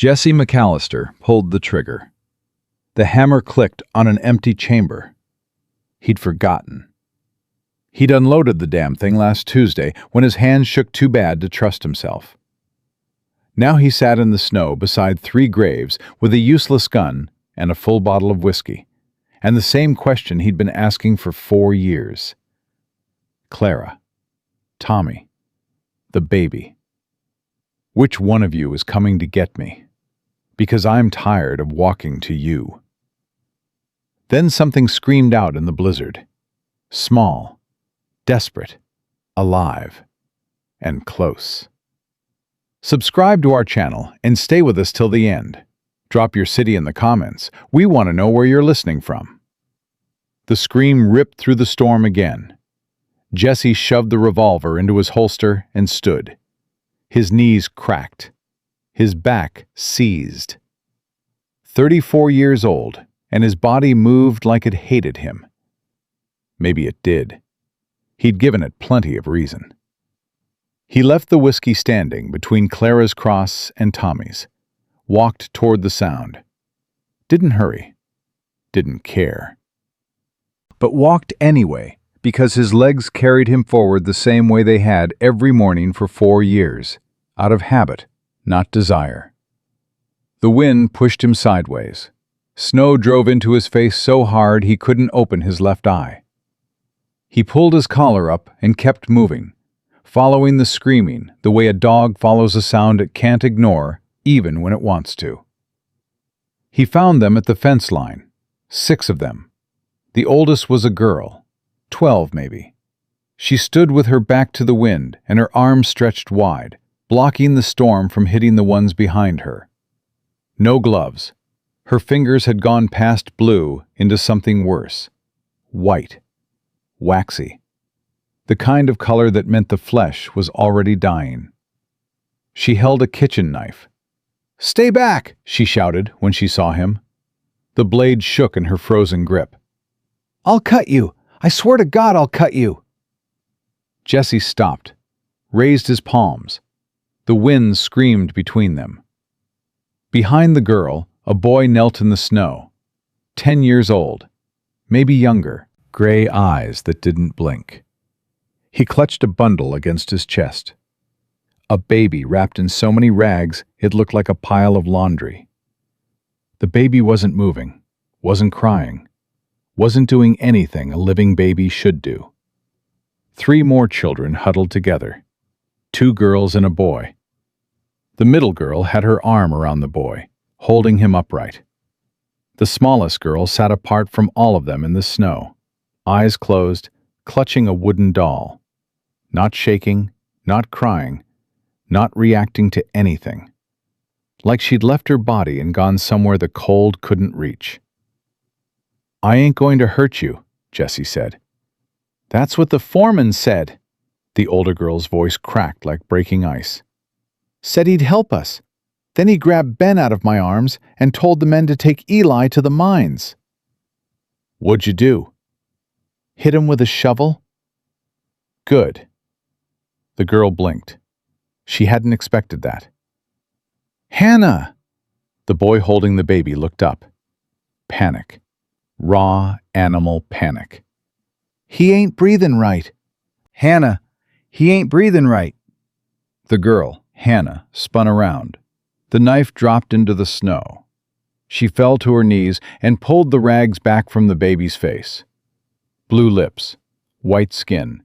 Jesse McAllister pulled the trigger. The hammer clicked on an empty chamber. He'd forgotten. He'd unloaded the damn thing last Tuesday when his hands shook too bad to trust himself. Now he sat in the snow beside 3 graves with a useless gun and a full bottle of whiskey, and the same question he'd been asking for 4 years. Clara, Tommy, the baby. Which one of you is coming to get me? Because I'm tired of walking to you. Then something screamed out in the blizzard. Small, desperate, alive, and close. Subscribe to our channel and stay with us till the end. Drop your city in the comments. We want to know where you're listening from. The scream ripped through the storm again. Jesse shoved the revolver into his holster and stood. His knees cracked. His back seized. 34 years old, and his body moved like it hated him. Maybe it did. He'd given it plenty of reason. He left the whiskey standing between Clara's cross and Tommy's, walked toward the sound. Didn't hurry. Didn't care. But walked anyway, because his legs carried him forward the same way they had every morning for 4 years, out of habit, not desire. The wind pushed him sideways. Snow drove into his face so hard he couldn't open his left eye. He pulled his collar up and kept moving, following the screaming the way a dog follows a sound it can't ignore even when it wants to. He found them at the fence line, 6 of them. The oldest was a girl, 12 maybe. She stood with her back to the wind and her arms stretched wide, blocking the storm from hitting the ones behind her. No gloves. Her fingers had gone past blue into something worse. White. Waxy. The kind of color that meant the flesh was already dying. She held a kitchen knife. "Stay back!" she shouted when she saw him. The blade shook in her frozen grip. "I'll cut you! I swear to God I'll cut you!" Jesse stopped, raised his palms. The wind screamed between them. Behind the girl, a boy knelt in the snow. 10 years old, maybe younger, gray eyes that didn't blink. He clutched a bundle against his chest. A baby wrapped in so many rags it looked like a pile of laundry. The baby wasn't moving, wasn't crying, wasn't doing anything a living baby should do. 3 more children huddled together, 2 girls and a boy. The middle girl had her arm around the boy, holding him upright. The smallest girl sat apart from all of them in the snow, eyes closed, clutching a wooden doll. Not shaking, not crying, not reacting to anything. Like she'd left her body and gone somewhere the cold couldn't reach. "I ain't going to hurt you," Jesse said. "That's what the foreman said." The older girl's voice cracked like breaking ice. "Said he'd help us. Then he grabbed Ben out of my arms and told the men to take Eli to the mines." "What'd you do?" "Hit him with a shovel." "Good." The girl blinked. She hadn't expected that. "Hannah!" The boy holding the baby looked up. Panic. Raw animal panic. "He ain't breathing right." "Hannah, he ain't breathing right." The girl, Hannah, spun around. The knife dropped into the snow. She fell to her knees and pulled the rags back from the baby's face. Blue lips, white skin,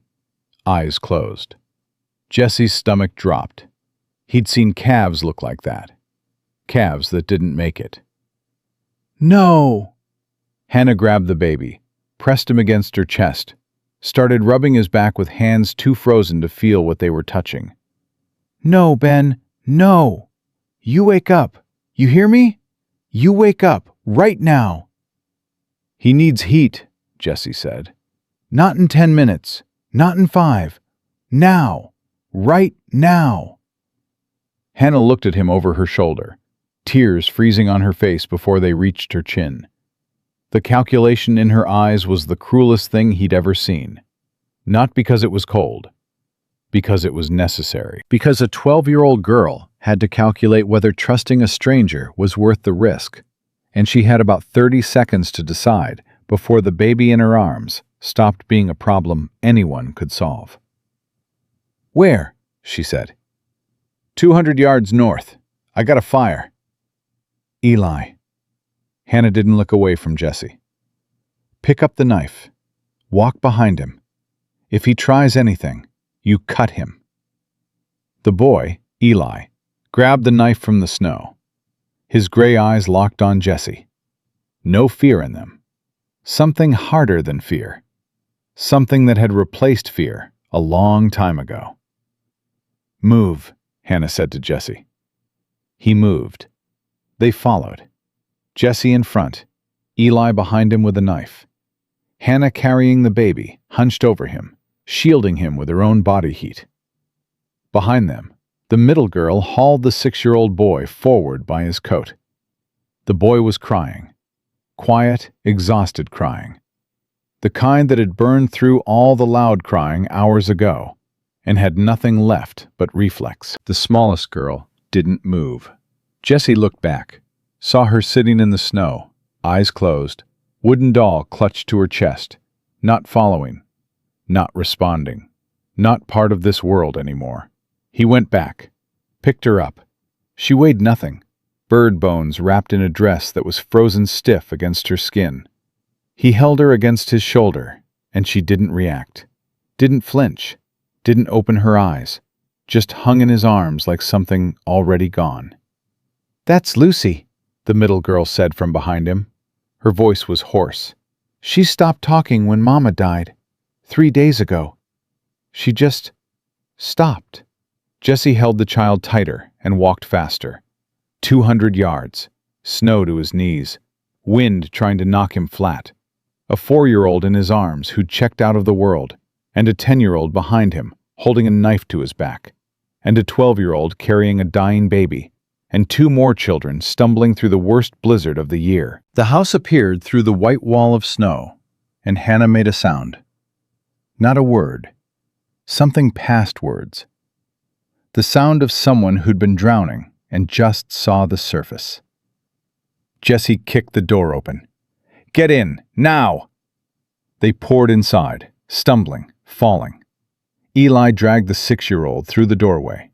eyes closed. Jesse's stomach dropped. He'd seen calves look like that. Calves that didn't make it. "No!" Hannah grabbed the baby, pressed him against her chest, started rubbing his back with hands too frozen to feel what they were touching. "No, Ben, no! You wake up. You hear me? You wake up, right now." "He needs heat," Jesse said. "Not in 10 minutes. Not in 5. Now. Right now." Hannah looked at him over her shoulder, tears freezing on her face before they reached her chin. The calculation in her eyes was the cruelest thing he'd ever seen. Not because it was cold, because it was necessary. Because a 12-year-old girl had to calculate whether trusting a stranger was worth the risk, and she had about 30 seconds to decide before the baby in her arms stopped being a problem anyone could solve. "Where?" she said. 200 yards north. I got a fire." "Eli." Hannah didn't look away from Jesse. "Pick up the knife. Walk behind him. If he tries anything, you cut him." The boy, Eli, grabbed the knife from the snow. His gray eyes locked on Jesse. No fear in them. Something harder than fear. Something that had replaced fear a long time ago. "Move," Hannah said to Jesse. He moved. They followed. Jesse in front, Eli behind him with a knife. Hannah carrying the baby, hunched over him, shielding him with her own body heat. Behind them, the middle girl hauled the 6-year-old boy forward by his coat. The boy was crying. Quiet, exhausted crying. The kind that had burned through all the loud crying hours ago, and had nothing left but reflex. The smallest girl didn't move. Jesse looked back, saw her sitting in the snow, eyes closed, wooden doll clutched to her chest, not following, not responding, not part of this world anymore. He went back, picked her up. She weighed nothing, bird bones wrapped in a dress that was frozen stiff against her skin. He held her against his shoulder, and she didn't react, didn't flinch, didn't open her eyes, just hung in his arms like something already gone. "That's Lucy," the middle girl said from behind him. Her voice was hoarse. "She stopped talking when Mama died, 3 days ago. She just stopped." Jesse held the child tighter and walked faster. 200 yards, snow to his knees, wind trying to knock him flat. A 4-year-old in his arms who'd checked out of the world, and a 10-year-old behind him, holding a knife to his back, and a 12-year-old carrying a dying baby, and 2 more children stumbling through the worst blizzard of the year. The house appeared through the white wall of snow, and Hannah made a sound. Not a word. Something past words. The sound of someone who'd been drowning and just saw the surface. Jesse kicked the door open. "Get in, now!" They poured inside, stumbling, falling. Eli dragged the 6-year-old through the doorway.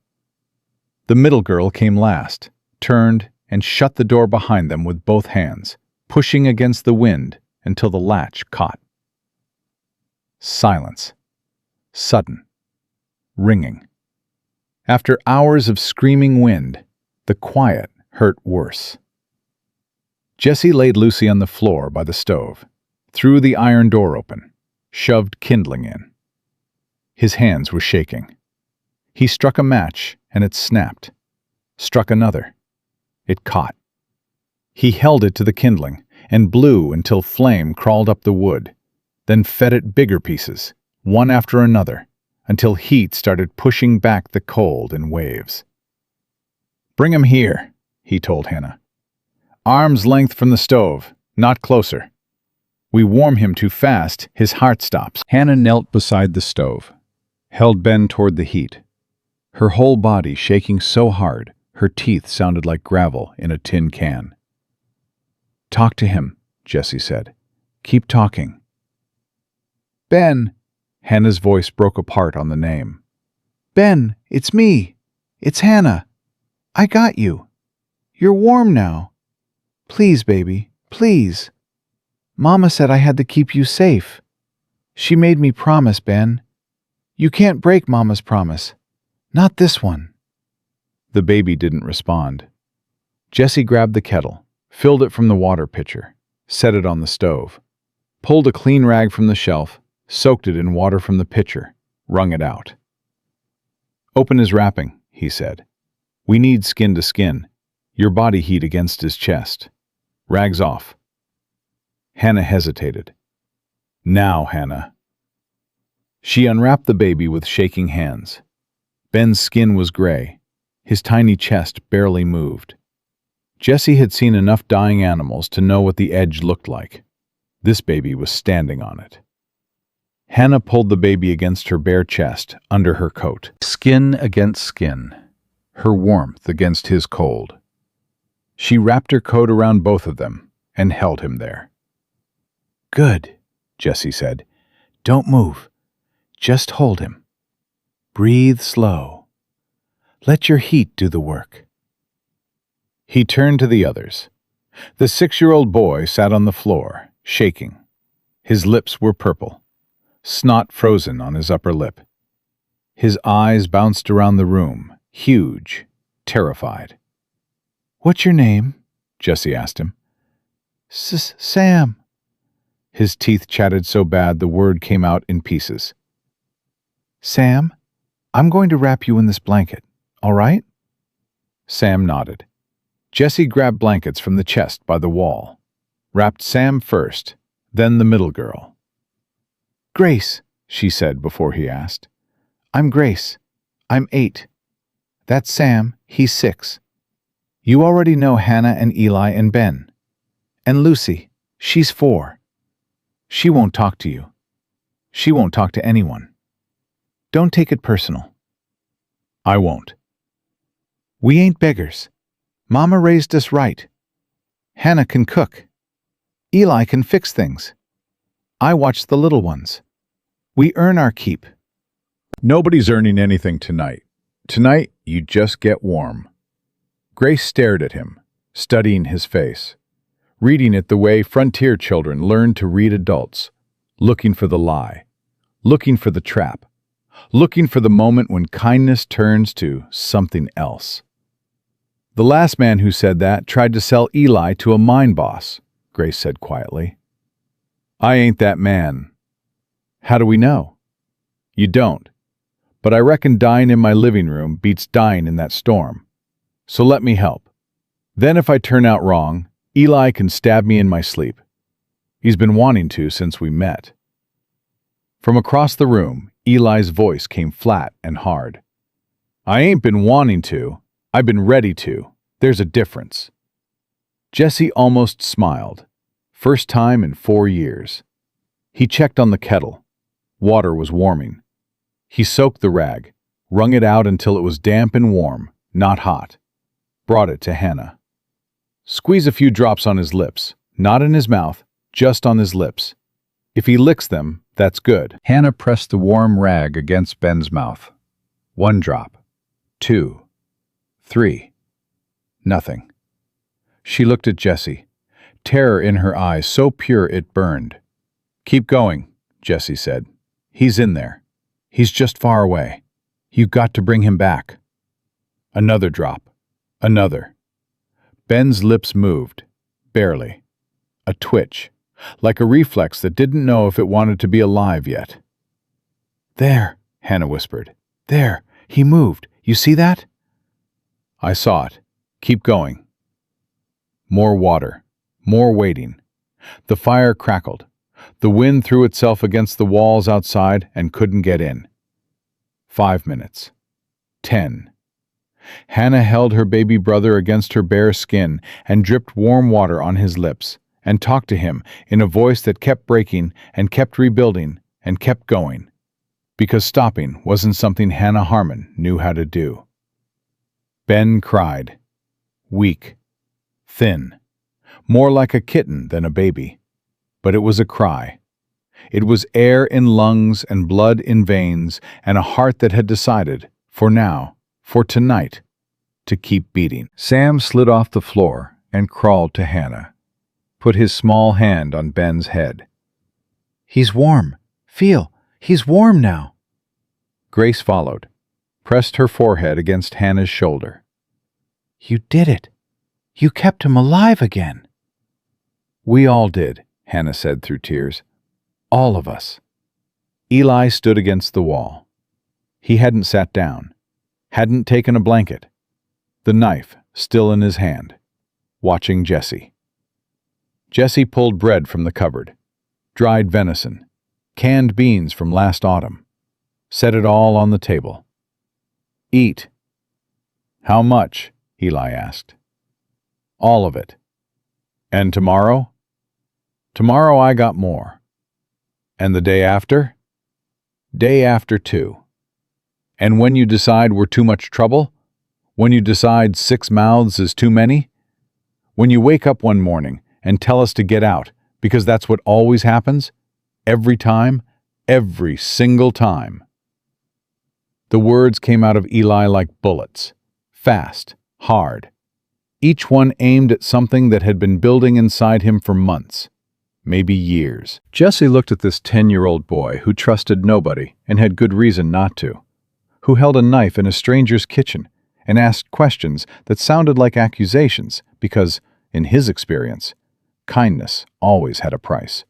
The middle girl came last, turned, and shut the door behind them with both hands, pushing against the wind until the latch caught. Silence. Sudden. Ringing. After hours of screaming wind, the quiet hurt worse. Jesse laid Lucy on the floor by the stove, threw the iron door open, shoved kindling in. His hands were shaking. He struck a match, and it snapped. Struck another. It caught. He held it to the kindling and blew until flame crawled up the wood, then fed it bigger pieces, one after another, until heat started pushing back the cold in waves. "Bring him here," he told Hannah. "Arm's length from the stove, not closer. We warm him too fast, his heart stops." Hannah knelt beside the stove, held Ben toward the heat, her whole body shaking so hard her teeth sounded like gravel in a tin can. "Talk to him," Jesse said. "Keep talking." "Ben," Hannah's voice broke apart on the name. "Ben, it's me. It's Hannah. I got you. You're warm now. Please, baby, please. Mama said I had to keep you safe. She made me promise, Ben. You can't break Mama's promise. Not this one." The baby didn't respond. Jesse grabbed the kettle, filled it from the water pitcher, set it on the stove, pulled a clean rag from the shelf, soaked it in water from the pitcher, wrung it out. "Open his wrapping," he said. "We need skin to skin. Your body heat against his chest. Rags off." Hannah hesitated. "Now, Hannah." She unwrapped the baby with shaking hands. Ben's skin was gray. His tiny chest barely moved. Jesse had seen enough dying animals to know what the edge looked like. This baby was standing on it. Hannah pulled the baby against her bare chest, under her coat. Skin against skin. her warmth against his cold. She wrapped her coat around both of them and held him there. "Good," Jessie said. "Don't move. Just hold him. Breathe slow. Let your heat do the work." He turned to the others. The 6-year-old boy sat on the floor, shaking. His lips were purple, snot frozen on his upper lip. His eyes bounced around the room, huge, terrified. "What's your name?" Jessie asked him. Sam." His teeth chattered so bad the word came out in pieces. "Sam, I'm going to wrap you in this blanket, all right?" Sam nodded. Jessie grabbed blankets from the chest by the wall, wrapped Sam first, then the middle girl. "Grace," she said before he asked. "I'm Grace. I'm 8. That's Sam. He's 6. You already know Hannah and Eli and Ben. And Lucy, she's 4. She won't talk to you. She won't talk to anyone. Don't take it personal." "I won't." "We ain't beggars. Mama raised us right. Hannah can cook. Eli can fix things. I watch the little ones. We earn our keep." "Nobody's earning anything tonight. Tonight, you just get warm." Grace stared at him, studying his face, reading it the way frontier children learn to read adults, looking for the lie, looking for the trap, looking for the moment when kindness turns to something else. "The last man who said that tried to sell Eli to a mine boss," Grace said quietly. "I ain't that man." "How do we know?" "You don't. But I reckon dying in my living room beats dying in that storm. So let me help. Then if I turn out wrong, Eli can stab me in my sleep. He's been wanting to since we met." From across the room, Eli's voice came flat and hard. "I ain't been wanting to. I've been ready to. There's a difference." Jessie almost smiled. First time in 4 years. He checked on the kettle. Water was warming. He soaked the rag, wrung it out until it was damp and warm, not hot. Brought it to Hannah. "Squeeze a few drops on his lips, not in his mouth, just on his lips. If he licks them, that's good." Hannah pressed the warm rag against Ben's mouth. 1 drop. 2. 3. Nothing. She looked at Jessie, terror in her eyes so pure it burned. "Keep going," Jessie said. "He's in there. He's just far away. You got to bring him back." Another drop. Another. Ben's lips moved, barely. A twitch, like a reflex that didn't know if it wanted to be alive yet. "There," Hannah whispered. "There, he moved. You see that?" "I saw it. Keep going." More water. More waiting. The fire crackled. The wind threw itself against the walls outside and couldn't get in. 5 minutes. 10. Hannah held her baby brother against her bare skin and dripped warm water on his lips and talked to him in a voice that kept breaking and kept rebuilding and kept going, because stopping wasn't something Hannah Harmon knew how to do. Ben cried. Weak. Thin. More like a kitten than a baby. But it was a cry. It was air in lungs and blood in veins and a heart that had decided, for now, for tonight, to keep beating. Sam slid off the floor and crawled to Hannah, put his small hand on Ben's head. "He's warm. Feel, he's warm now." Grace followed, pressed her forehead against Hannah's shoulder. "You did it. You kept him alive again." "We all did," Hannah said through tears. "All of us." Eli stood against the wall. He hadn't sat down, hadn't taken a blanket, the knife still in his hand, watching Jessie. Jessie pulled bread from the cupboard, dried venison, canned beans from last autumn, set it all on the table. "Eat." "How much?" Eli asked. "All of it." "And tomorrow?" "Tomorrow I got more." "And the day after?" "Day after too." "And when you decide we're too much trouble, When you decide 6 mouths is too many? When you wake up one morning and tell us to get out, because that's what always happens? Every time? Every single time. The words came out of Eli like bullets. Fast, hard. Each one aimed at something that had been building inside him for months, maybe years. Jesse looked at this 10-year-old boy who trusted nobody and had good reason not to, who held a knife in a stranger's kitchen and asked questions that sounded like accusations because, in his experience, kindness always had a price.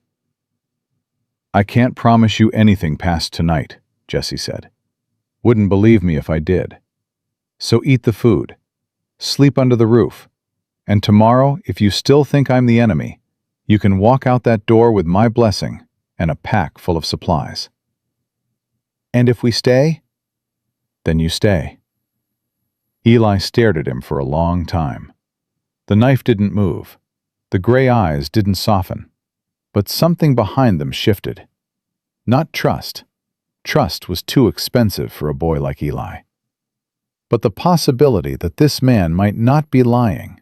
"I can't promise you anything past tonight," Jesse said. "Wouldn't believe me if I did. So eat the food, sleep under the roof, and tomorrow, if you still think I'm the enemy, you can walk out that door with my blessing and a pack full of supplies. And if we stay, then you stay." Eli stared at him for a long time. The knife didn't move. The gray eyes didn't soften. But something behind them shifted. Not trust. Trust was too expensive for a boy like Eli. But the possibility that this man might not be lying.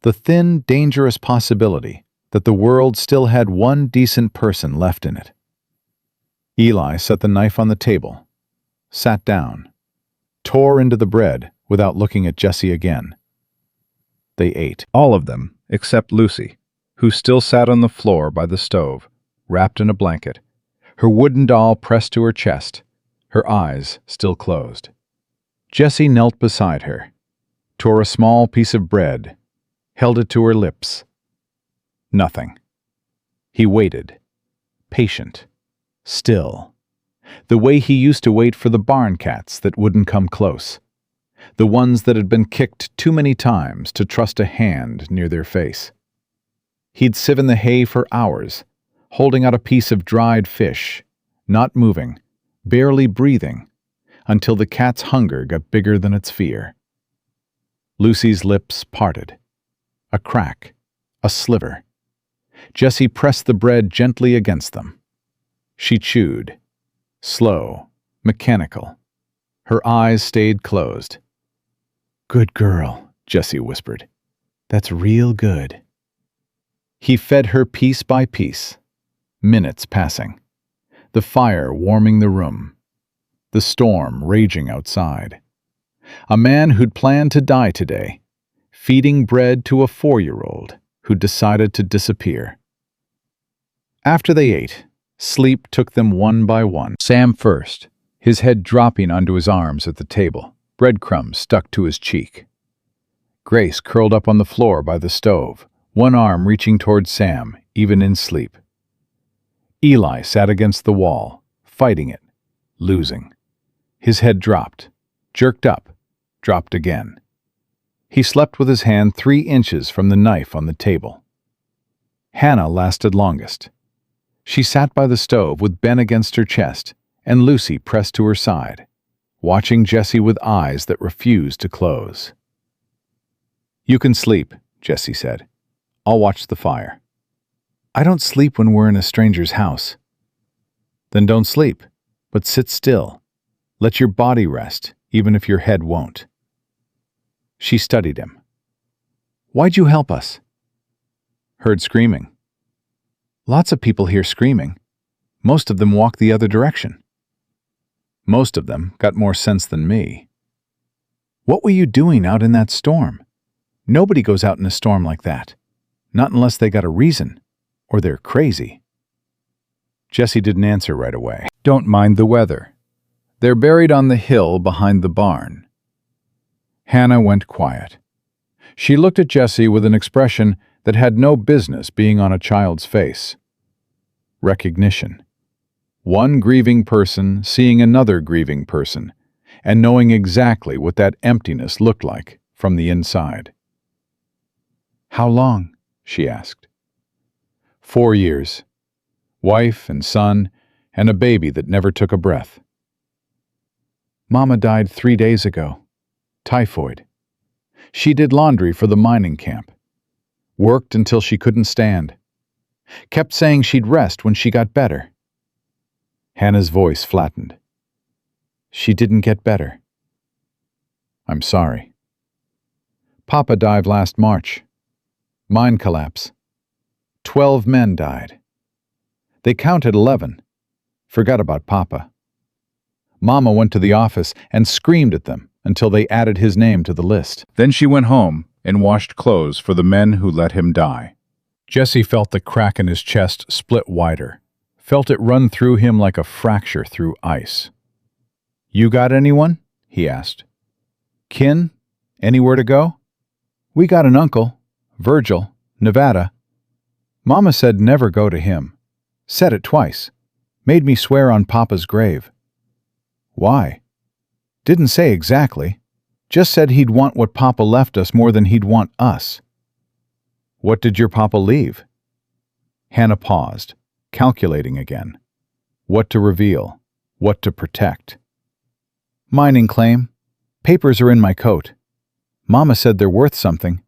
The thin, dangerous possibility that the world still had one decent person left in it. Eli set the knife on the table, sat down, tore into the bread without looking at Jesse again. They ate, all of them, except Lucy, who still sat on the floor by the stove, wrapped in a blanket, her wooden doll pressed to her chest, her eyes still closed. Jesse knelt beside her, tore a small piece of bread, held it to her lips. Nothing. He waited, patient, still, the way he used to wait for the barn cats that wouldn't come close, the ones that had been kicked too many times to trust a hand near their face. He'd sieve in the hay for hours, holding out a piece of dried fish, not moving, barely breathing, until the cat's hunger got bigger than its fear. Lucy's lips parted. A crack, a sliver. Jesse pressed the bread gently against them. She chewed, slow, mechanical. Her eyes stayed closed. "Good girl," Jesse whispered. "That's real good." He fed her piece by piece, minutes passing, the fire warming the room, the storm raging outside. A man who'd planned to die today, feeding bread to a 4-year-old who decided to disappear. After they ate, sleep took them one by one. Sam first, his head dropping onto his arms at the table, breadcrumbs stuck to his cheek. Grace curled up on the floor by the stove, one arm reaching toward Sam, even in sleep. Eli sat against the wall, fighting it, losing. His head dropped, jerked up, dropped again. He slept with his hand 3 inches from the knife on the table. Hannah lasted longest. She sat by the stove with Ben against her chest and Lucy pressed to her side, watching Jesse with eyes that refused to close. "You can sleep," Jesse said. "I'll watch the fire." "I don't sleep when we're in a stranger's house." "Then don't sleep, but sit still. Let your body rest, even if your head won't." She studied him. "Why'd you help us?" "Heard screaming." "Lots of people hear screaming. Most of them walk the other direction." "Most of them got more sense than me." "What were you doing out in that storm? Nobody goes out in a storm like that. Not unless they got a reason, or they're crazy." Jesse didn't answer right away. "Don't mind the weather. They're buried on the hill behind the barn." Hannah went quiet. She looked at Jesse with an expression that had no business being on a child's face. Recognition. One grieving person seeing another grieving person, and knowing exactly what that emptiness looked like from the inside. "How long?" she asked. 4 years. Wife and son, and a baby that never took a breath. "Mama died 3 days ago. Typhoid. She did laundry for the mining camp. Worked until she couldn't stand. Kept saying she'd rest when she got better." Hannah's voice flattened. "She didn't get better." "I'm sorry." Papa died last March. Mine collapse. 12 men died. They counted 11. Forgot about Papa. Mama went to the office and screamed at them until they added his name to the list. Then she went home and washed clothes for the men who let him die. Jesse felt the crack in his chest split wider, felt it run through him like a fracture through ice. "You got anyone?" he asked. "Kin? Anywhere to go?" "We got an uncle, Virgil, Nevada. Mama said never go to him. Said it twice. Made me swear on Papa's grave." "Why?" "Didn't say exactly. Just said he'd want what Papa left us more than he'd want us." "What did your Papa leave?" Hannah paused, calculating again. What to reveal? What to protect? "Mining claim. Papers are in my coat. Mama said they're worth something.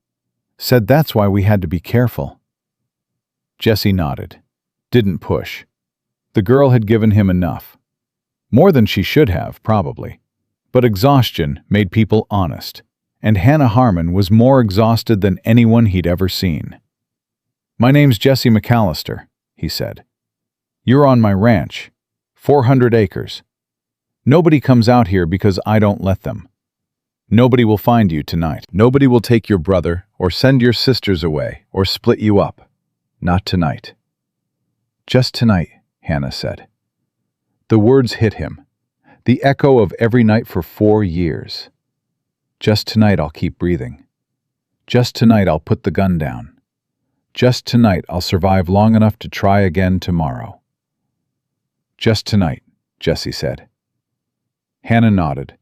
Said that's why we had to be careful." Jesse nodded. Didn't push. The girl had given him enough. More than she should have, probably. But exhaustion made people honest, and Hannah Harmon was more exhausted than anyone he'd ever seen. "My name's Jesse McAllister," he said. "You're on my ranch. 400 acres. Nobody comes out here because I don't let them. Nobody will find you tonight. Nobody will take your brother or send your sisters away or split you up. Not tonight." "Just tonight," Hannah said. The words hit him, the echo of every night for 4 years. "Just tonight I'll keep breathing. Just tonight I'll put the gun down. Just tonight I'll survive long enough to try again tomorrow." "Just tonight," Jesse said. Hannah nodded.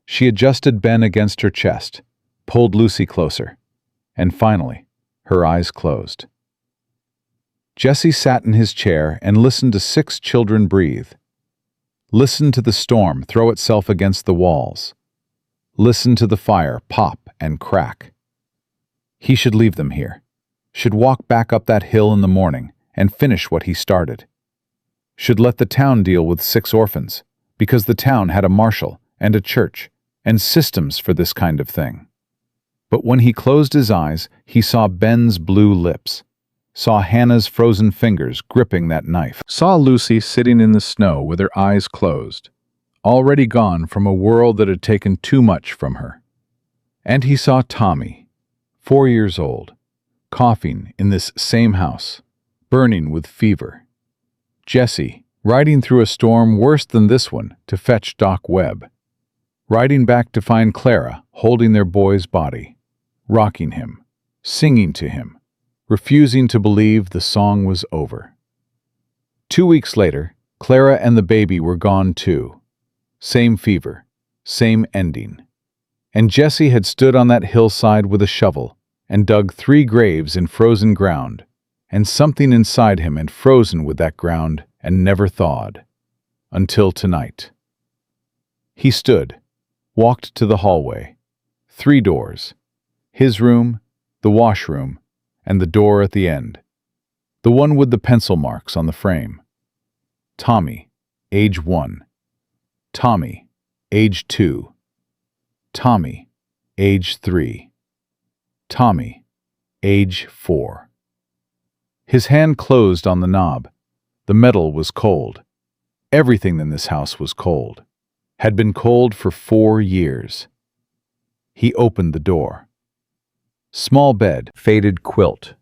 She adjusted Ben against her chest, pulled Lucy closer, and finally, her eyes closed. Jesse sat in his chair and listened to 6 children breathe. Listened to the storm throw itself against the walls. Listened to the fire pop and crack. He should leave them here. Should walk back up that hill in the morning and finish what he started. Should let the town deal with 6 orphans, because the town had a marshal and a church and systems for this kind of thing. But when he closed his eyes, he saw Ben's blue lips, saw Hannah's frozen fingers gripping that knife, saw Lucy sitting in the snow with her eyes closed, already gone from a world that had taken too much from her. And he saw Tommy, 4 years old, coughing in this same house, burning with fever. Jesse, riding through a storm worse than this one to fetch Doc Webb. Riding back to find Clara holding their boy's body, rocking him, singing to him, refusing to believe the song was over. 2 weeks later, Clara and the baby were gone too. Same fever, same ending. And Jesse had stood on that hillside with a shovel and dug 3 graves in frozen ground, and something inside him had frozen with that ground and never thawed. Until tonight. He stood, walked to the hallway. 3 doors. His room, the washroom, and the door at the end. The one with the pencil marks on the frame. Tommy, age 1. Tommy, age 2. Tommy, age 3. Tommy, age 4. His hand closed on the knob. The metal was cold. Everything in this house was cold. Had been cold for 4 years. He opened the door. Small bed, faded quilt.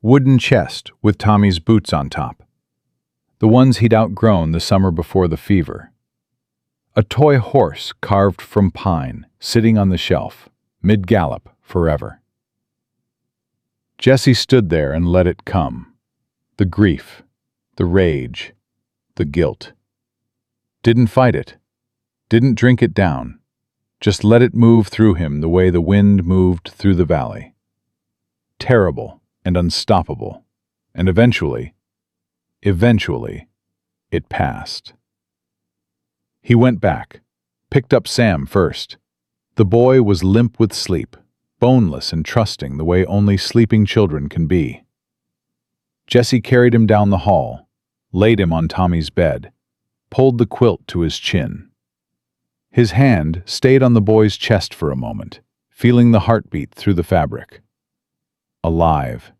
Wooden chest with Tommy's boots on top. The ones he'd outgrown the summer before the fever. A toy horse carved from pine, sitting on the shelf, mid-gallop forever. Jesse stood there and let it come. The grief, the rage, the guilt. Didn't fight it. Didn't drink it down. Just let it move through him the way the wind moved through the valley. Terrible and unstoppable. And eventually, it passed. He went back, picked up Sam first. The boy was limp with sleep, boneless and trusting the way only sleeping children can be. Jesse carried him down the hall, laid him on Tommy's bed, pulled the quilt to his chin. His hand stayed on the boy's chest for a moment, feeling the heartbeat through the fabric. Alive.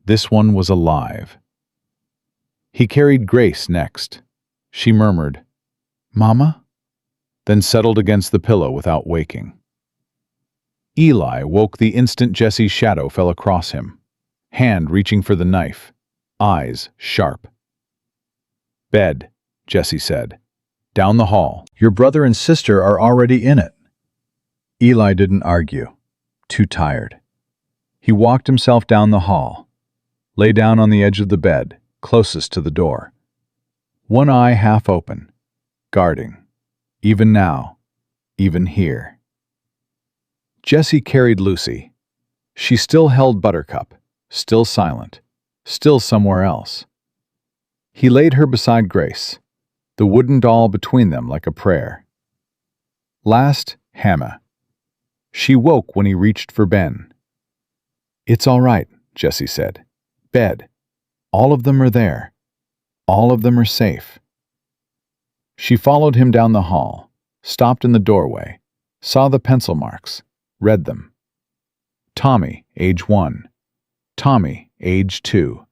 This one was alive. He carried Grace next. She murmured, "Mama?" then settled against the pillow without waking. Eli woke the instant Jesse's shadow fell across him, hand reaching for the knife, eyes sharp. "Bed," Jesse said. "Down the hall. Your brother and sister are already in it." Eli didn't argue. Too tired. He walked himself down the hall, lay down on the edge of the bed, closest to the door. One eye half open, guarding. Even now, even here. Jesse carried Lucy. She still held Buttercup, still silent, still somewhere else. He laid her beside Grace, the wooden doll between them like a prayer. Last, Hannah. She woke when he reached for Ben. "It's all right," Jesse said. "Bed. All of them are there. All of them are safe." She followed him down the hall, stopped in the doorway, saw the pencil marks, read them. Tommy, age 1. Tommy, age 2.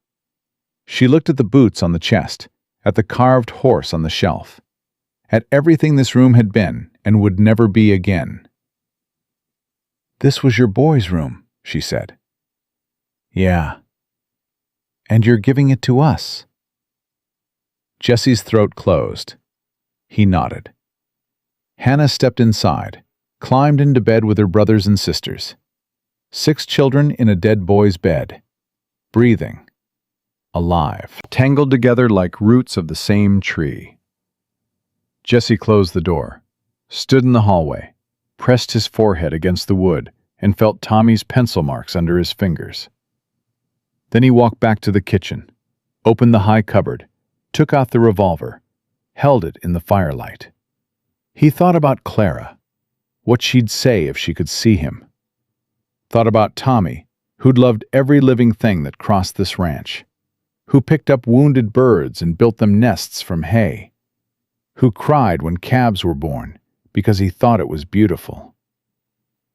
She looked at the boots on the chest, at the carved horse on the shelf, at everything this room had been and would never be again. "This was your boy's room," she said. "Yeah. And you're giving it to us." Jesse's throat closed. He nodded. Hannah stepped inside, climbed into bed with her brothers and sisters. 6 children in a dead boy's bed. Breathing. Alive. Tangled together like roots of the same tree. Jesse closed the door, stood in the hallway, pressed his forehead against the wood, and felt Tommy's pencil marks under his fingers. Then he walked back to the kitchen, opened the high cupboard, took out the revolver, held it in the firelight. He thought about Clara, what she'd say if she could see him. Thought about Tommy, who'd loved every living thing that crossed this ranch, who picked up wounded birds and built them nests from hay, who cried when calves were born because he thought it was beautiful.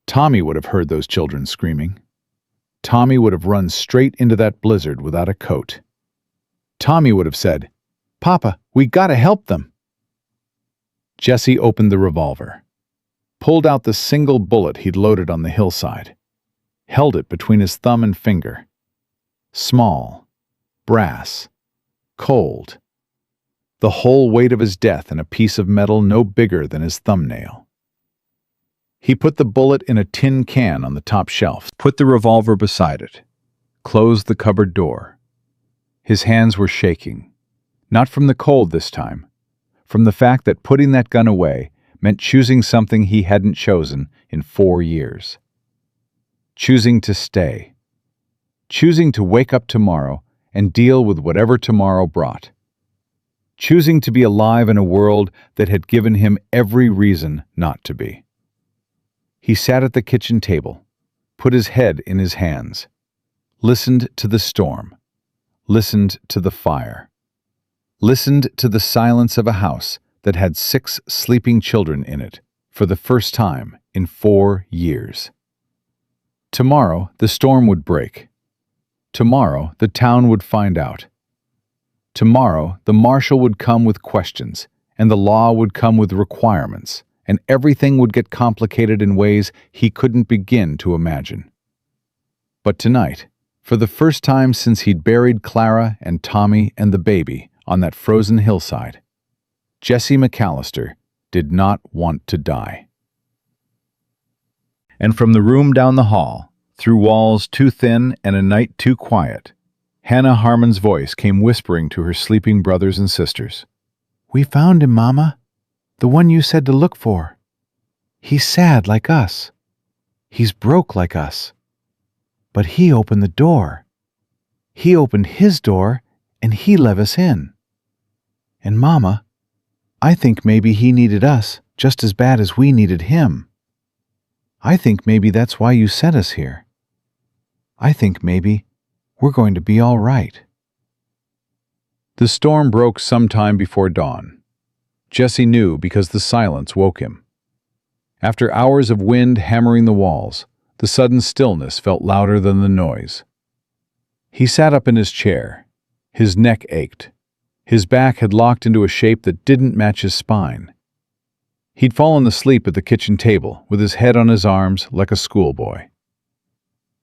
Tommy would have heard those children screaming. Tommy would have run straight into that blizzard without a coat. Tommy would have said, "Papa, we gotta help them." Jesse opened the revolver, pulled out the single bullet he'd loaded on the hillside, held it between his thumb and finger. Small, brass, cold. The whole weight of his death in a piece of metal no bigger than his thumbnail. He put the bullet in a tin can on the top shelf, put the revolver beside it, closed the cupboard door. His hands were shaking, not from the cold this time, from the fact that putting that gun away meant choosing something he hadn't chosen in 4 years. Choosing to stay. Choosing to wake up tomorrow and deal with whatever tomorrow brought. Choosing to be alive in a world that had given him every reason not to be. He sat at the kitchen table, put his head in his hands, listened to the storm, listened to the fire, listened to the silence of a house that had 6 sleeping children in it for the first time in 4 years. Tomorrow the storm would break. Tomorrow the town would find out. Tomorrow the marshal would come with questions, and the law would come with requirements, and everything would get complicated in ways he couldn't begin to imagine. But tonight, for the first time since he'd buried Clara and Tommy and the baby on that frozen hillside, Jesse McAllister did not want to die. And from the room down the hall, through walls too thin and a night too quiet, Hannah Harmon's voice came whispering to her sleeping brothers and sisters. "We found him, Mama. The one you said to look for. He's sad like us. He's broke like us. But he opened the door. He opened his door, and he let us in. And Mama, I think maybe he needed us just as bad as we needed him. I think maybe that's why you sent us here. I think maybe we're going to be all right." The storm broke sometime before dawn. Jesse knew because the silence woke him. After hours of wind hammering the walls, The sudden stillness felt louder than the noise. He sat up in his chair. His neck ached. His back had locked into a shape that didn't match his spine. He'd fallen asleep at the kitchen table, with his head on his arms like a schoolboy.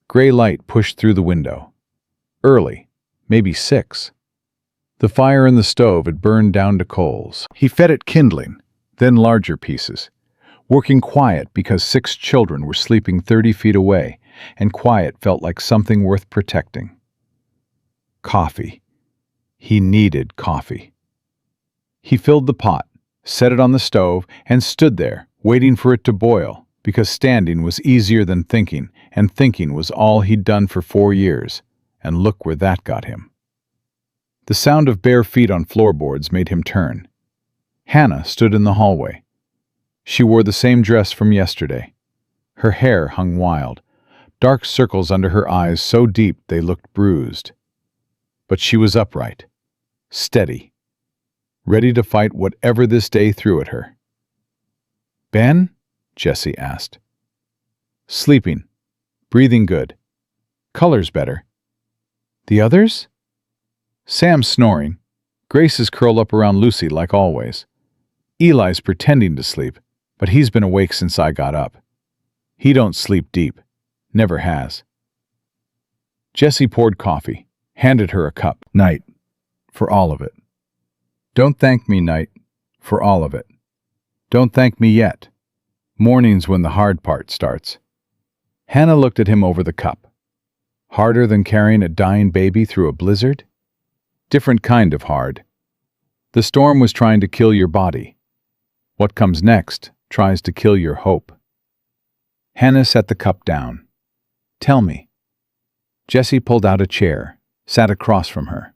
Gray light pushed through the window. Early, maybe 6. The fire in the stove had burned down to coals. He fed it kindling, then larger pieces, working quiet because 6 children were sleeping 30 feet away, and quiet felt like something worth protecting. Coffee. He needed coffee. He filled the pot, set it on the stove, and stood there, waiting for it to boil, because standing was easier than thinking, and thinking was all he'd done for 4 years, and look where that got him. The sound of bare feet on floorboards made him turn. Hannah stood in the hallway. She wore the same dress from yesterday. Her hair hung wild, dark circles under her eyes so deep they looked bruised. But she was upright, steady, ready to fight whatever this day threw at her. "Ben?" Jessie asked. "Sleeping. Breathing good. Color's better. The others?" "Sam's snoring. Grace is curled up around Lucy like always. Eli's pretending to sleep, but he's been awake since I got up. He don't sleep deep. Never has." Jessie poured coffee, handed her a cup. "Night. For all of it. Don't thank me, Night. For all of it. Don't thank me yet. Morning's when the hard part starts." Hannah looked at him over the cup. Harder than carrying a dying baby through a blizzard? Different kind of hard. The storm was trying to kill your body. What comes next tries to kill your hope. Hannah set the cup down. "Tell me." Jessie pulled out a chair, sat across from her.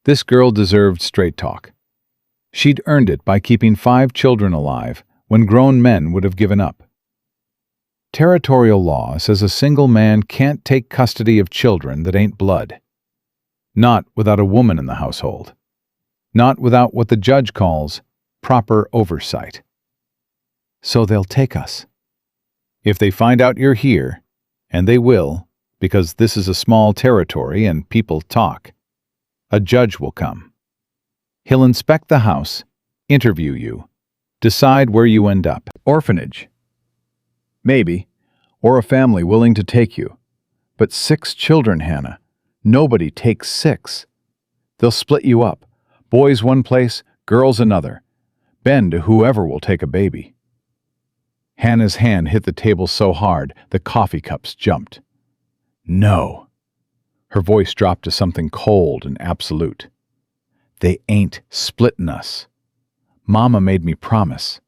This girl deserved straight talk. She'd earned it by keeping 5 children alive when grown men would have given up. Territorial law says a single man can't take custody of children that ain't blood. Not without a woman in the household. Not without what the judge calls proper oversight. So they'll take us. If they find out you're here, and they will, because this is a small territory and people talk, a judge will come. He'll inspect the house, interview you, decide where you end up. Orphanage. Maybe, or a family willing to take you. But 6 children, Hannah. Nobody takes 6. They'll split you up. Boys one place, girls another. Ben to whoever will take a baby. Hannah's hand hit the table so hard the coffee cups jumped. "No." Her voice dropped to something cold and absolute. "They ain't splitting us. Mama made me promise.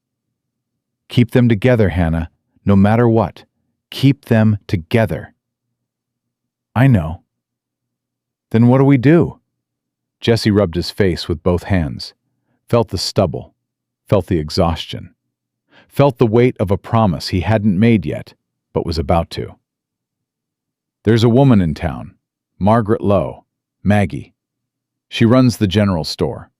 Keep them together, Hannah, no matter what. Keep them together." "I know." "Then what do we do?" Jessie rubbed his face with both hands, felt the stubble, felt the exhaustion, felt the weight of a promise he hadn't made yet, but was about to. "There's a woman in town, Margaret Lowe, Maggie. She runs the general store.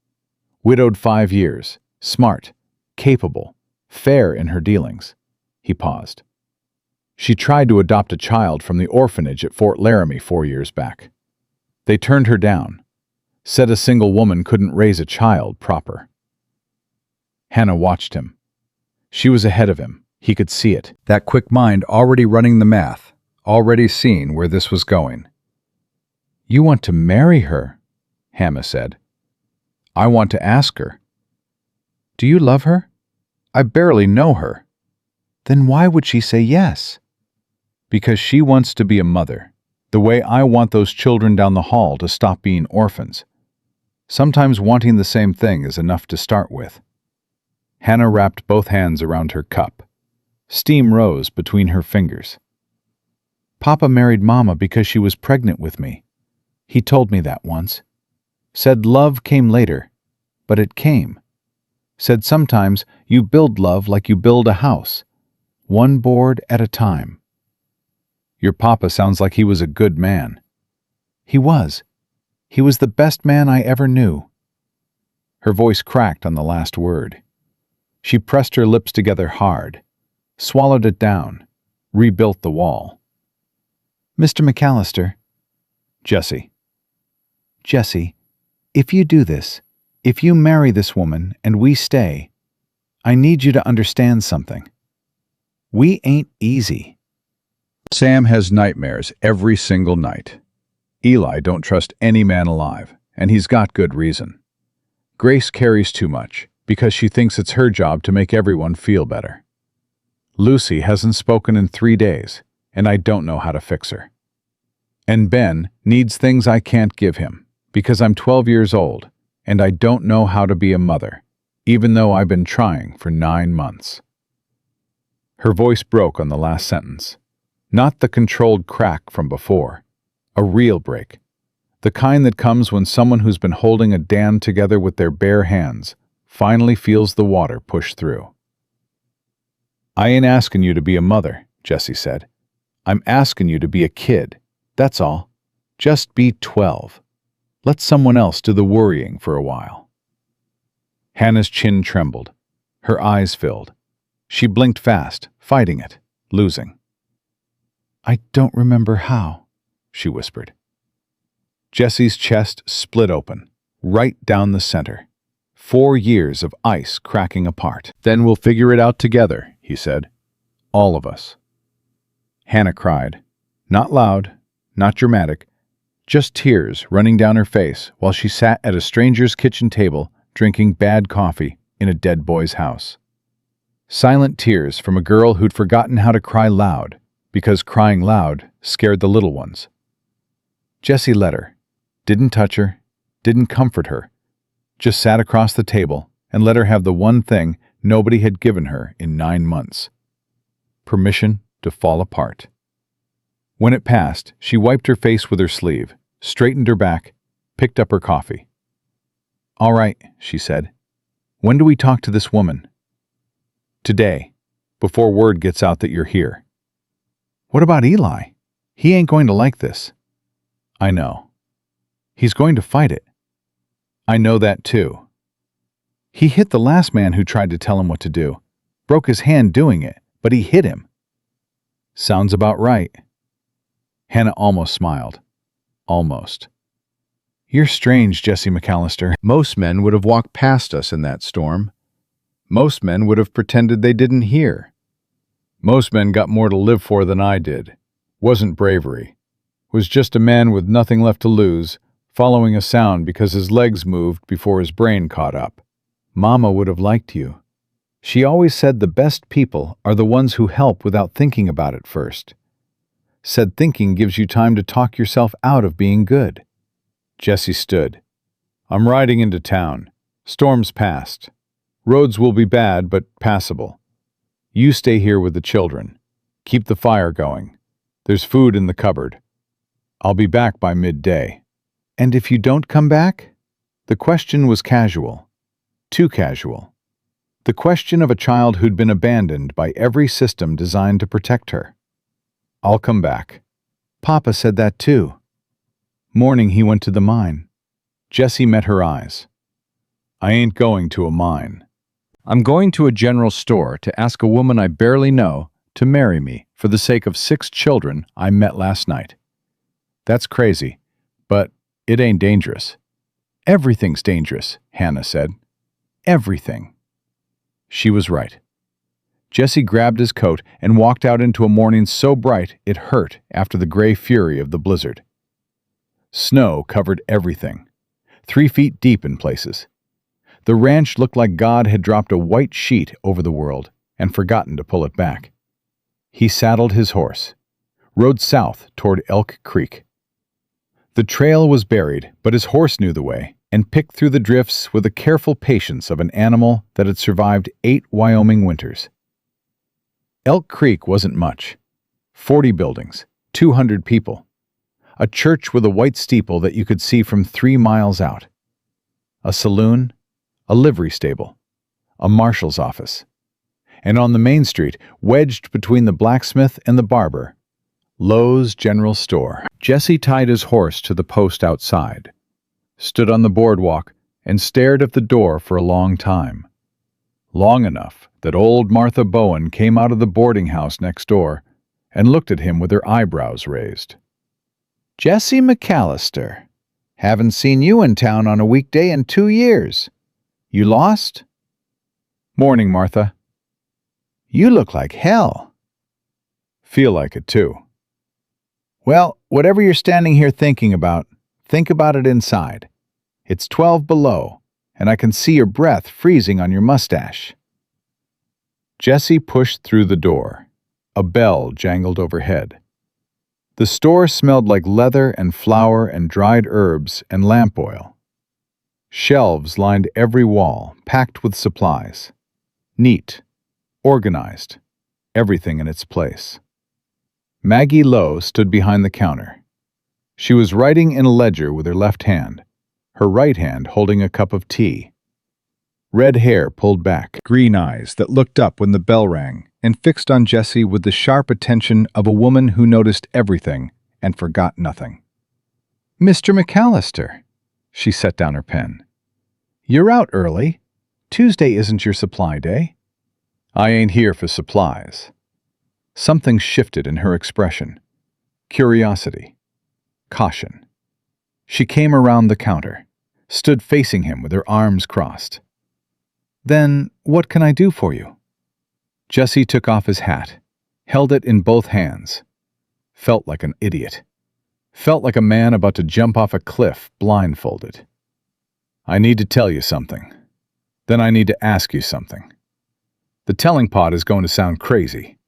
Widowed 5 years, smart, capable, fair in her dealings." He paused. "She tried to adopt a child from the orphanage at Fort Laramie 4 years back. They turned her down, said a single woman couldn't raise a child proper." Hannah watched him. She was ahead of him. He could see it. That quick mind already running the math, already seeing where this was going. "You want to marry her," Hannah said. "I want to ask her." "Do you love her?" "I barely know her." "Then why would she say yes?" "Because she wants to be a mother, the way I want those children down the hall to stop being orphans. Sometimes wanting the same thing is enough to start with." Hannah wrapped both hands around her cup. Steam rose between her fingers. "Papa married Mama because she was pregnant with me. He told me that once. Said love came later, but it came. Said sometimes you build love like you build a house, one board at a time." "Your papa sounds like he was a good man." "He was. He was the best man I ever knew." Her voice cracked on the last word. She pressed her lips together hard, swallowed it down, rebuilt the wall. Mr. McAllister. Jesse. Jesse, if you do this, if you marry this woman and we stay, I need you to understand something. We ain't easy. Sam has nightmares every single night. Eli don't trust any man alive, and he's got good reason. Grace carries too much because she thinks it's her job to make everyone feel better. Lucy hasn't spoken in 3 days, and I don't know how to fix her. And Ben needs things I can't give him because I'm 12 years old and I don't know how to be a mother, even though I've been trying for 9 months. Her voice broke on the last sentence. Not the controlled crack from before. A real break. The kind that comes when someone who's been holding a dam together with their bare hands finally feels the water push through. I ain't asking you to be a mother, Jesse said. I'm asking you to be a kid. That's all. Just be 12. Let someone else do the worrying for a while. Hannah's chin trembled. Her eyes filled. She blinked fast, fighting it, losing. I don't remember how, she whispered. Jesse's chest split open, right down the center. 4 years of ice cracking apart. Then we'll figure it out together, he said. All of us. Hannah cried. Not loud, not dramatic, just tears running down her face while she sat at a stranger's kitchen table drinking bad coffee in a dead boy's house. Silent tears from a girl who'd forgotten how to cry loud because crying loud scared the little ones. Jesse let her, didn't touch her, didn't comfort her, just sat across the table and let her have the one thing nobody had given her in 9 months. Permission to fall apart. When it passed, she wiped her face with her sleeve, straightened her back, picked up her coffee. All right, she said. When do we talk to this woman? Today, before word gets out that you're here. What about Eli? He ain't going to like this. I know. He's going to fight it. I know that too. He hit the last man who tried to tell him what to do. Broke his hand doing it, but he hit him. Sounds about right. Hannah almost smiled. Almost. You're strange, Jesse McAllister. Most men would have walked past us in that storm. Most men would have pretended they didn't hear. Most men got more to live for than I did. Wasn't bravery. Was just a man with nothing left to lose, following a sound because his legs moved before his brain caught up. Mama would have liked you. She always said the best people are the ones who help without thinking about it first. Said thinking gives you time to talk yourself out of being good. Jesse stood. I'm riding into town. Storm's past. Roads will be bad, but passable. You stay here with the children. Keep the fire going. There's food in the cupboard. I'll be back by midday. And if you don't come back? The question was casual. Too casual. The question of a child who'd been abandoned by every system designed to protect her. I'll come back. Papa said that too. Morning he went to the mine. Jessie met her eyes. I ain't going to a mine. I'm going to a general store to ask a woman I barely know to marry me for the sake of 6 children I met last night. That's crazy, but it ain't dangerous. Everything's dangerous, Hannah said. Everything. She was right. Jesse grabbed his coat and walked out into a morning so bright it hurt after the gray fury of the blizzard. Snow covered everything, 3 feet deep in places. The ranch looked like God had dropped a white sheet over the world and forgotten to pull it back. He saddled his horse, rode south toward Elk Creek. The trail was buried, but his horse knew the way and picked through the drifts with the careful patience of an animal that had survived 8 Wyoming winters. Elk Creek wasn't much. 40 buildings, 200 people. A church with a white steeple that you could see from 3 miles out. A saloon, a livery stable, a marshal's office. And on the main street, wedged between the blacksmith and the barber, Lowe's General Store. Jesse tied his horse to the post outside, stood on the boardwalk, and stared at the door for a long time. Long enough that old Martha Bowen came out of the boarding house next door and looked at him with her eyebrows raised. "Jesse McAllister. Haven't seen you in town on a weekday in 2 years. You lost?" "Morning, Martha." "You look like hell." "Feel like it, too." "Well, whatever you're standing here thinking about, think about it inside. It's 12 below, and I can see your breath freezing on your mustache." Jesse pushed through the door. A bell jangled overhead. The store smelled like leather and flour and dried herbs and lamp oil. Shelves lined every wall, packed with supplies. Neat, organized, everything in its place. Maggie Lowe stood behind the counter. She was writing in a ledger with her left hand, her right hand holding a cup of tea. Red hair pulled back, green eyes that looked up when the bell rang and fixed on Jesse with the sharp attention of a woman who noticed everything and forgot nothing. "Mr. McAllister," she set down her pen. "You're out early. Tuesday isn't your supply day." "I ain't here for supplies." Something shifted in her expression. Curiosity. Caution. She came around the counter, stood facing him with her arms crossed. "Then what can I do for you?" Jesse took off his hat, held it in both hands. Felt like an idiot. Felt like a man about to jump off a cliff, blindfolded. "I need to tell you something. Then I need to ask you something. The telling part is going to sound crazy.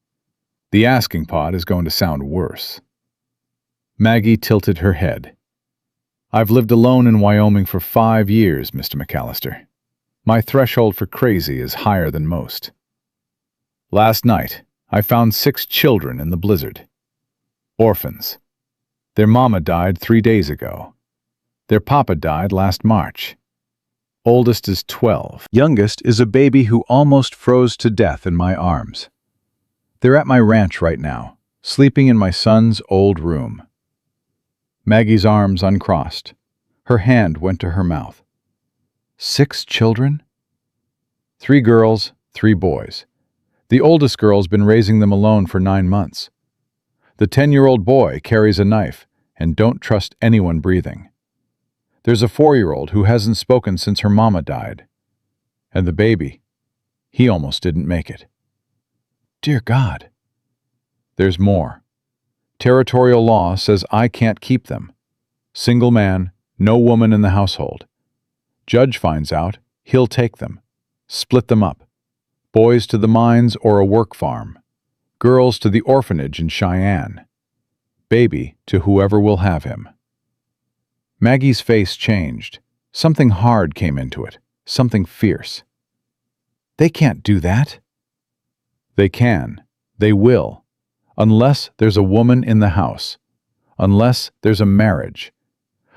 The asking part is going to sound worse." Maggie tilted her head. "I've lived alone in Wyoming for 5 years, Mr. McAllister. My threshold for crazy is higher than most. Last night, I found 6 children in the blizzard. Orphans. Their mama died 3 days ago. Their papa died last March. Oldest is 12. Youngest is a baby who almost froze to death in my arms. They're at my ranch right now, sleeping in my son's old room." Maggie's arms uncrossed. Her hand went to her mouth. 6 children? 3 girls, 3 boys. The oldest girl's been raising them alone for 9 months. The 10-year-old boy carries a knife and don't trust anyone breathing. There's a 4-year-old who hasn't spoken since her mama died. And the baby, he almost didn't make it. Dear God. There's more. Territorial law says I can't keep them. Single man, no woman in the household. Judge finds out, he'll take them. Split them up. Boys to the mines or a work farm. Girls to the orphanage in Cheyenne. Baby to whoever will have him. Maggie's face changed. Something hard came into it. Something fierce. "They can't do that." "They can. They will. Unless there's a woman in the house. Unless there's a marriage.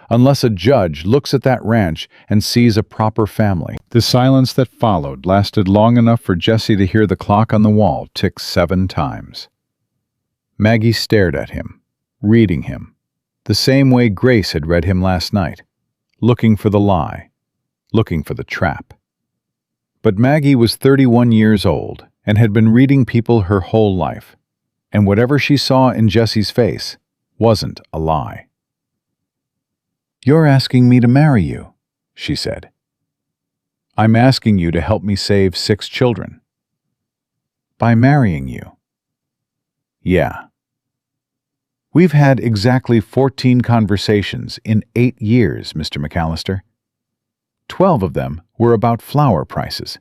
Unless a judge looks at that ranch and sees a proper family." The silence that followed lasted long enough for Jesse to hear the clock on the wall tick 7 times. Maggie stared at him, reading him, the same way Grace had read him last night, looking for the lie, looking for the trap. But Maggie was 31 years old and had been reading people her whole life, and whatever she saw in Jesse's face wasn't a lie. "You're asking me to marry you," she said. "I'm asking you to help me save 6 children." "By marrying you?" "Yeah." "We've had exactly 14 conversations in 8 years, Mr. McAllister. 12 of them were about flour prices."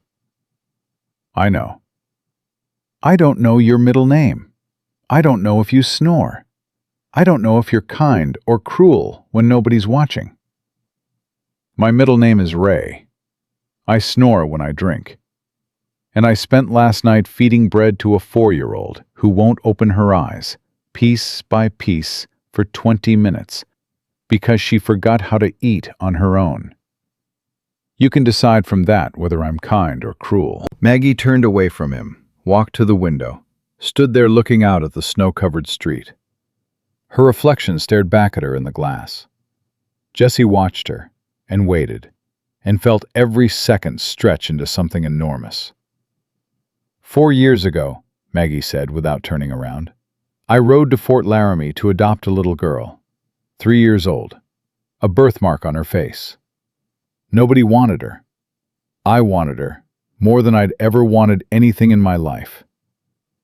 "I know." "I don't know your middle name. I don't know if you snore. I don't know if you're kind or cruel when nobody's watching." "My middle name is Ray. I snore when I drink. And I spent last night feeding bread to a 4-year-old who won't open her eyes, piece by piece, for 20 minutes, because she forgot how to eat on her own. You can decide from that whether I'm kind or cruel." Maggie turned away from him, walked to the window, stood there looking out at the snow-covered street. Her reflection stared back at her in the glass. Jesse watched her, and waited, and felt every second stretch into something enormous. 4 years ago, Maggie said without turning around, I rode to Fort Laramie to adopt a little girl, 3 years old, a birthmark on her face. Nobody wanted her. I wanted her, more than I'd ever wanted anything in my life.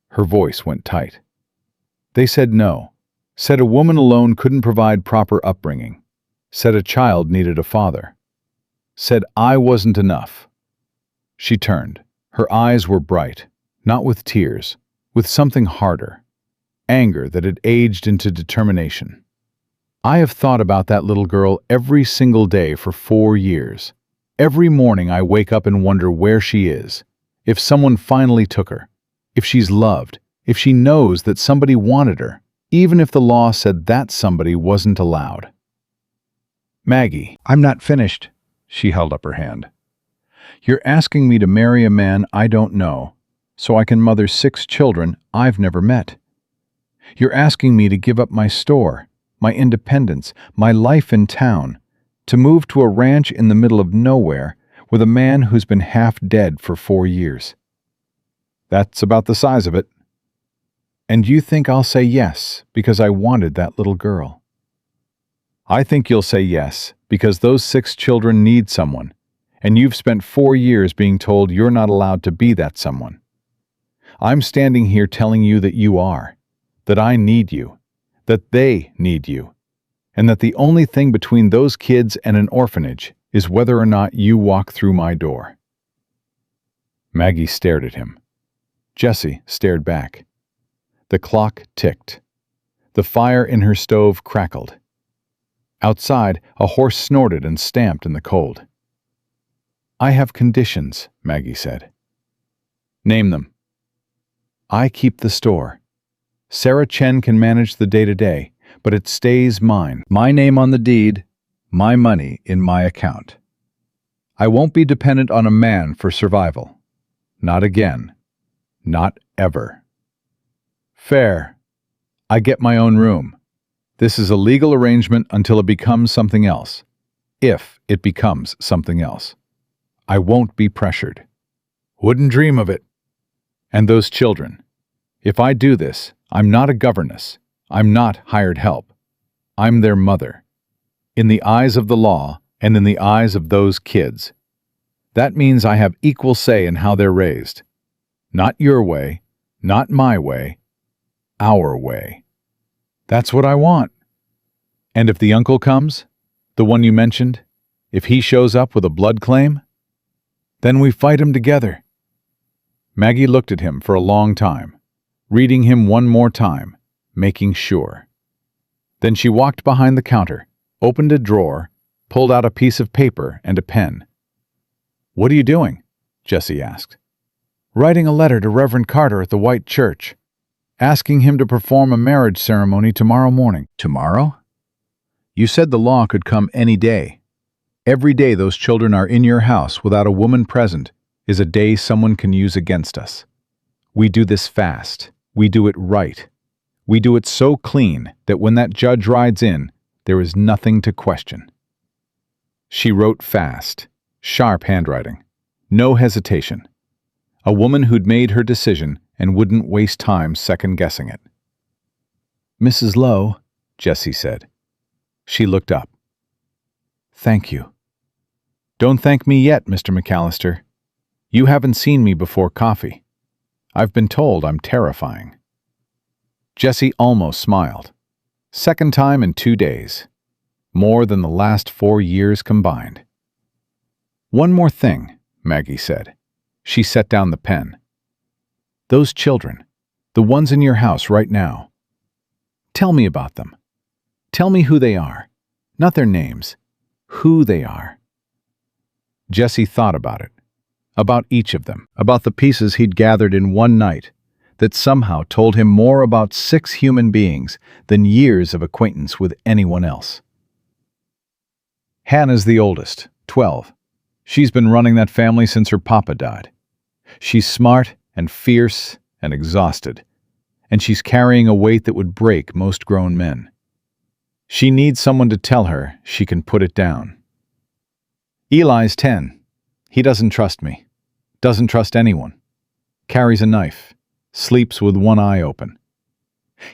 Her voice went tight. They said no, said a woman alone couldn't provide proper upbringing, said a child needed a father, said I wasn't enough. She turned. Her eyes were bright, not with tears, with something harder, anger that had aged into determination. I have thought about that little girl every single day for 4 years. Every morning I wake up and wonder where she is, if someone finally took her, if she's loved, if she knows that somebody wanted her, even if the law said that somebody wasn't allowed. Maggie, I'm not finished. She held up her hand. You're asking me to marry a man I don't know, so I can mother 6 children I've never met. You're asking me to give up my store, my independence, my life in town, to move to a ranch in the middle of nowhere with a man who's been half dead for 4 years. That's about the size of it. And you think I'll say yes because I wanted that little girl? I think you'll say yes because those 6 children need someone, and you've spent 4 years being told you're not allowed to be that someone. I'm standing here telling you that you are, that I need you, that they need you, and that the only thing between those kids and an orphanage is whether or not you walk through my door. Maggie stared at him. Jessie stared back. The clock ticked. The fire in her stove crackled. Outside, a horse snorted and stamped in the cold. I have conditions, Maggie said. Name them. I keep the store. Sarah Chen can manage the day-to-day, but it stays mine. My name on the deed, my money in my account. I won't be dependent on a man for survival. Not again. Not ever. Fair. I get my own room. This is a legal arrangement until it becomes something else. If it becomes something else. I won't be pressured. Wouldn't dream of it. And those children. If I do this, I'm not a governess. I'm not hired help. I'm their mother. In the eyes of the law and in the eyes of those kids. That means I have equal say in how they're raised. Not your way, not my way, our way. That's what I want. And if the uncle comes, the one you mentioned, if he shows up with a blood claim, then we fight him together. Maggie looked at him for a long time, reading him one more time, making sure. Then she walked behind the counter, opened a drawer, pulled out a piece of paper and a pen. What are you doing? Jessie asked. Writing a letter to Reverend Carter at the White Church, asking him to perform a marriage ceremony tomorrow morning. Tomorrow? You said the law could come any day. Every day those children are in your house without a woman present is a day someone can use against us. We do this fast. We do it right. We do it so clean that when that judge rides in, there is nothing to question. She wrote fast, sharp handwriting, no hesitation. A woman who'd made her decision and wouldn't waste time second-guessing it. Mrs. Lowe, Jessie said. She looked up. Thank you. Don't thank me yet, Mr. McAllister. You haven't seen me before coffee. I've been told I'm terrifying. Jessie almost smiled. Second time in 2 days. More than the last 4 years combined. One more thing, Maggie said. She set down the pen. Those children, the ones in your house right now. Tell me about them. Tell me who they are. Not their names. Who they are. Jessie thought about it. About each of them. About the pieces he'd gathered in one night that somehow told him more about 6 human beings than years of acquaintance with anyone else. Hannah's the oldest, 12. She's been running that family since her papa died. She's smart and fierce and exhausted, and she's carrying a weight that would break most grown men. She needs someone to tell her she can put it down. Eli's 10. He doesn't trust me. Doesn't trust anyone. Carries a knife. Sleeps with one eye open.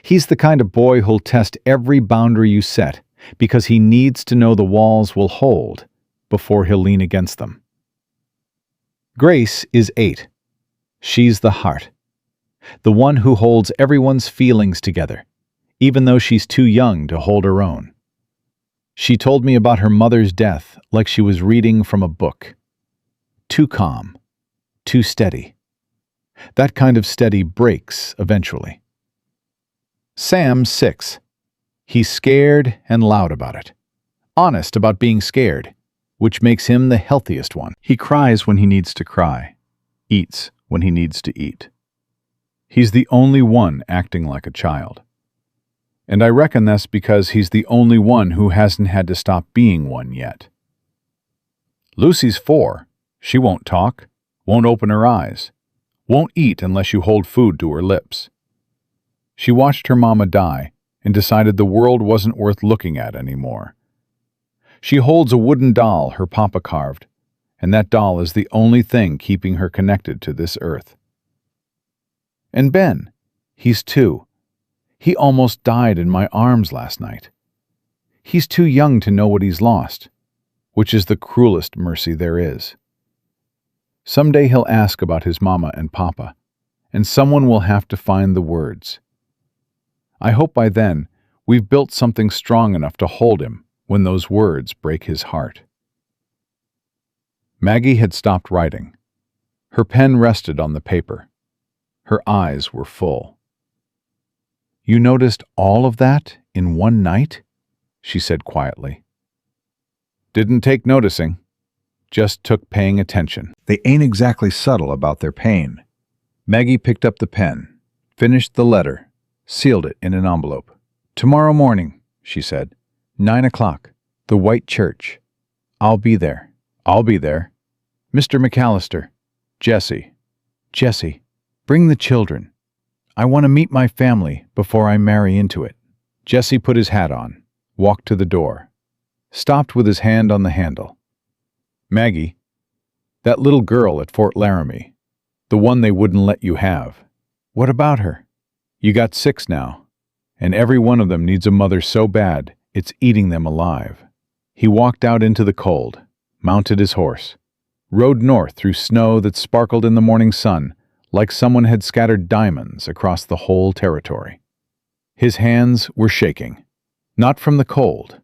He's the kind of boy who'll test every boundary you set because he needs to know the walls will hold before he'll lean against them. Grace is 8. She's the heart, the one who holds everyone's feelings together, even though she's too young to hold her own. She told me about her mother's death like she was reading from a book. Too calm, too steady. That kind of steady breaks eventually. Sam's 6. He's scared and loud about it. Honest about being scared, which makes him the healthiest one. He cries when he needs to cry, eats when he needs to eat. He's the only one acting like a child. And I reckon that's because he's the only one who hasn't had to stop being one yet. Lucy's 4. She won't talk, won't open her eyes, won't eat unless you hold food to her lips. She watched her mama die and decided the world wasn't worth looking at anymore. She holds a wooden doll her papa carved, and that doll is the only thing keeping her connected to this earth. And Ben, he's 2. He almost died in my arms last night. He's too young to know what he's lost, which is the cruelest mercy there is. Someday he'll ask about his mama and papa, and someone will have to find the words. I hope by then we've built something strong enough to hold him when those words break his heart. Maggie had stopped writing. Her pen rested on the paper. Her eyes were full. "You noticed all of that in one night?" she said quietly. "Didn't take noticing. Just took paying attention. They ain't exactly subtle about their pain." Maggie picked up the pen, finished the letter, sealed it in an envelope. "Tomorrow morning," she said. 9 o'clock. The White Church. I'll be there. I'll be there. Mr. McAllister. Jesse. Jesse, bring the children. I want to meet my family before I marry into it." Jesse put his hat on, walked to the door, stopped with his hand on the handle. "Maggie, that little girl at Fort Laramie, the one they wouldn't let you have. What about her? You got 6 now, and every one of them needs a mother so bad it's eating them alive." He walked out into the cold, mounted his horse, rode north through snow that sparkled in the morning sun like someone had scattered diamonds across the whole territory. His hands were shaking, not from the cold,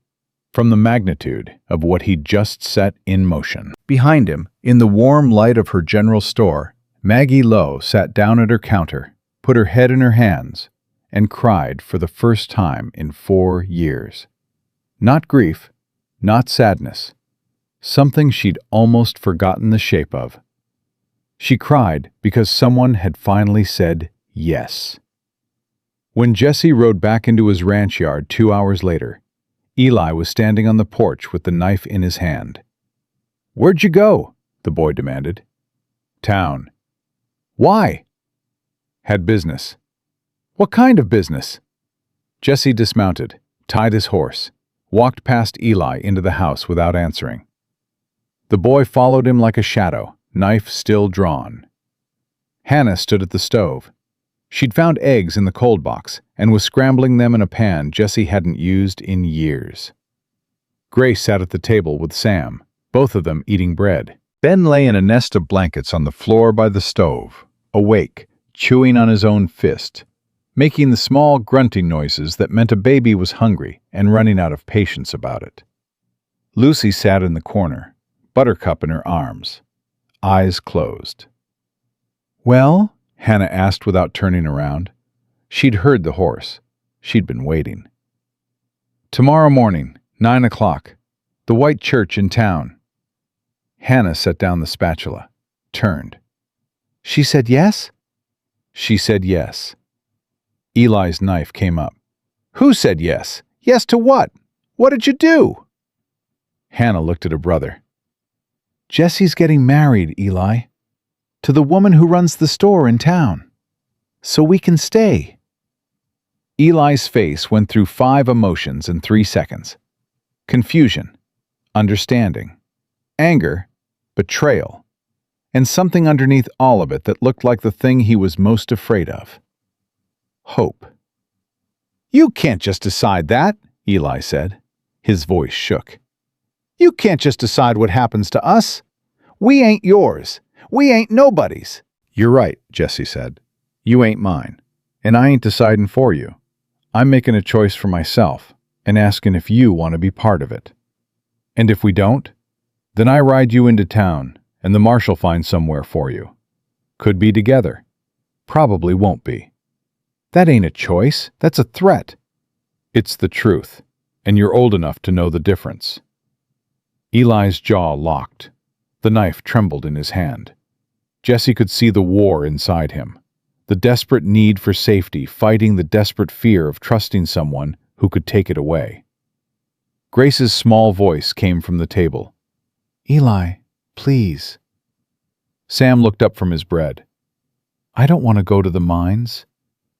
from the magnitude of what he'd just set in motion. Behind him, in the warm light of her general store, Maggie Lowe sat down at her counter, put her head in her hands, and cried for the first time in 4 years. Not grief, not sadness, something she'd almost forgotten the shape of. She cried because someone had finally said yes. When Jesse rode back into his ranch yard 2 hours later, Eli was standing on the porch with the knife in his hand. "Where'd you go?" the boy demanded. "Town." "Why?" "Had business." "What kind of business?" Jesse dismounted, tied his horse, walked past Eli into the house without answering. The boy followed him like a shadow, knife still drawn. Hannah stood at the stove. She'd found eggs in the cold box and was scrambling them in a pan Jesse hadn't used in years. Grace sat at the table with Sam, both of them eating bread. Ben lay in a nest of blankets on the floor by the stove, awake, chewing on his own fist, making the small grunting noises that meant a baby was hungry and running out of patience about it. Lucy sat in the corner, Buttercup in her arms, eyes closed. "Well?" Hannah asked without turning around. She'd heard the horse. She'd been waiting. "Tomorrow morning, 9 o'clock, the White Church in town." Hannah set down the spatula, turned. "She said yes?" "She said yes." Eli's knife came up. "Who said yes? Yes to what? What did you do?" Hannah looked at her brother. "Jesse's getting married, Eli, to the woman who runs the store in town. So we can stay." Eli's face went through 5 emotions in 3 seconds. Confusion, understanding, anger, betrayal, and something underneath all of it that looked like the thing he was most afraid of. Hope. You can't just decide that, Eli said. His voice shook. You can't just decide what happens to us. We ain't yours. We ain't nobody's. You're right, Jesse said. You ain't mine, and I ain't deciding for you. I'm making a choice for myself and asking if you want to be part of it. And if we don't, then I ride you into town and the marshal finds somewhere for you. Could be together. Probably won't be. That ain't a choice. That's a threat. It's the truth, and you're old enough to know the difference. Eli's jaw locked. The knife trembled in his hand. Jesse could see the war inside him, the desperate need for safety fighting the desperate fear of trusting someone who could take it away. Grace's small voice came from the table. Eli, please. Sam looked up from his bread. I don't want to go to the mines.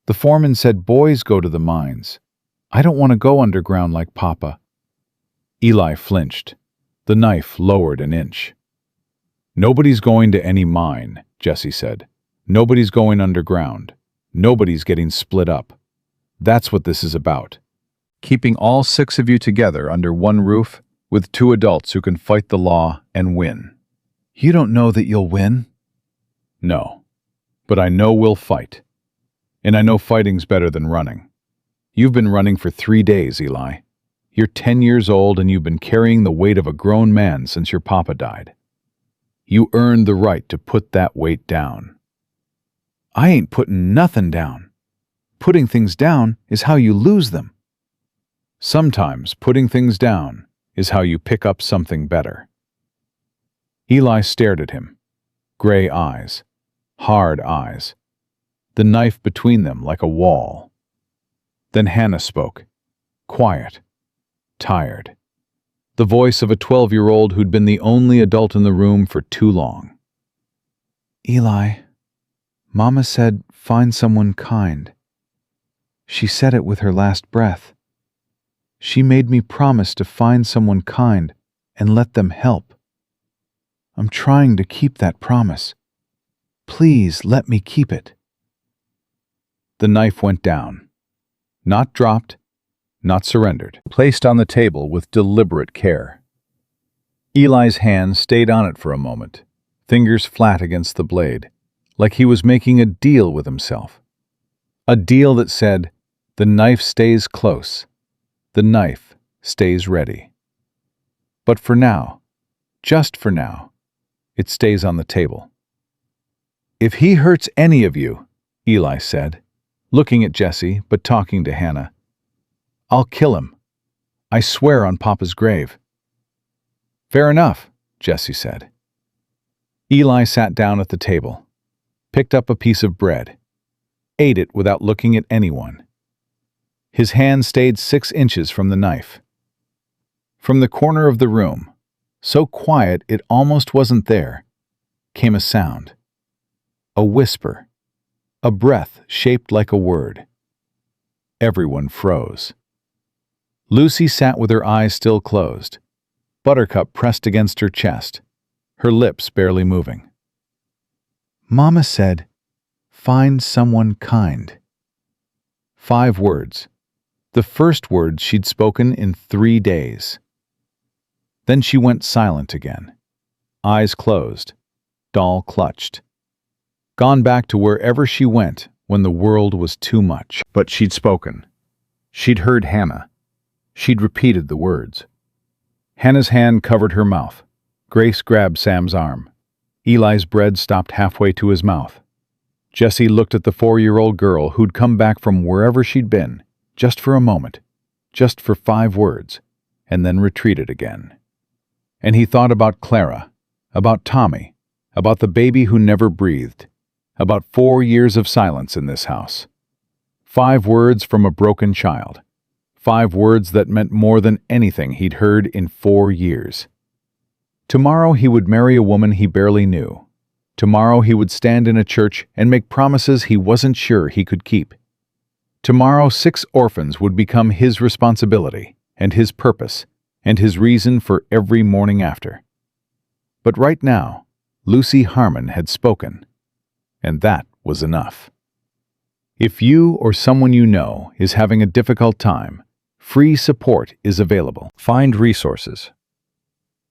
The foreman said boys go to the mines. I don't want to go underground like Papa. Eli flinched. The knife lowered an inch. Nobody's going to any mine, Jesse said. Nobody's going underground. Nobody's getting split up. That's what this is about. Keeping all 6 of you together under one roof with 2 adults who can fight the law and win. You don't know that you'll win? No. But I know we'll fight. And I know fighting's better than running. You've been running for 3 days, Eli. You're 10 years old and you've been carrying the weight of a grown man since your papa died. You earned the right to put that weight down. I ain't putting nothing down. Putting things down is how you lose them. Sometimes putting things down is how you pick up something better. Eli stared at him. Gray eyes. Hard eyes. The knife between them like a wall. Then Hannah spoke. Quiet. Tired. The voice of a 12-year-old who'd been the only adult in the room for too long. Eli, Mama said find someone kind. She said it with her last breath. She made me promise to find someone kind and let them help. I'm trying to keep that promise. Please let me keep it. The knife went down. Not dropped, not surrendered, placed on the table with deliberate care. Eli's hand stayed on it for a moment, fingers flat against the blade, like he was making a deal with himself. A deal that said, the knife stays close, the knife stays ready. But for now, just for now, it stays on the table. If he hurts any of you, Eli said, looking at Jesse but talking to Hannah, I'll kill him. I swear on Papa's grave. Fair enough, Jesse said. Eli sat down at the table, picked up a piece of bread, ate it without looking at anyone. His hand stayed 6 inches from the knife. From the corner of the room, so quiet it almost wasn't there, came a sound. A whisper. A breath shaped like a word. Everyone froze. Lucy sat with her eyes still closed, Buttercup pressed against her chest, her lips barely moving. Mama said, find someone kind. 5 words. The first words she'd spoken in 3 days. Then she went silent again. Eyes closed, doll clutched. Gone back to wherever she went when the world was too much. But she'd spoken. She'd heard Hannah. She'd repeated the words. Hannah's hand covered her mouth. Grace grabbed Sam's arm. Eli's bread stopped halfway to his mouth. Jesse looked at the 4-year-old girl who'd come back from wherever she'd been, just for a moment, just for 5 words, and then retreated again. And he thought about Clara, about Tommy, about the baby who never breathed, about 4 years of silence in this house. 5 words from a broken child. 5 words that meant more than anything he'd heard in 4 years. Tomorrow he would marry a woman he barely knew. Tomorrow he would stand in a church and make promises he wasn't sure he could keep. Tomorrow 6 orphans would become his responsibility and his purpose and his reason for every morning after. But right now, Lucy Harmon had spoken, and that was enough. If you or someone you know is having a difficult time, free support is available. Find resources.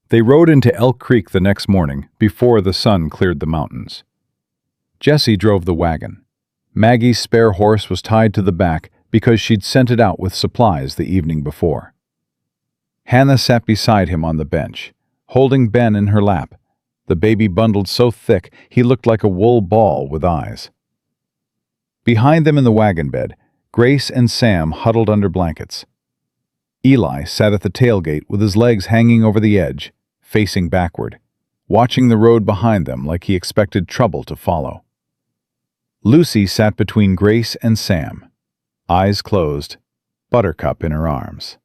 They rode into Elk Creek the next morning before the sun cleared the mountains. Jessie drove the wagon. Maggie's spare horse was tied to the back because she'd sent it out with supplies the evening before. Hannah sat beside him on the bench, holding Ben in her lap, the baby bundled so thick he looked like a wool ball with eyes. Behind them in the wagon bed, Grace and Sam huddled under blankets. Eli sat at the tailgate with his legs hanging over the edge, facing backward, watching the road behind them like he expected trouble to follow. Lucy sat between Grace and Sam, eyes closed, Buttercup in her arms.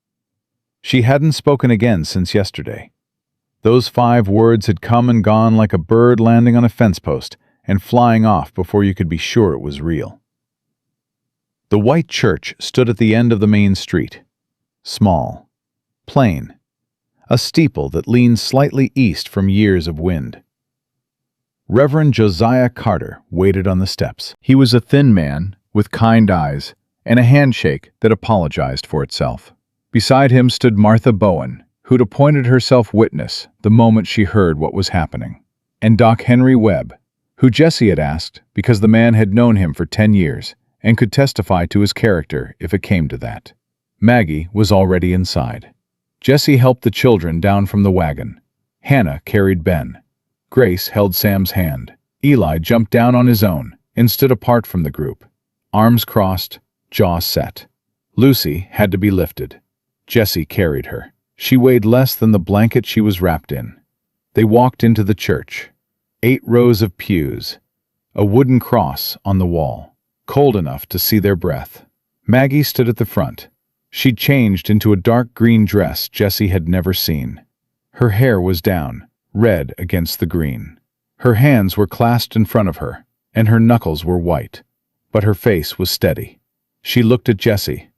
She hadn't spoken again since yesterday. Those 5 words had come and gone like a bird landing on a fence post and flying off before you could be sure it was real. The white church stood at the end of the main street. Small, plain, a steeple that leaned slightly east from years of wind. Reverend Josiah Carter waited on the steps. He was a thin man with kind eyes and a handshake that apologized for itself. Beside him stood Martha Bowen, who'd appointed herself witness the moment she heard what was happening, and Doc Henry Webb, who Jessie had asked because the man had known him for 10 years and could testify to his character if it came to that. Maggie was already inside. Jessie helped the children down from the wagon. Hannah carried Ben. Grace held Sam's hand. Eli jumped down on his own and stood apart from the group, arms crossed, jaw set. Lucy had to be lifted. Jessie carried her. She weighed less than the blanket she was wrapped in. They walked into the church. 8 rows of pews, a wooden cross on the wall, cold enough to see their breath. Maggie stood at the front. She'd changed into a dark green dress Jessie had never seen. Her hair was down, red against the green. Her hands were clasped in front of her, and her knuckles were white, but her face was steady. She looked at Jessie,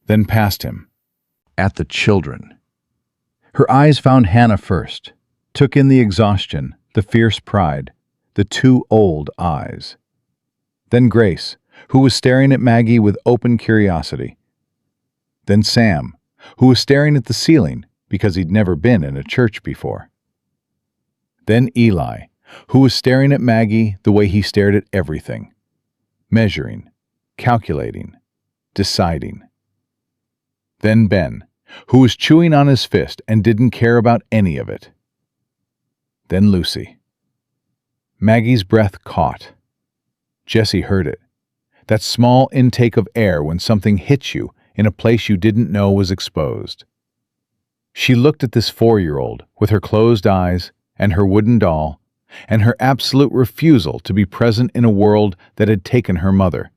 then past him, at the children. Her eyes found Hannah first, took in the exhaustion, the fierce pride, the 2 old eyes. Then Grace, who was staring at Maggie with open curiosity. Then Sam, who was staring at the ceiling because he'd never been in a church before. Then Eli, who was staring at Maggie the way he stared at everything, measuring, calculating, deciding. Then Ben, who was chewing on his fist and didn't care about any of it. Then Lucy. Maggie's breath caught. Jessie heard it. That small intake of air when something hits you in a place you didn't know was exposed. She looked at this 4-year-old with her closed eyes and her wooden doll and her absolute refusal to be present in a world that had taken her mother.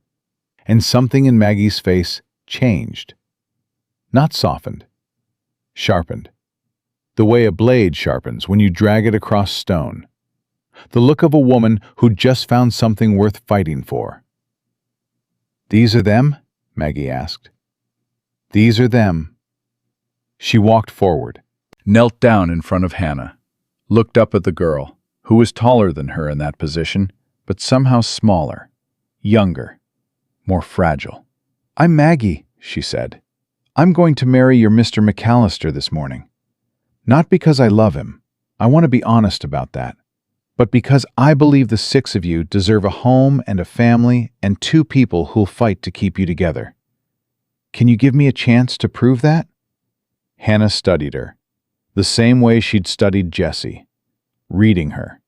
And something in Maggie's face changed. Not softened, sharpened. The way a blade sharpens when you drag it across stone. The look of a woman who'd just found something worth fighting for. "These are them?" Maggie asked. "These are them." She walked forward, knelt down in front of Hannah, looked up at the girl, who was taller than her in that position, but somehow smaller, younger, more fragile. "I'm Maggie," she said. "I'm going to marry your Mr. McAllister this morning. Not because I love him, I want to be honest about that, but because I believe the 6 of you deserve a home and a family and 2 people who'll fight to keep you together. Can you give me a chance to prove that?" Hannah studied her, the same way she'd studied Jessie, reading her,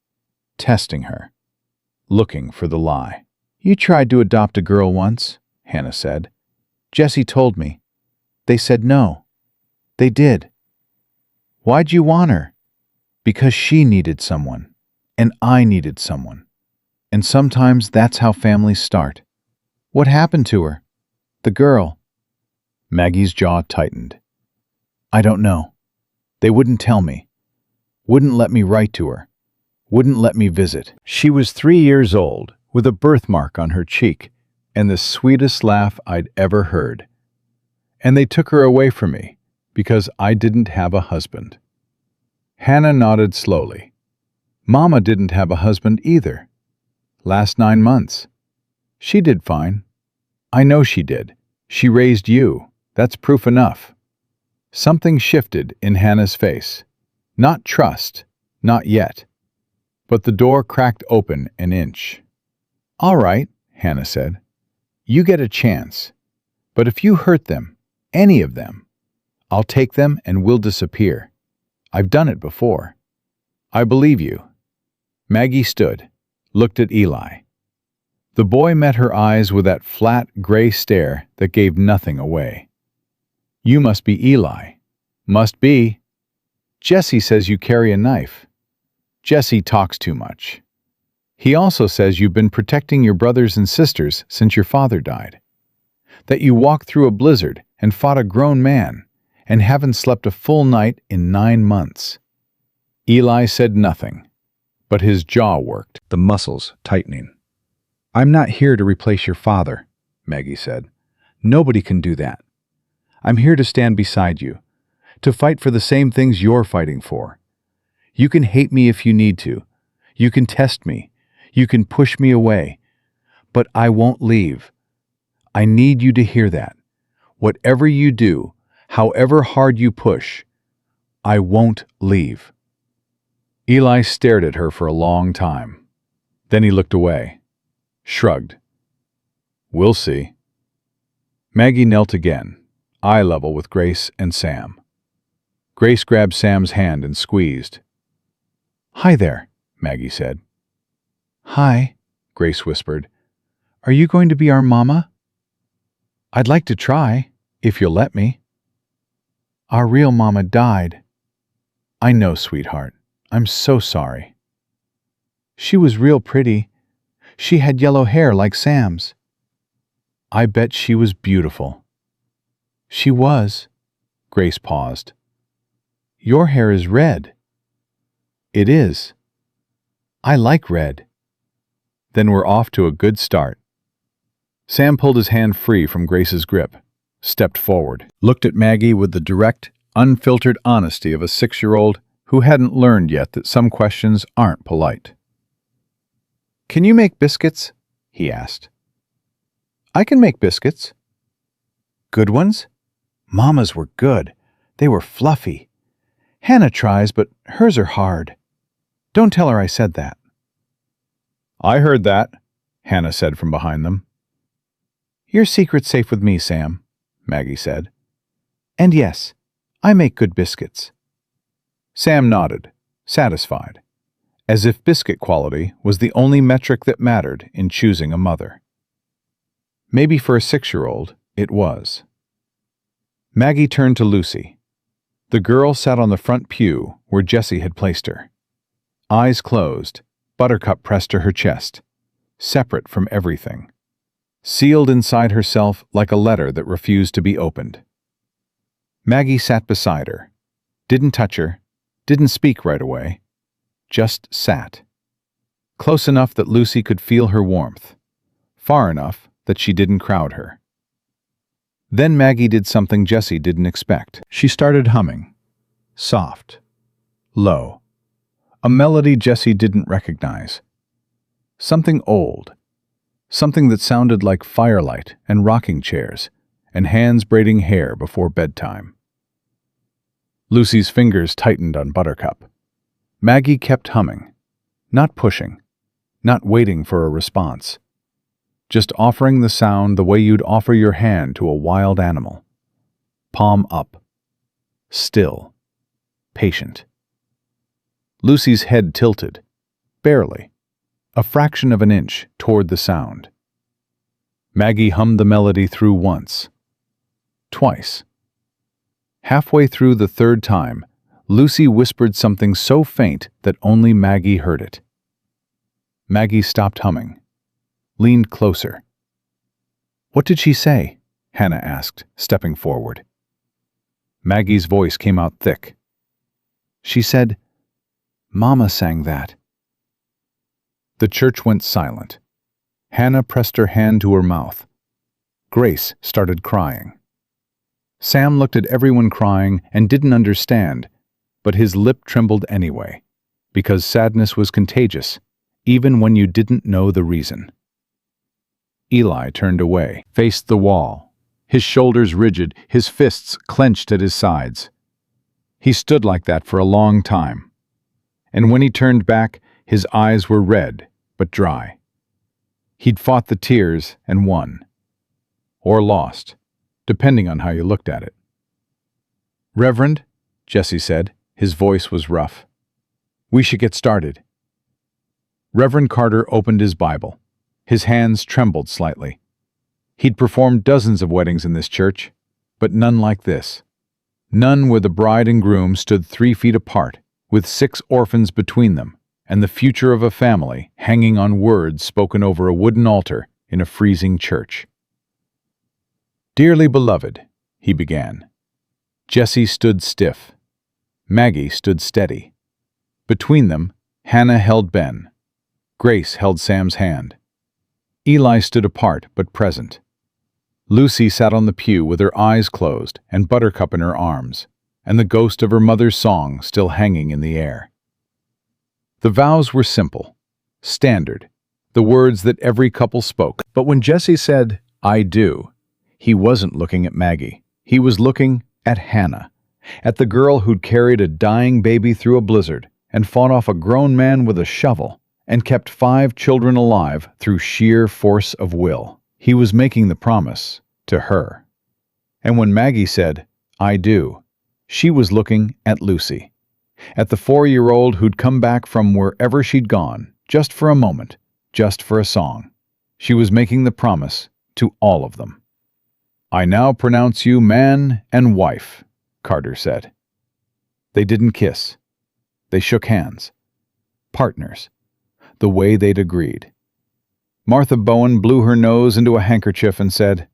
testing her, looking for the lie. "You tried to adopt a girl once," Hannah said. "Jessie told me. They said no. They did. Why'd you want her?" "Because she needed someone, and I needed someone. And sometimes that's how families start." "What happened to her? The girl?" Maggie's jaw tightened. "I don't know. They wouldn't tell me. Wouldn't let me write to her. Wouldn't let me visit. She was 3 years old, with a birthmark on her cheek, and the sweetest laugh I'd ever heard. And they took her away from me, because I didn't have a husband." Hannah nodded slowly. "Mama didn't have a husband either. Last 9 months. She did fine. I know she did. She raised you. That's proof enough. Something shifted in Hannah's face. Not trust, not yet. But the door cracked open an inch. All right, Hannah said. You get a chance. But if you hurt them, any of them, I'll take them and we'll disappear. I've done it before. I believe you. Maggie stood, looked at Eli. The boy met her eyes with that flat, gray stare that gave nothing away. You must be Eli. Must be. Jesse says you carry a knife. Jesse talks too much. He also says you've been protecting your brothers and sisters since your father died. That you walked through a blizzard and fought a grown man and haven't slept a full night in 9 months. Eli said nothing, but his jaw worked, the muscles tightening. I'm not here to replace your father, Maggie said. Nobody can do that. I'm here to stand beside you, to fight for the same things you're fighting for. You can hate me if you need to. You can test me. You can push me away. But I won't leave. I need you to hear that. Whatever you do, however hard you push, I won't leave. Eli stared at her for a long time. Then he looked away. Shrugged. We'll see. Maggie knelt again, eye level with Grace and Sam. Grace grabbed Sam's hand and squeezed. Hi there, Maggie said. Hi, Grace whispered. Are you going to be our mama? I'd like to try, if you'll let me. Our real mama died. I know, sweetheart. I'm so sorry. She was real pretty. She had yellow hair like Sam's. I bet she was beautiful. She was. Grace paused. Your hair is red. It is. I like red. Then we're off to a good start. Sam pulled his hand free from Grace's grip, stepped forward, looked at Maggie with the direct, unfiltered honesty of a 6-year-old who hadn't learned yet that some questions aren't polite. Can you make biscuits? He asked. I can make biscuits. Good ones? Mama's were good. They were fluffy. Hannah tries, but hers are hard. Don't tell her I said that. I heard that, Hannah said from behind them. Your secret's safe with me, Sam, Maggie said. And yes, I make good biscuits. Sam nodded, satisfied, as if biscuit quality was the only metric that mattered in choosing a mother. Maybe for a 6-year-old, it was. Maggie turned to Lucy. The girl sat on the front pew where Jessie had placed her. Eyes closed, Buttercup pressed to her chest, separate from everything, sealed inside herself like a letter that refused to be opened. Maggie sat beside her, didn't touch her, didn't speak right away, just sat. Close enough that Lucy could feel her warmth, far enough that she didn't crowd her. Then Maggie did something Jessie didn't expect. She started humming, soft, low, a melody Jessie didn't recognize. Something old, something that sounded like firelight and rocking chairs and hands braiding hair before bedtime. Lucy's fingers tightened on Buttercup. Maggie kept humming, not pushing, not waiting for a response, just offering the sound the way you'd offer your hand to a wild animal. Palm up, still, patient. Lucy's head tilted, barely, a fraction of an inch toward the sound. Maggie hummed the melody through once, twice. Halfway through the third time, Lucy whispered something so faint that only Maggie heard it. Maggie stopped humming, leaned closer. What did she say? Hannah asked, stepping forward. Maggie's voice came out thick. She said, Mama sang that. The church went silent. Hannah pressed her hand to her mouth. Grace started crying. Sam looked at everyone crying and didn't understand, but his lip trembled anyway, because sadness was contagious, even when you didn't know the reason. Eli turned away, faced the wall, his shoulders rigid, his fists clenched at his sides. He stood like that for a long time, and when he turned back, his eyes were red but dry. He'd fought the tears and won. Or lost, depending on how you looked at it. "Reverend," Jesse said, his voice was rough, "we should get started." Reverend Carter opened his Bible. His hands trembled slightly. He'd performed dozens of weddings in this church, but none like this. None where the bride and groom stood 3 feet apart, with 6 orphans between them, and the future of a family hanging on words spoken over a wooden altar in a freezing church. "Dearly beloved," he began. Jesse stood stiff. Maggie stood steady. Between them, Hannah held Ben. Grace held Sam's hand. Eli stood apart but present. Lucy sat on the pew with her eyes closed and Buttercup in her arms, and the ghost of her mother's song still hanging in the air. The vows were simple, standard, the words that every couple spoke. But when Jesse said, "I do," he wasn't looking at Maggie. He was looking at Hannah, at the girl who'd carried a dying baby through a blizzard and fought off a grown man with a shovel and kept 5 children alive through sheer force of will. He was making the promise to her. And when Maggie said, "I do," she was looking at Lucy, at the 4-year-old who'd come back from wherever she'd gone, just for a moment, just for a song. She was making the promise to all of them. "I now pronounce you man and wife," Carter said. They didn't kiss. They shook hands. Partners. The way they'd agreed. Martha Bowen blew her nose into a handkerchief and said,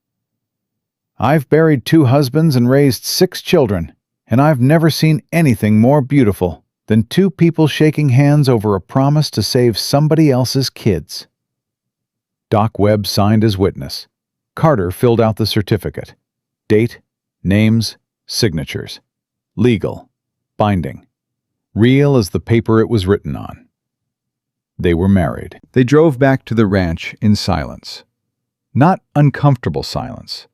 "I've buried 2 husbands and raised 6 children, and I've never seen anything more beautiful than 2 people shaking hands over a promise to save somebody else's kids." Doc Webb signed as witness. Carter filled out the certificate. Date, names, signatures. Legal. Binding. Real as the paper it was written on. They were married. They drove back to the ranch in silence. Not uncomfortable silence.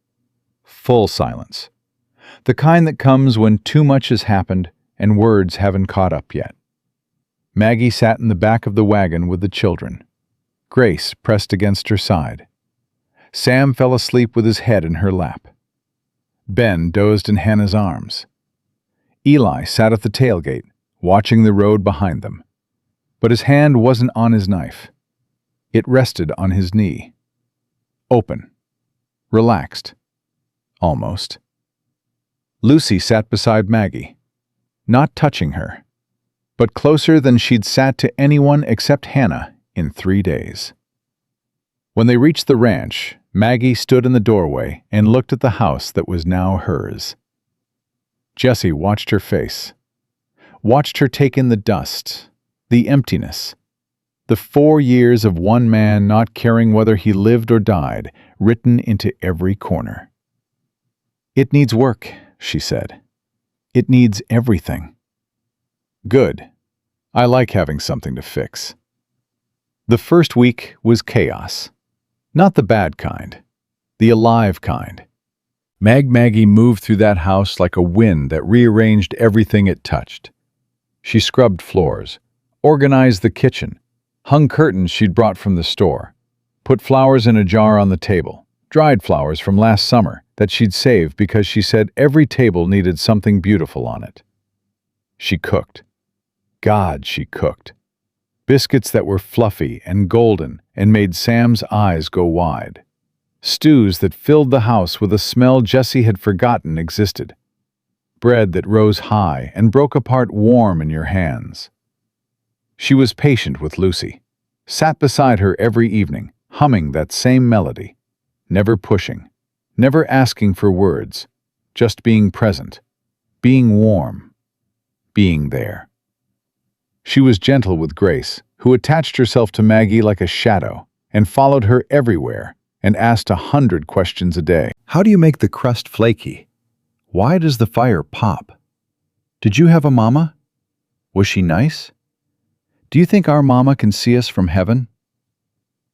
Full silence. The kind that comes when too much has happened and words haven't caught up yet. Maggie sat in the back of the wagon with the children. Grace pressed against her side. Sam fell asleep with his head in her lap. Ben dozed in Hannah's arms. Eli sat at the tailgate, watching the road behind them. But his hand wasn't on his knife. It rested on his knee. Open. Relaxed. Almost. Lucy sat beside Maggie, not touching her, but closer than she'd sat to anyone except Hannah in 3 days. When they reached the ranch, Maggie stood in the doorway and looked at the house that was now hers. Jesse watched her face, watched her take in the dust, the emptiness, the 4 years of one man not caring whether he lived or died, written into every corner. "It needs work," she said. "It needs everything." "Good. I like having something to fix." The first week was chaos. Not the bad kind, the alive kind. Maggie moved through that house like a wind that rearranged everything it touched. She scrubbed floors, organized the kitchen, hung curtains she'd brought from the store, put flowers in a jar on the table, dried flowers from last summer that she'd saved because she said every table needed something beautiful on it. She cooked. God, she cooked. Biscuits that were fluffy and golden and made Sam's eyes go wide. Stews that filled the house with a smell Jesse had forgotten existed. Bread that rose high and broke apart warm in your hands. She was patient with Lucy, sat beside her every evening, humming that same melody, never pushing, never asking for words, just being present, being warm, being there. She was gentle with Grace, who attached herself to Maggie like a shadow and followed her everywhere and asked 100 questions a day. "How do you make the crust flaky? Why does the fire pop? Did you have a mama? Was she nice? Do you think our mama can see us from heaven?"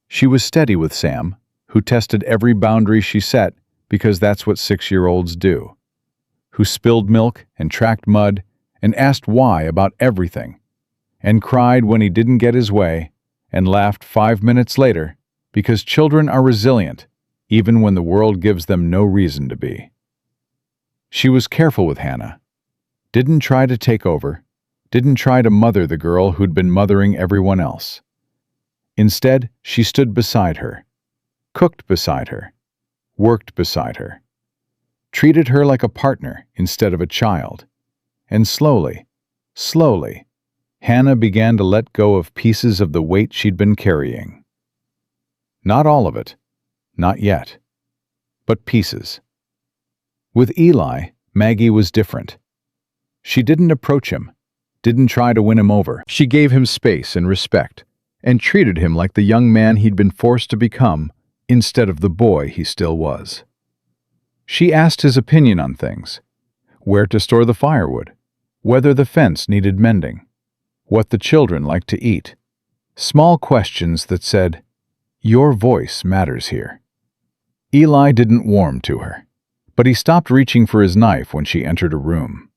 She was steady with Sam, who tested every boundary she set because that's what 6-year-olds do, who spilled milk and tracked mud and asked why about everything, and cried when he didn't get his way, and laughed 5 minutes later because children are resilient even when the world gives them no reason to be. She was careful with Hannah, didn't try to take over, didn't try to mother the girl who'd been mothering everyone else. Instead, she stood beside her, cooked beside her, worked beside her, treated her like a partner instead of a child, and slowly, Hannah began to let go of pieces of the weight she'd been carrying. Not all of it, not yet, but pieces. With Eli, Maggie was different. She didn't approach him, didn't try to win him over. She gave him space and respect, and treated him like the young man he'd been forced to become instead of the boy he still was. She asked his opinion on things: where to store the firewood, whether the fence needed mending, what the children liked to eat. Small questions that said, "Your voice matters here." Eli didn't warm to her, but he stopped reaching for his knife when she entered a room.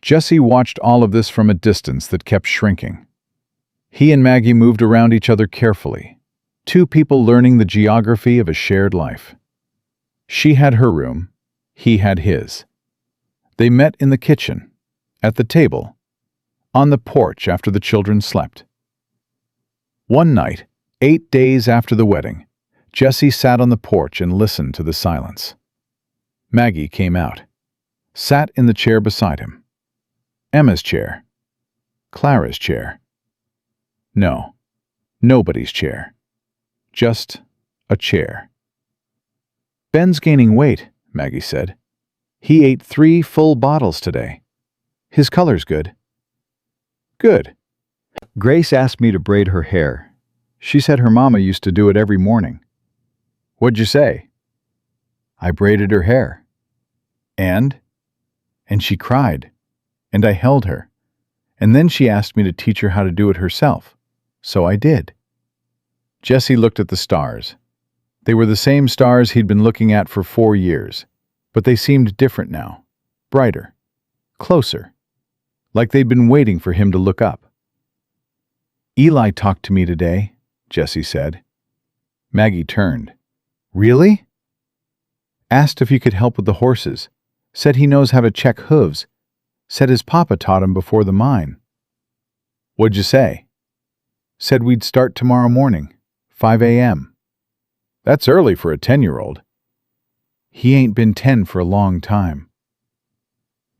Jesse watched all of this from a distance that kept shrinking. He and Maggie moved around each other carefully, two people learning the geography of a shared life. She had her room, he had his. They met in the kitchen, at the table, on the porch after the children slept. One night, 8 days after the wedding, Jesse sat on the porch and listened to the silence. Maggie came out, sat in the chair beside him. Emma's chair. Clara's chair. No, nobody's chair. Just a chair. "Ben's gaining weight," Maggie said. "He ate 3 full bottles today. His color's good." "Good." "Grace asked me to braid her hair. She said her mama used to do it every morning." "What'd you say?" "I braided her hair." "And?" "And she cried. And I held her. And then she asked me to teach her how to do it herself. So I did." Jesse looked at the stars. They were the same stars he'd been looking at for 4 years, but they seemed different now, brighter, closer, like they'd been waiting for him to look up. "Eli talked to me today," Jesse said. Maggie turned. "Really?" "Asked if he could help with the horses. Said he knows how to check hooves. Said his papa taught him before the mine." "What'd you say?" "Said we'd start tomorrow morning, 5 a.m. "That's early for a 10-year-old. "He ain't been 10 for a long time."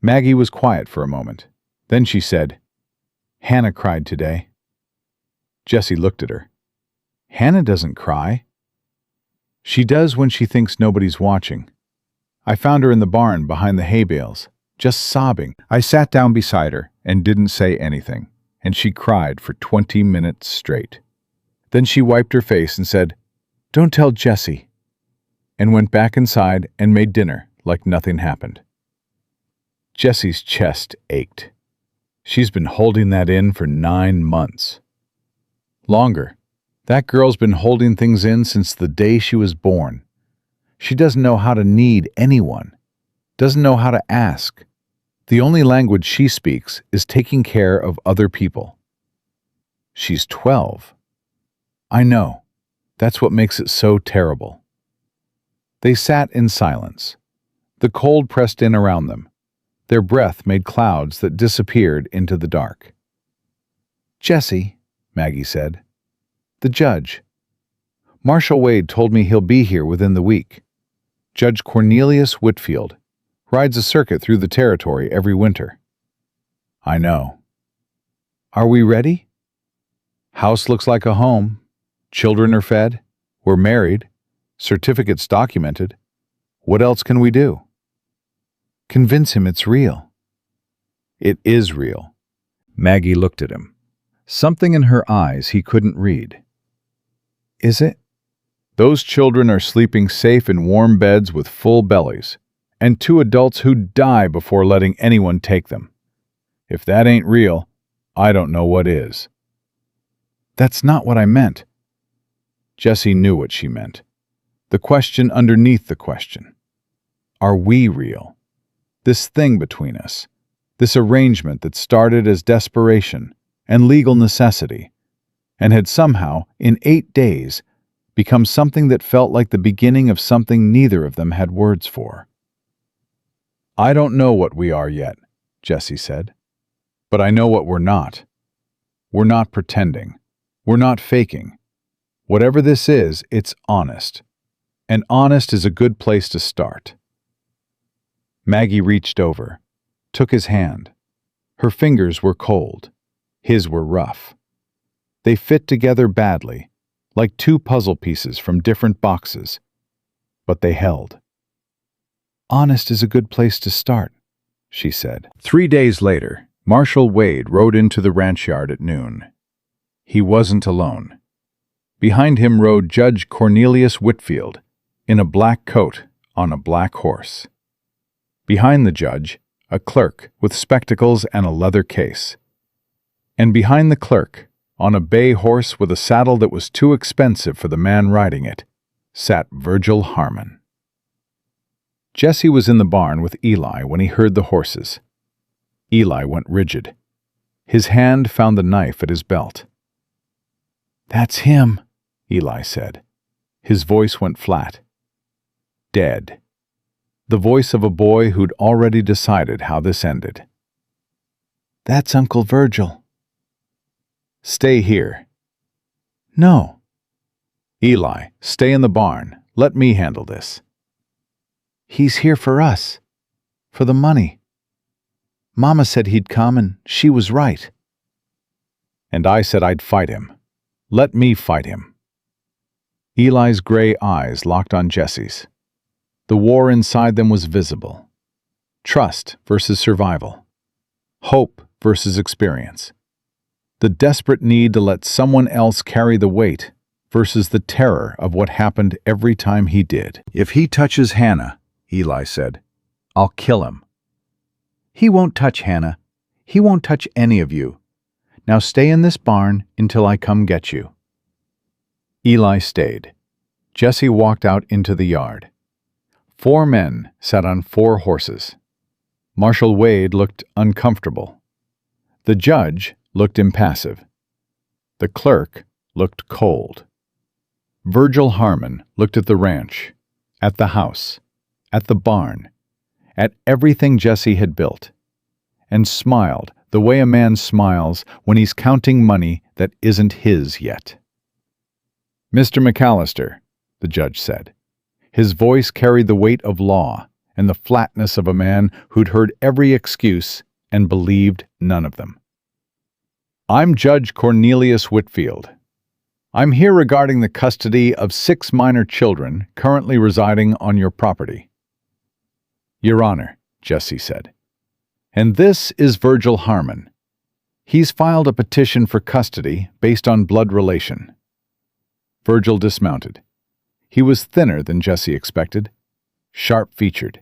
Maggie was quiet for a moment. Then she said, "Hannah cried today." Jesse looked at her. "Hannah doesn't cry." "She does when she thinks nobody's watching. I found her in the barn behind the hay bales, just sobbing. I sat down beside her and didn't say anything, and she cried for 20 minutes straight. Then she wiped her face and said, 'Don't tell Jesse,' and went back inside and made dinner like nothing happened." Jesse's chest ached. She's been holding that in for 9 months. Longer. That girl's been holding things in since the day she was born. She doesn't know how to need anyone, doesn't know how to ask. The only language she speaks is taking care of other people. She's 12. I know. That's what makes it so terrible. They sat in silence. The cold pressed in around them. Their breath made clouds that disappeared into the dark. "Jesse," Maggie said. "The judge. Marshall Wade told me he'll be here within the week. Judge Cornelius Whitfield. Rides a circuit through the territory every winter." "I know." "Are we ready?" "House looks like a home. Children are fed. We're married. Certificates documented. What else can we do?" "Convince him it's real." "It is real." Maggie looked at him. Something in her eyes he couldn't read. "Is it?" "Those children are sleeping safe in warm beds with full bellies, and 2 adults who die before letting anyone take them. If that ain't real, I don't know what is." "That's not what I meant." Jessie knew what she meant. The question underneath the question. Are we real? This thing between us, this arrangement that started as desperation and legal necessity, and had somehow, in 8 days, become something that felt like the beginning of something neither of them had words for. I don't know what we are yet, Jessie said, but I know what we're not. We're not pretending. We're not faking. Whatever this is, it's honest. And honest is a good place to start. Maggie reached over, took his hand. Her fingers were cold. His were rough. They fit together badly, like two puzzle pieces from different boxes. But they held. Honest is a good place to start, she said. 3 days later, Marshal Wade rode into the ranch yard at noon. He wasn't alone. Behind him rode Judge Cornelius Whitfield, in a black coat on a black horse. Behind the judge, a clerk with spectacles and a leather case. And behind the clerk, on a bay horse with a saddle that was too expensive for the man riding it, sat Virgil Harmon. Jessie was in the barn with Eli when he heard the horses. Eli went rigid. His hand found the knife at his belt. "That's him," Eli said. His voice went flat. Dead. The voice of a boy who'd already decided how this ended. "That's Uncle Virgil." "Stay here." "No." "Eli, stay in the barn. Let me handle this." "He's here for us. For the money. Mama said he'd come, and she was right." "And I said I'd fight him. Let me fight him." Eli's gray eyes locked on Jessie's. The war inside them was visible. Trust versus survival. Hope versus experience. The desperate need to let someone else carry the weight versus the terror of what happened every time he did. "If he touches Hannah," Eli said, "I'll kill him." "He won't touch Hannah. He won't touch any of you. Now stay in this barn until I come get you." Eli stayed. Jessie walked out into the yard. 4 men sat on 4 horses. Marshal Wade looked uncomfortable. The judge looked impassive. The clerk looked cold. Virgil Harmon looked at the ranch, at the house, at the barn, at everything Jessie had built, and smiled the way a man smiles when he's counting money that isn't his yet. "Mr. McAllister," the judge said. His voice carried the weight of law and the flatness of a man who'd heard every excuse and believed none of them. "I'm Judge Cornelius Whitfield. I'm here regarding the custody of 6 minor children currently residing on your property." "Your Honor," Jessie said. "And this is Virgil Harmon. He's filed a petition for custody based on blood relation." Virgil dismounted. He was thinner than Jessie expected, sharp-featured.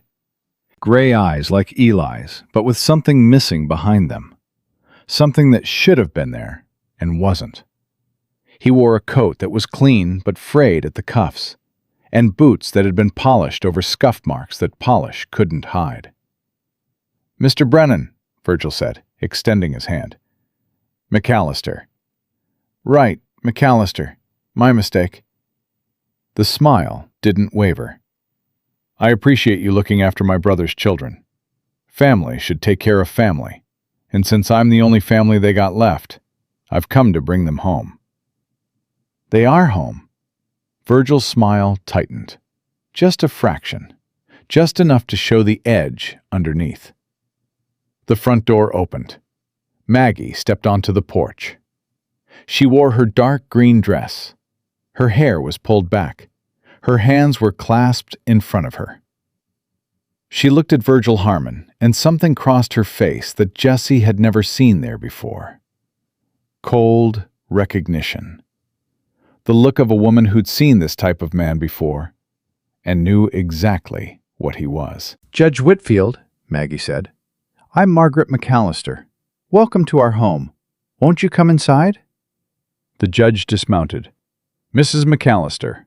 Gray eyes like Eli's, but with something missing behind them. Something that should have been there and wasn't. He wore a coat that was clean but frayed at the cuffs, and boots that had been polished over scuff marks that polish couldn't hide. "Mr. Brennan," Virgil said, extending his hand. "McAllister." "Right, McAllister. My mistake." The smile didn't waver. "I appreciate you looking after my brother's children. Family should take care of family, and since I'm the only family they got left, I've come to bring them home." "They are home." Virgil's smile tightened. Just a fraction. Just enough to show the edge underneath. The front door opened. Maggie stepped onto the porch. She wore her dark green dress. Her hair was pulled back. Her hands were clasped in front of her. She looked at Virgil Harmon, and something crossed her face that Jessie had never seen there before. Cold recognition. The look of a woman who'd seen this type of man before and knew exactly what he was. "Judge Whitfield," Maggie said, "I'm Margaret McAllister. Welcome to our home. Won't you come inside?" The judge dismounted. Mrs. McAllister,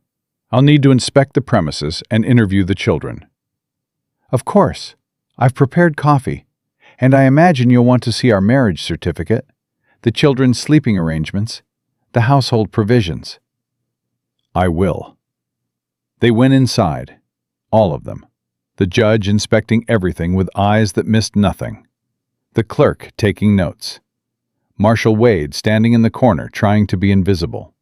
I'll need to inspect the premises and interview the children. Of course. I've prepared coffee, and I imagine you'll want to see our marriage certificate, the children's sleeping arrangements, the household provisions. I will. They went inside, all of them, the judge inspecting everything with eyes that missed nothing, the clerk taking notes, Marshal Wade standing in the corner trying to be invisible,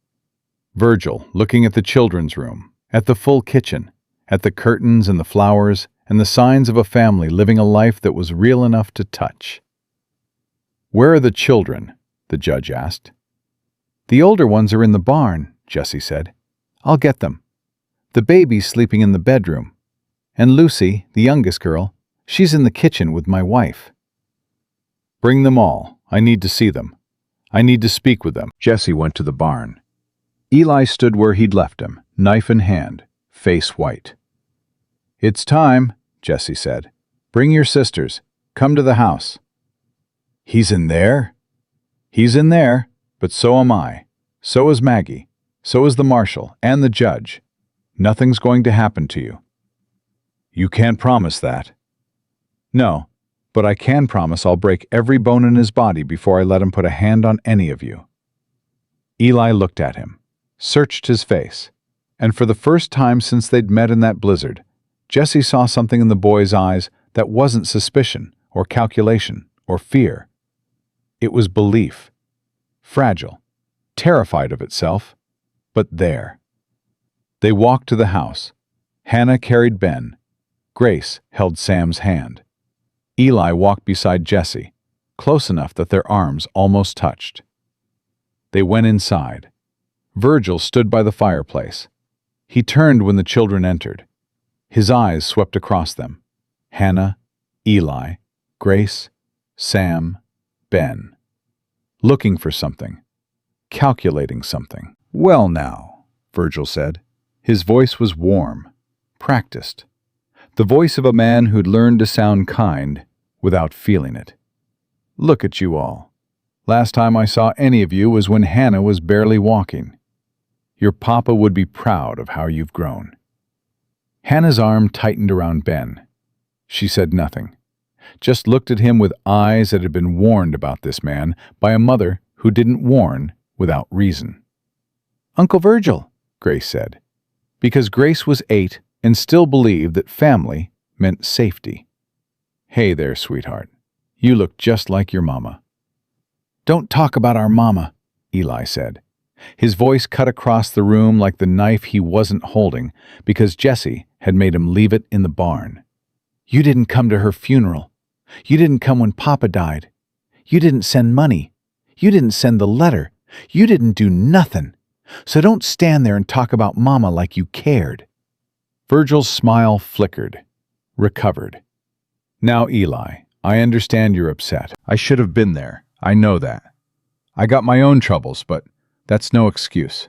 Virgil looking at the children's room, at the full kitchen, at the curtains and the flowers and the signs of a family living a life that was real enough to touch. "Where are the children?" the judge asked. The older ones are in the barn, Jessie said. I'll get them. The baby's sleeping in the bedroom. And Lucy, the youngest girl, she's in the kitchen with my wife. Bring them all. I need to see them. I need to speak with them. Jessie went to the barn. Eli stood where he'd left him, knife in hand, face white. "It's time," Jessie said. "Bring your sisters. Come to the house." "He's in there?" "He's in there, but so am I. So is Maggie. So is the marshal and the judge. Nothing's going to happen to you." "You can't promise that." "No, but I can promise I'll break every bone in his body before I let him put a hand on any of you." Eli looked at him, searched his face, and for the first time since they'd met in that blizzard, Jessie saw something in the boy's eyes that wasn't suspicion or calculation or fear. It was belief. Fragile, terrified of itself, but there. They walked to the house. Hannah carried Ben. Grace held Sam's hand. Eli walked beside Jessie, close enough that their arms almost touched. They went inside. Virgil stood by the fireplace. He turned when the children entered. His eyes swept across them. Hannah, Eli, Grace, Sam, Ben. Looking for something. Calculating something. "Well now," Virgil said. His voice was warm, practiced. The voice of a man who'd learned to sound kind without feeling it. "Look at you all. Last time I saw any of you was when Hannah was barely walking. Your papa would be proud of how you've grown." Hannah's arm tightened around Ben. She said nothing, just looked at him with eyes that had been warned about this man by a mother who didn't warn without reason. "Uncle Virgil," Grace said, because Grace was 8 and still believed that family meant safety. "Hey there, sweetheart. You look just like your mama." "Don't talk about our mama," Eli said. His voice cut across the room like the knife he wasn't holding because Jessie had made him leave it in the barn. "You didn't come to her funeral. You didn't come when Papa died. You didn't send money. You didn't send the letter. You didn't do nothing. So don't stand there and talk about Mama like you cared." Virgil's smile flickered, recovered. "Now, Eli, I understand you're upset. I should have been there. I know that. I got my own troubles, but that's no excuse.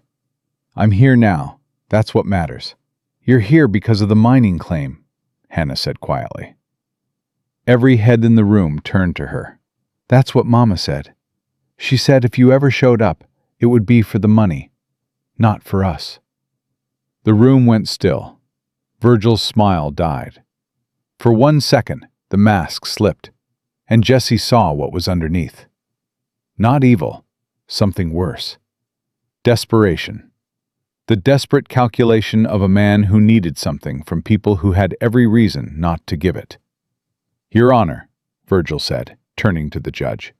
I'm here now. That's what matters." "You're here because of the mining claim," Hannah said quietly. Every head in the room turned to her. "That's what Mama said. She said if you ever showed up, it would be for the money, not for us." The room went still. Virgil's smile died. For 1 second, the mask slipped, and Jessie saw what was underneath. Not evil, something worse. Desperation. The desperate calculation of a man who needed something from people who had every reason not to give it. "Your Honor," Virgil said, turning to the judge,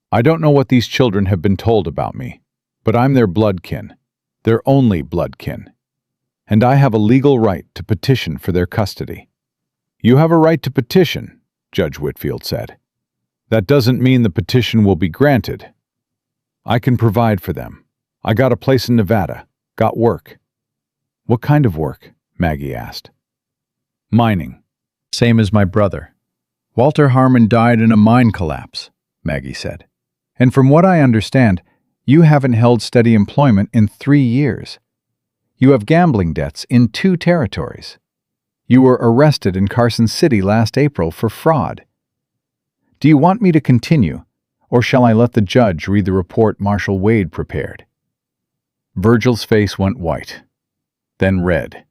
"I don't know what these children have been told about me, but I'm their bloodkin, their only bloodkin, and I have a legal right to petition for their custody." "You have a right to petition," Judge Whitfield said. "That doesn't mean the petition will be granted. I can provide for them. I got a place in Nevada, got work." "What kind of work?" Maggie asked. "Mining." "Same as my brother. Walter Harmon died in a mine collapse," Maggie said. "And from what I understand, you haven't held steady employment in 3 years. You have gambling debts in 2 territories. You were arrested in Carson City last April for fraud. Do you want me to continue, or shall I let the judge read the report Marshal Wade prepared?" Virgil's face went white, then red.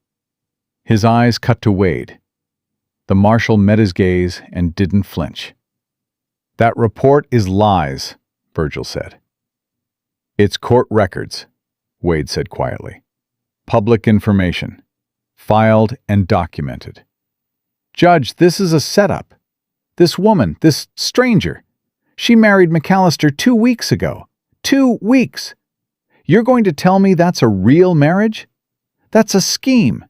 His eyes cut to Wade. The marshal met his gaze and didn't flinch. "That report is lies," Virgil said. "It's court records," Wade said quietly. "Public information. Filed and documented." "Judge, this is a setup. This woman, this stranger, she married McAllister 2 weeks ago. 2 weeks! You're going to tell me that's a real marriage? That's a scheme.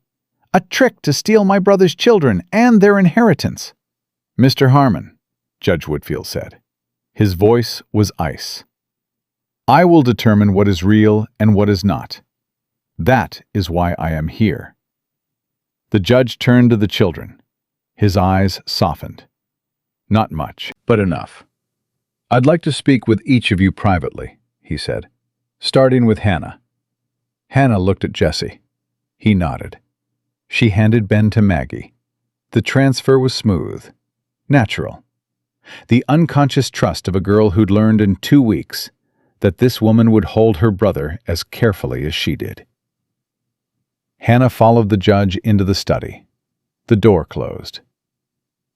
A trick to steal my brother's children and their inheritance." "Mr. Harmon," Judge Whitfield said. His voice was ice. "I will determine what is real and what is not. That is why I am here." The judge turned to the children. His eyes softened. "Not much, but enough. I'd like to speak with each of you privately," he said, starting with Hannah. Hannah looked at Jesse. He nodded. She handed Ben to Maggie. The transfer was smooth, natural. The unconscious trust of a girl who'd learned in 2 weeks that this woman would hold her brother as carefully as she did. Hannah followed the judge into the study. The door closed.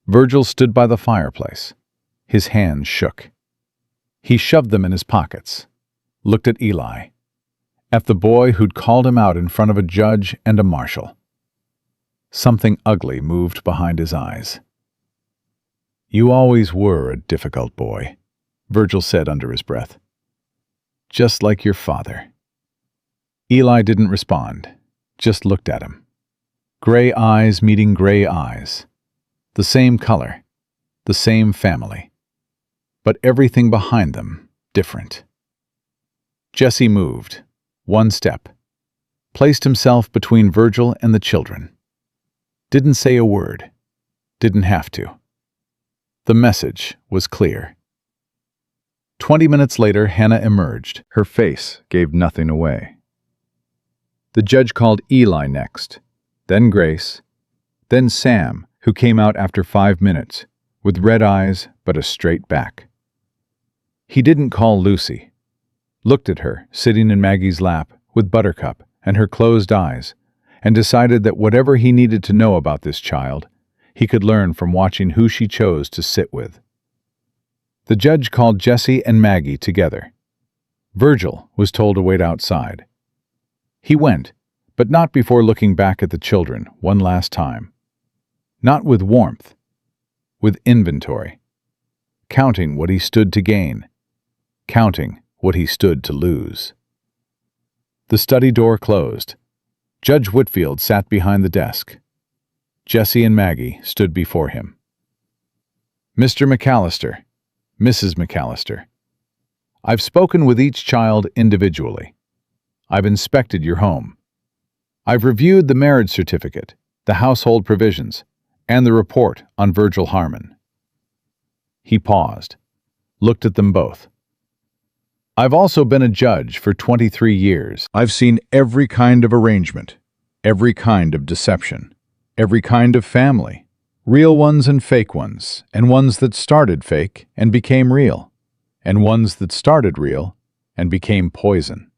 Virgil stood by the fireplace. His hands shook. He shoved them in his pockets, looked at Eli, at the boy who'd called him out in front of a judge and a marshal. Something ugly moved behind his eyes. "You always were a difficult boy," Virgil said under his breath. "Just like your father." Eli didn't respond, just looked at him. Gray eyes meeting gray eyes. The same color, the same family. But everything behind them different. Jesse moved, 1 step, placed himself between Virgil and the children. Didn't say a word. Didn't have to. The message was clear. 20 minutes later, Hannah emerged. Her face gave nothing away. The judge called Eli next, then Grace, then Sam, who came out after 5 minutes, with red eyes but a straight back. He didn't call Lucy. Looked at her, sitting in Maggie's lap, with Buttercup and her closed eyes, and decided that whatever he needed to know about this child, he could learn from watching who she chose to sit with. The judge called Jesse and Maggie together. Virgil was told to wait outside. He went, but not before looking back at the children one last time. Not with warmth, with inventory. Counting what he stood to gain. Counting what he stood to lose. The study door closed. Judge Whitfield sat behind the desk. Jesse and Maggie stood before him. "Mr. McAllister, Mrs. McAllister, I've spoken with each child individually. I've inspected your home. I've reviewed the marriage certificate, the household provisions, and the report on Virgil Harmon." He paused, looked at them both. "I've also been a judge for 23 years. I've seen every kind of arrangement, every kind of deception, every kind of family, real ones and fake ones, and ones that started fake and became real, and ones that started real and became poison."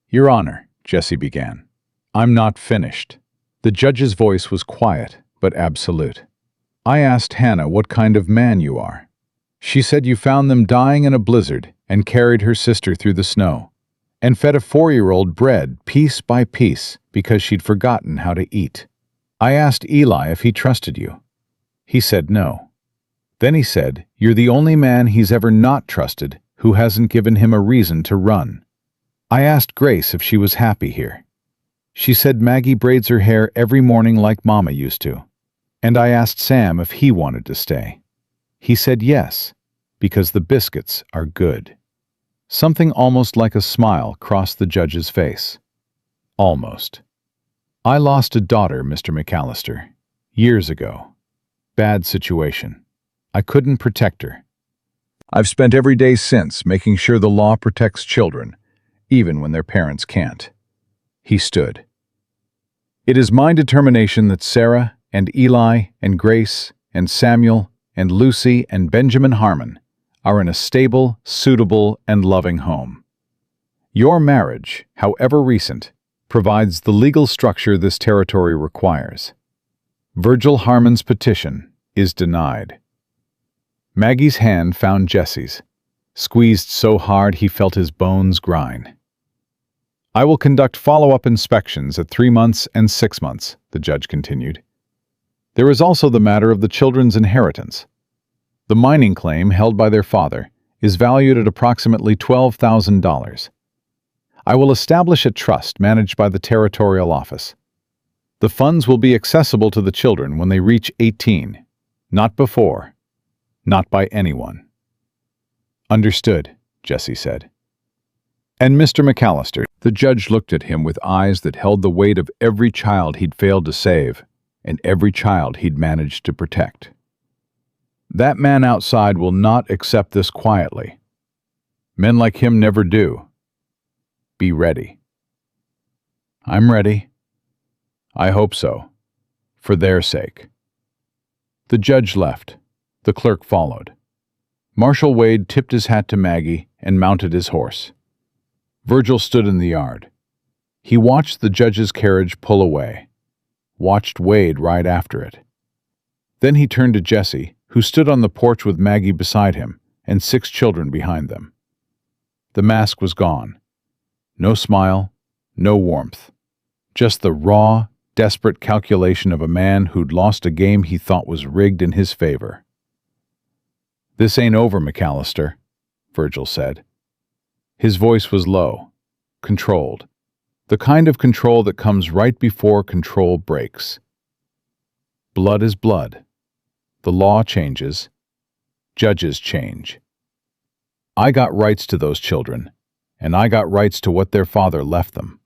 "Your Honor," Jesse began, "I'm not finished." The judge's voice was quiet but absolute. "I asked Hannah what kind of man you are. She said you found them dying in a blizzard and carried her sister through the snow, and fed a 4-year-old bread piece by piece because she'd forgotten how to eat. I asked Eli if he trusted you. He said no. Then he said you're the only man he's ever not trusted who hasn't given him a reason to run. I asked Grace if she was happy here. She said Maggie braids her hair every morning like Mama used to. And I asked Sam if he wanted to stay. He said yes, because the biscuits are good." Something almost like a smile crossed the judge's face. "Almost. I lost a daughter, Mr. McAllister, years ago. Bad situation. I couldn't protect her. I've spent every day since making sure the law protects children, even when their parents can't." He stood. "It is my determination that Sarah and Eli and Grace and Samuel and Lucy and Benjamin Harmon are in a stable, suitable, and loving home. Your marriage, however recent, provides the legal structure this territory requires. Virgil Harmon's petition is denied. Maggie's hand found Jesse's, squeezed so hard he felt his bones grind. I will conduct follow-up inspections at 3 months and 6 months, the judge continued. There is also the matter of the children's inheritance. The mining claim held by their father is valued at approximately $12,000. I will establish a trust managed by the territorial office. The funds will be accessible to the children when they reach 18, not before, not by anyone. Understood, Jesse said. And Mr. McAllister, the judge looked at him with eyes that held the weight of every child he'd failed to save and every child he'd managed to protect. That man outside will not accept this quietly. Men like him never do. Be ready. I'm ready. I hope so. For their sake. The judge left. The clerk followed. Marshal Wade tipped his hat to Maggie and mounted his horse. Virgil stood in the yard. He watched the judge's carriage pull away, watched Wade ride after it. Then he turned to Jesse, who stood on the porch with Maggie beside him and 6 children behind them. The mask was gone. No smile, no warmth. Just the raw, desperate calculation of a man who'd lost a game he thought was rigged in his favor. This ain't over, McAllister, Virgil said. His voice was low, controlled, the kind of control that comes right before control breaks. Blood is blood. The law changes. Judges change. I got rights to those children, and I got rights to what their father left them.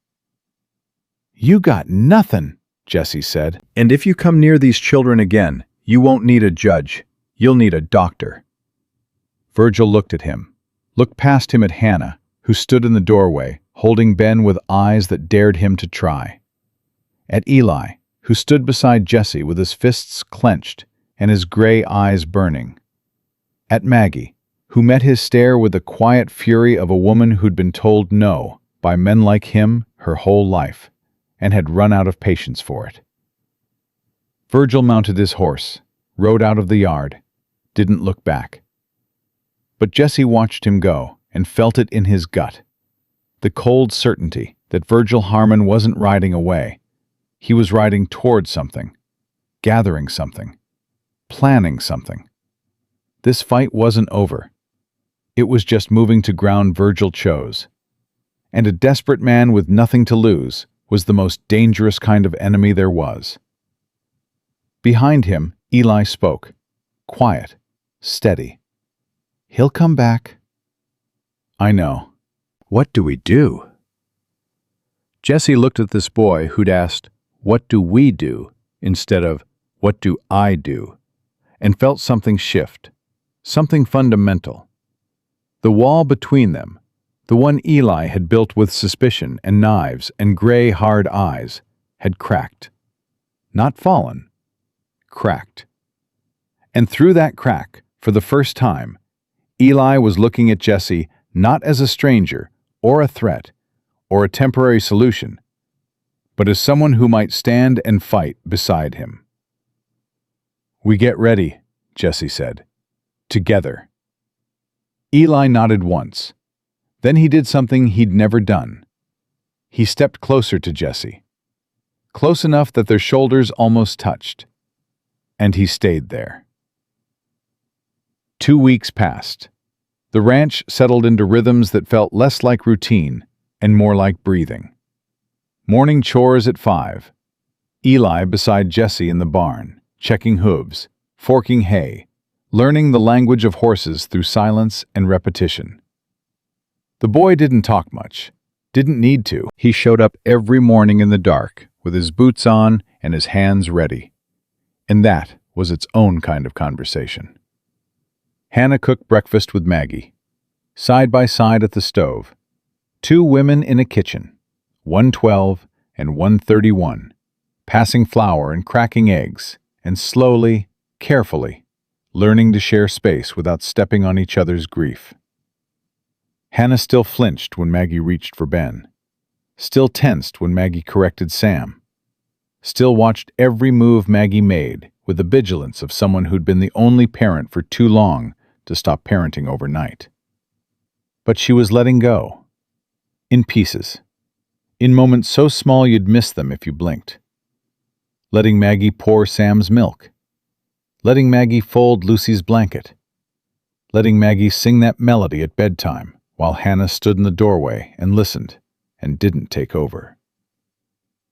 You got nothing, Jesse said. And if you come near these children again, you won't need a judge. You'll need a doctor. Virgil looked at him, looked past him at Hannah, who stood in the doorway, holding Ben with eyes that dared him to try. At Eli, who stood beside Jesse with his fists clenched and his gray eyes burning. At Maggie, who met his stare with the quiet fury of a woman who'd been told no by men like him her whole life, and had run out of patience for it. Virgil mounted his horse, rode out of the yard, didn't look back. But Jesse watched him go and felt it in his gut. The cold certainty that Virgil Harmon wasn't riding away. He was riding toward something, gathering something, planning something. This fight wasn't over. It was just moving to ground Virgil chose. And a desperate man with nothing to lose was the most dangerous kind of enemy there was. Behind him, Eli spoke, quiet, steady. He'll come back. I know. What do we do? Jesse looked at this boy who'd asked, "What do we do?" instead of, "What do I do?" and felt something shift, something fundamental. The wall between them, the one Eli had built with suspicion and knives and gray, hard eyes, had cracked. Not fallen, cracked. And through that crack, for the first time, Eli was looking at Jesse not as a stranger or a threat or a temporary solution, but as someone who might stand and fight beside him. "We get ready," Jesse said. "Together." Eli nodded once. Then he did something he'd never done. He stepped closer to Jesse, close enough that their shoulders almost touched, and he stayed there. 2 weeks passed. The ranch settled into rhythms that felt less like routine and more like breathing. Morning chores at 5. Eli beside Jesse in the barn, checking hooves, forking hay, learning the language of horses through silence and repetition. The boy didn't talk much, didn't need to. He showed up every morning in the dark, with his boots on and his hands ready. And that was its own kind of conversation. Hannah cooked breakfast with Maggie. Side by side at the stove, 2 women in a kitchen, 112 and 131, passing flour and cracking eggs, and slowly, carefully, learning to share space without stepping on each other's grief. Hannah still flinched when Maggie reached for Ben, still tensed when Maggie corrected Sam, still watched every move Maggie made with the vigilance of someone who'd been the only parent for too long to stop parenting overnight. But she was letting go. In pieces. In moments so small you'd miss them if you blinked. Letting Maggie pour Sam's milk. Letting Maggie fold Lucy's blanket. Letting Maggie sing that melody at bedtime while Hannah stood in the doorway and listened and didn't take over.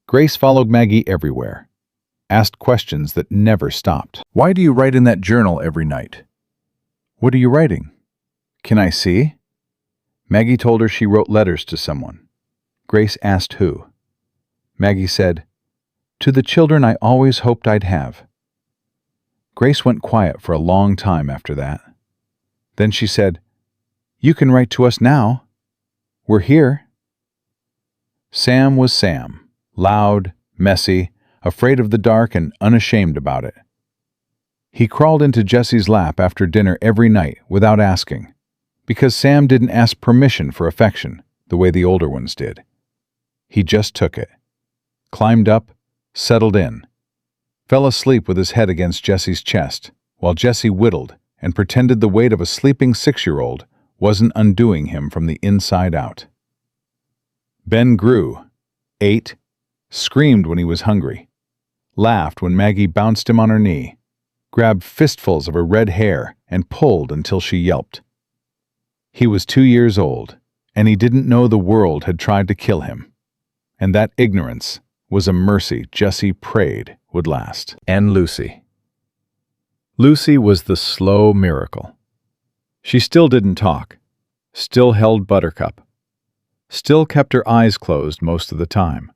Grace followed Maggie everywhere, asked questions that never stopped. "Why do you write in that journal every night?" "What are you writing?" "Can I see?" Maggie told her she wrote letters to someone. Grace asked who. Maggie said, "To the children I always hoped I'd have." Grace went quiet for a long time after that. Then she said, "You can write to us now. We're here." Sam was Sam, loud, messy, afraid of the dark and unashamed about it. He crawled into Jesse's lap after dinner every night without asking, because Sam didn't ask permission for affection the way the older ones did. He just took it, climbed up, settled in, fell asleep with his head against Jesse's chest, while Jesse whittled and pretended the weight of a sleeping 6-year-old wasn't undoing him from the inside out. Ben grew, ate, screamed when he was hungry, laughed when Maggie bounced him on her knee, grabbed fistfuls of her red hair and pulled until she yelped. He was 2 years old, and he didn't know the world had tried to kill him, and that ignorance was a mercy Jesse prayed would last. And Lucy. Lucy was the slow miracle. She still didn't talk, still held Buttercup, still kept her eyes closed most of the time.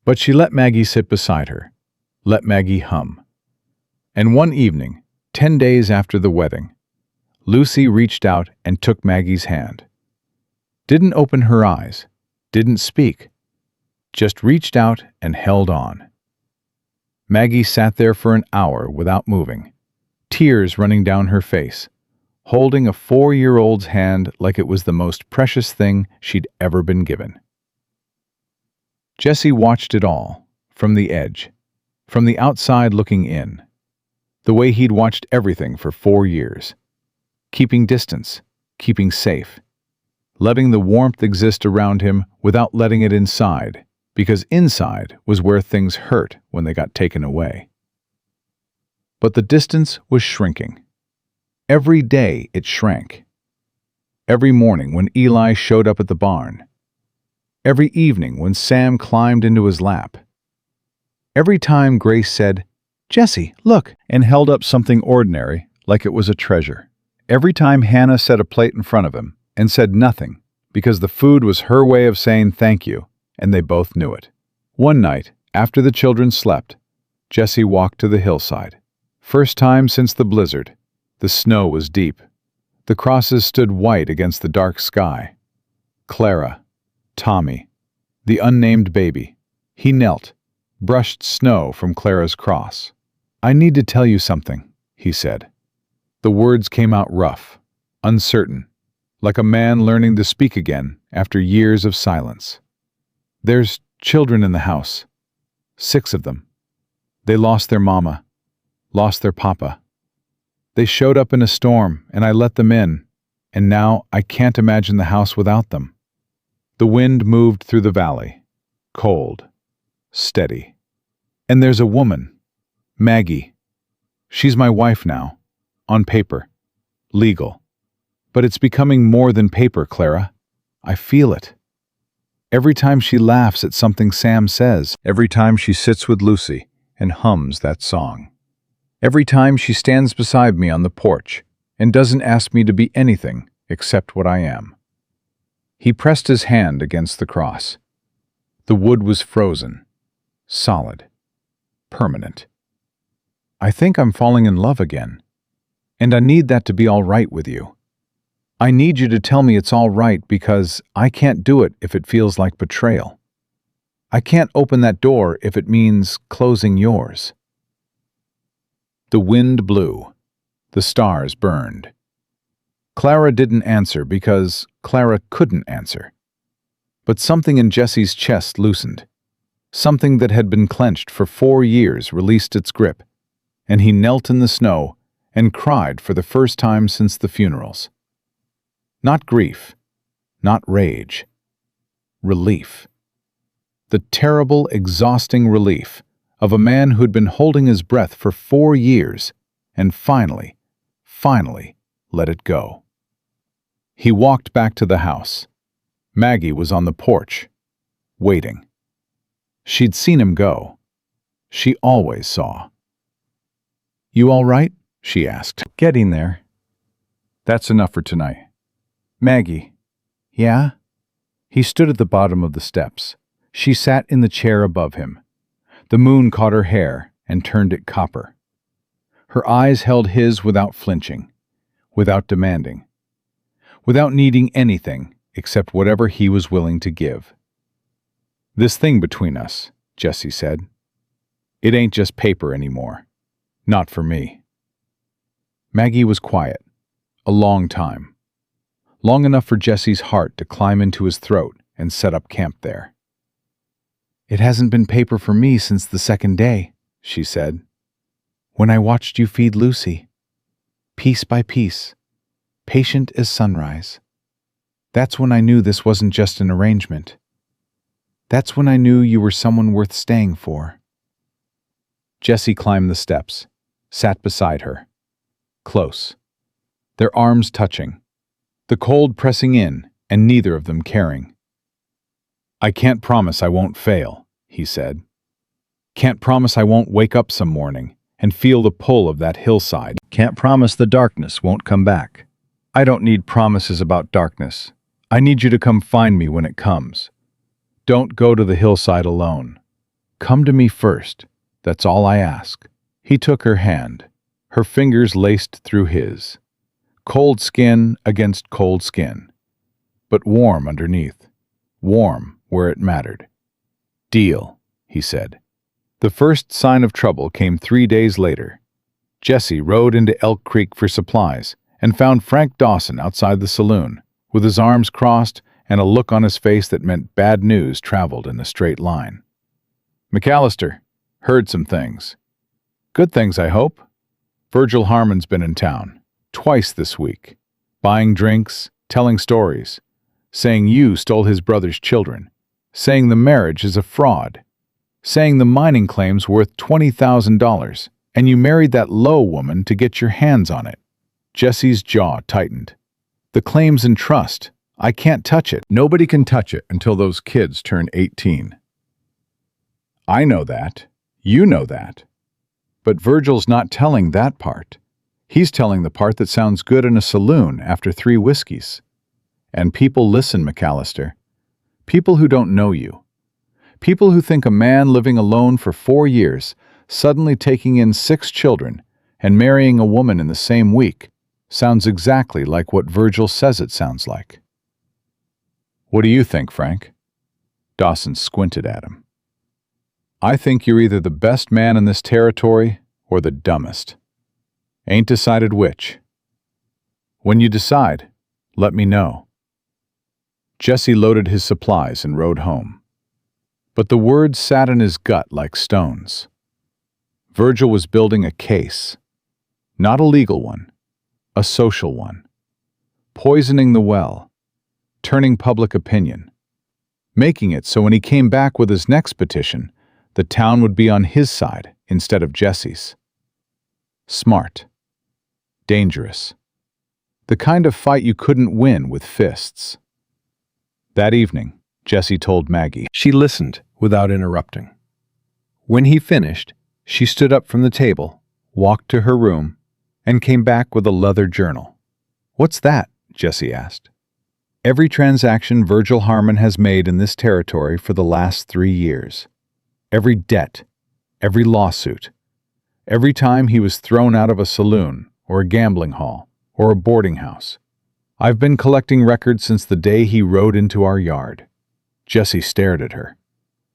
But she let Maggie sit beside her, let Maggie hum. And one evening, 10 days after the wedding, Lucy reached out and took Maggie's hand. Didn't open her eyes, didn't speak, just reached out and held on. Maggie sat there for an hour without moving, tears running down her face, holding a 4-year-old's hand like it was the most precious thing she'd ever been given. Jesse watched it all, from the edge, from the outside looking in, the way he'd watched everything for 4 years, keeping distance, keeping safe, letting the warmth exist around him without letting it inside, because inside was where things hurt when they got taken away. But the distance was shrinking. Every day it shrank. Every morning when Eli showed up at the barn. Every evening when Sam climbed into his lap. Every time Grace said, "Jesse, look," and held up something ordinary like it was a treasure. Every time Hannah set a plate in front of him and said nothing because the food was her way of saying thank you, and they both knew it. One night, after the children slept, Jesse walked to the hillside. First time since the blizzard. The snow was deep. The crosses stood white against the dark sky. Clara, Tommy, the unnamed baby. He knelt, brushed snow from Clara's cross. "I need to tell you something," he said. The words came out rough, uncertain, like a man learning to speak again after years of silence. "There's children in the house. 6 of them. They lost their mama, lost their papa. They showed up in a storm, and I let them in, and now I can't imagine the house without them." The wind moved through the valley, cold, steady. "And there's a woman, Maggie. She's my wife now, on paper, legal. But it's becoming more than paper, Clara. I feel it. Every time she laughs at something Sam says, every time she sits with Lucy and hums that song, every time she stands beside me on the porch and doesn't ask me to be anything except what I am." He pressed his hand against the cross. The wood was frozen, solid, permanent. "I think I'm falling in love again, and I need that to be all right with you. I need you to tell me it's all right because I can't do it if it feels like betrayal. I can't open that door if it means closing yours." The wind blew. The stars burned. Clara didn't answer because Clara couldn't answer. But something in Jesse's chest loosened. Something that had been clenched for 4 years released its grip, and he knelt in the snow and cried for the first time since the funerals. Not grief, not rage. Relief. The terrible, exhausting relief of a man who'd been holding his breath for 4 years and finally let it go. He walked back to the house. Maggie was on the porch, waiting. She'd seen him go. She always saw. "You all right?" she asked. "Getting there. That's enough for tonight." "Maggie." "Yeah?" He stood at the bottom of the steps. She sat in the chair above him. The moon caught her hair and turned it copper. Her eyes held his without flinching, without demanding, without needing anything except whatever he was willing to give. "This thing between us," Jesse said, "it ain't just paper anymore. Not for me." Maggie was quiet, a long time. Long enough for Jesse's heart to climb into his throat and set up camp there. "It hasn't been paper for me since the second day," she said. "When I watched you feed Lucy, piece by piece, patient as sunrise. That's when I knew this wasn't just an arrangement. That's when I knew you were someone worth staying for." Jesse climbed the steps, sat beside her. Close. Their arms touching. The cold pressing in, and neither of them caring. "I can't promise I won't fail," he said. "Can't promise I won't wake up some morning and feel the pull of that hillside. Can't promise the darkness won't come back. I don't need promises about darkness. I need you to come find me when it comes. Don't go to the hillside alone. Come to me first. That's all I ask." He took her hand, her fingers laced through his. Cold skin against cold skin, but warm underneath, warm where it mattered. "Deal," he said. The first sign of trouble came 3 days later. Jesse rode into Elk Creek for supplies and found Frank Dawson outside the saloon, with his arms crossed and a look on his face that meant bad news traveled in a straight line. "McAllister, heard some things. Good things, I hope. Virgil Harmon's been in town, twice this week, buying drinks, telling stories, saying you stole his brother's children, saying the marriage is a fraud, saying the mining claim's worth $20,000, and you married that Lowe woman to get your hands on it." Jesse's jaw tightened. "The claim's in trust. I can't touch it." "Nobody can touch it until those kids turn 18. I know that. You know that. But Virgil's not telling that part. He's telling the part that sounds good in a saloon after 3 whiskeys. And people listen, McAllister. People who don't know you. People who think a man living alone for 4 years, suddenly taking in 6 children, and marrying a woman in the same week, sounds exactly like what Virgil says it sounds like." "What do you think, Frank?" Dawson squinted at him. "I think you're either the best man in this territory or the dumbest. Ain't decided which. When you decide, let me know." Jesse loaded his supplies and rode home. But the words sat in his gut like stones. Virgil was building a case. Not a legal one, a social one. Poisoning the well, turning public opinion. Making it so when he came back with his next petition, the town would be on his side instead of Jesse's. Smart. Dangerous. The kind of fight you couldn't win with fists. That evening, Jesse told Maggie. She listened without interrupting. When he finished, she stood up from the table, walked to her room, and came back with a leather journal. "What's that?" Jesse asked. "Every transaction Virgil Harmon has made in this territory for the last 3 years. Every debt, every lawsuit, every time he was thrown out of a saloon or a gambling hall or a boarding house. I've been collecting records since the day he rode into our yard." Jesse stared at her.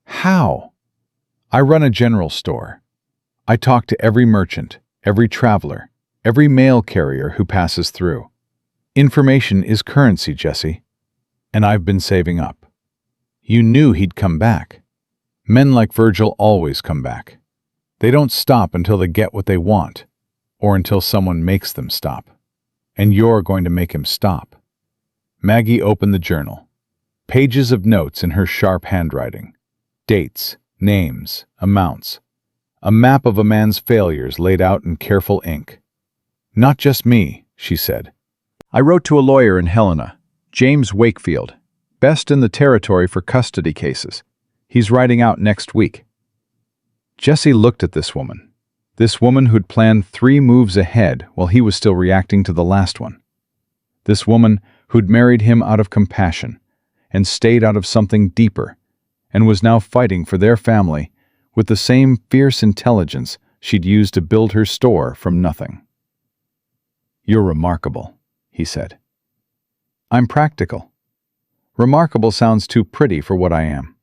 "How?" "I run a general store. I talk to every merchant, every traveler, every mail carrier who passes through. Information is currency, Jesse, and I've been saving up. You knew he'd come back. Men like Virgil always come back. They don't stop until they get what they want, or until someone makes them stop. And you're going to make him stop. Maggie opened the journal. Pages of notes in her sharp handwriting. Dates, names, amounts. A map of a man's failures laid out in careful ink. Not just me, she said. I wrote to a lawyer in Helena, James Wakefield, best in the territory for custody cases. He's riding out next week. Jesse looked at this woman who'd planned 3 moves ahead while he was still reacting to the last one. This woman who'd married him out of compassion and stayed out of something deeper, and was now fighting for their family with the same fierce intelligence she'd used to build her store from nothing. "You're remarkable," he said. "I'm practical. Remarkable sounds too pretty for what I am."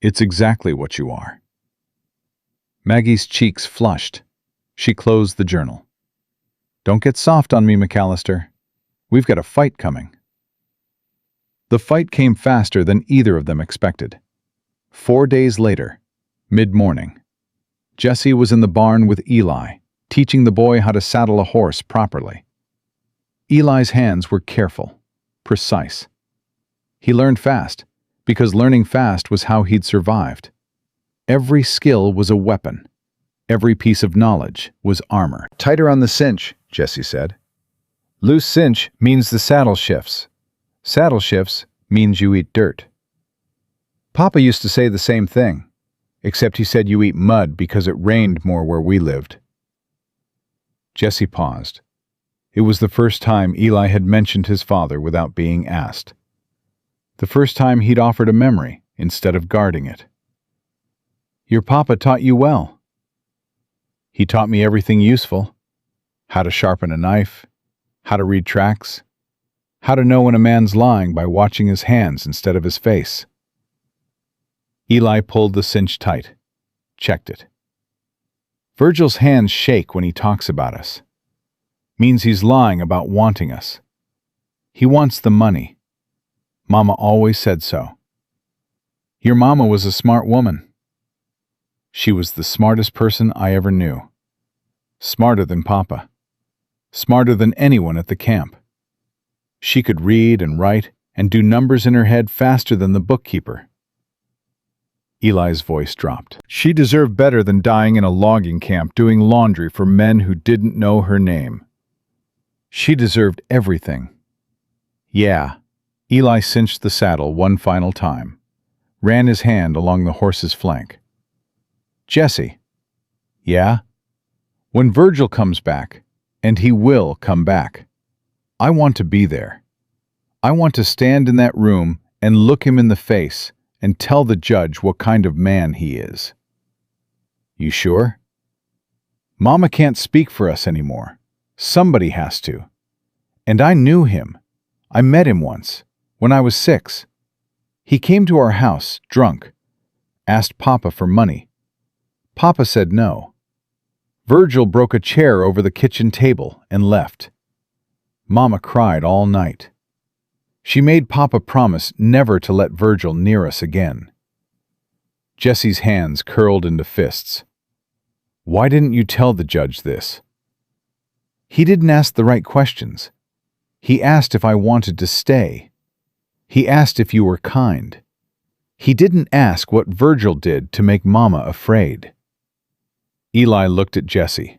"It's exactly what you are." Maggie's cheeks flushed. She closed the journal. "Don't get soft on me, McAllister. We've got a fight coming." The fight came faster than either of them expected. 4 days later, mid-morning, Jesse was in the barn with Eli, teaching the boy how to saddle a horse properly. Eli's hands were careful, precise. He learned fast, because learning fast was how he'd survived. Every skill was a weapon. Every piece of knowledge was armor. "Tighter on the cinch," Jesse said. "Loose cinch means the saddle shifts. Saddle shifts means you eat dirt." Papa used to say the same thing, except he said you eat mud because it rained more where we lived. Jesse paused. It was the first time Eli had mentioned his father without being asked. The first time he'd offered a memory instead of guarding it. "Your papa taught you well." "He taught me everything useful. How to sharpen a knife, how to read tracks, how to know when a man's lying by watching his hands instead of his face." Eli pulled the cinch tight, checked it. "Virgil's hands shake when he talks about us. Means he's lying about wanting us. He wants the money. Mama always said so. Your mama was a smart woman." "She was the smartest person I ever knew. Smarter than Papa. Smarter than anyone at the camp. She could read and write and do numbers in her head faster than the bookkeeper." Eli's voice dropped. "She deserved better than dying in a logging camp doing laundry for men who didn't know her name. She deserved everything." "Yeah." Eli cinched the saddle one final time, ran his hand along the horse's flank. "Jesse." "Yeah?" "When Virgil comes back, and he will come back, I want to be there. I want to stand in that room and look him in the face and tell the judge what kind of man he is." "You sure?" "Mama can't speak for us anymore. Somebody has to. And I knew him. I met him once, when I was 6. He came to our house, drunk. Asked Papa for money. Papa said no. Virgil broke a chair over the kitchen table and left. Mama cried all night. She made Papa promise never to let Virgil near us again." Jesse's hands curled into fists. "Why didn't you tell the judge this?" "He didn't ask the right questions. He asked if I wanted to stay. He asked if you were kind. He didn't ask what Virgil did to make Mama afraid." Eli looked at Jesse.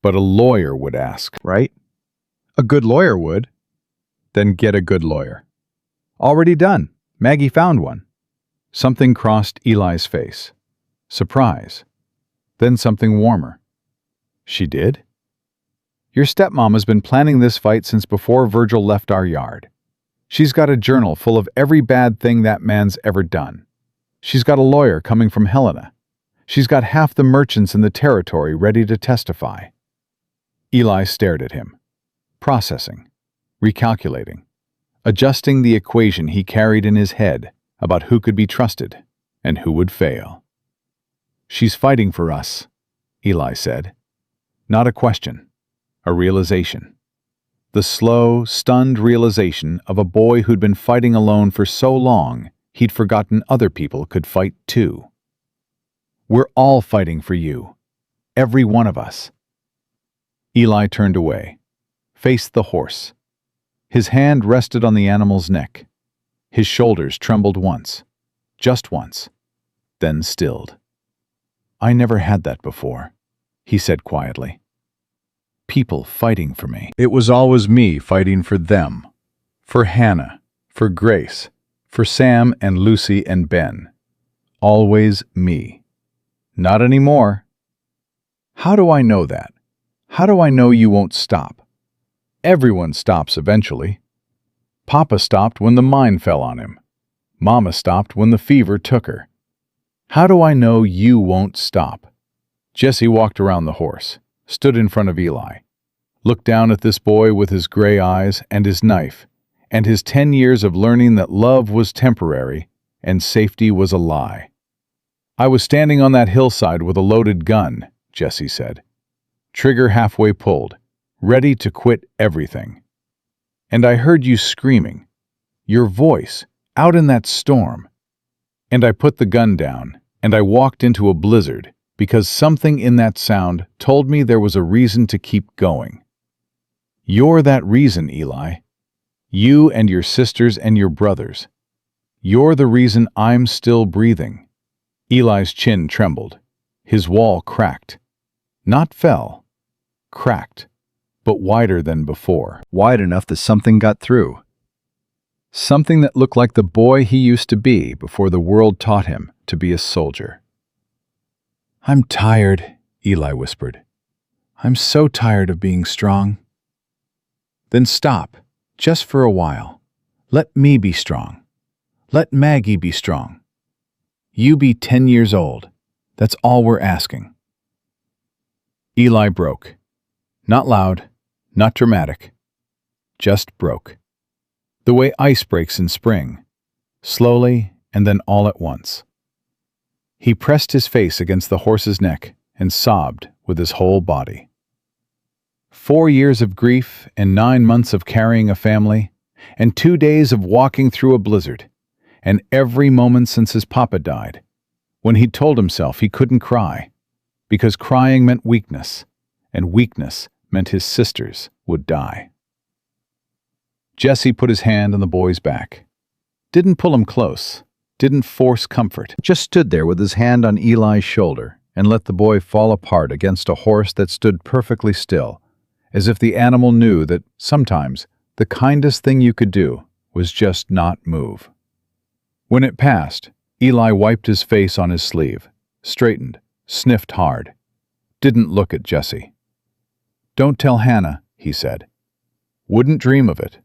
"But a lawyer would ask, right?" "A good lawyer would." "Then get a good lawyer." "Already done. Maggie found one." Something crossed Eli's face. Surprise. Then something warmer. "She did?" "Your stepmama's been planning this fight since before Virgil left our yard. She's got a journal full of every bad thing that man's ever done. She's got a lawyer coming from Helena. She's got half the merchants in the territory ready to testify." Eli stared at him, processing, recalculating, adjusting the equation he carried in his head about who could be trusted and who would fail. "She's fighting for us," Eli said. Not a question, a realization. The slow, stunned realization of a boy who'd been fighting alone for so long he'd forgotten other people could fight too. "We're all fighting for you. Every one of us." Eli turned away, faced the horse. His hand rested on the animal's neck. His shoulders trembled once, just once, then stilled. "I never had that before," he said quietly. "People fighting for me. It was always me fighting for them. For Hannah, for Grace, for Sam and Lucy and Ben. Always me. Not anymore." "How do I know that? How do I know you won't stop?" "Everyone stops eventually. Papa stopped when the mine fell on him. Mama stopped when the fever took her. How do I know you won't stop?" Jesse walked around the horse, stood in front of Eli, looked down at this boy with his gray eyes and his knife, and his 10 years of learning that love was temporary and safety was a lie. "I was standing on that hillside with a loaded gun," Jesse said, "trigger halfway pulled, ready to quit everything. And I heard you screaming, your voice, out in that storm. And I put the gun down, and I walked into a blizzard, because something in that sound told me there was a reason to keep going. You're that reason, Eli. You and your sisters and your brothers. You're the reason I'm still breathing." Eli's chin trembled. His wall cracked. Not fell. Cracked, but wider than before. Wide enough that something got through. Something that looked like the boy he used to be before the world taught him to be a soldier. "I'm tired," Eli whispered. "I'm so tired of being strong." "Then stop, just for a while. Let me be strong. Let Maggie be strong. You be 10 years old. That's all we're asking." Eli broke. Not loud, not dramatic. Just broke. The way ice breaks in spring. Slowly and then all at once. He pressed his face against the horse's neck and sobbed with his whole body. 4 years of grief and 9 months of carrying a family, and 2 days of walking through a blizzard, and every moment since his papa died, when he told himself he couldn't cry, because crying meant weakness, and weakness meant his sisters would die. Jesse put his hand on the boy's back. Didn't pull him close, didn't force comfort, just stood there with his hand on Eli's shoulder and let the boy fall apart against a horse that stood perfectly still, as if the animal knew that sometimes the kindest thing you could do was just not move. When it passed, Eli wiped his face on his sleeve, straightened, sniffed hard, didn't look at Jesse. "Don't tell Hannah," he said. "Wouldn't dream of it.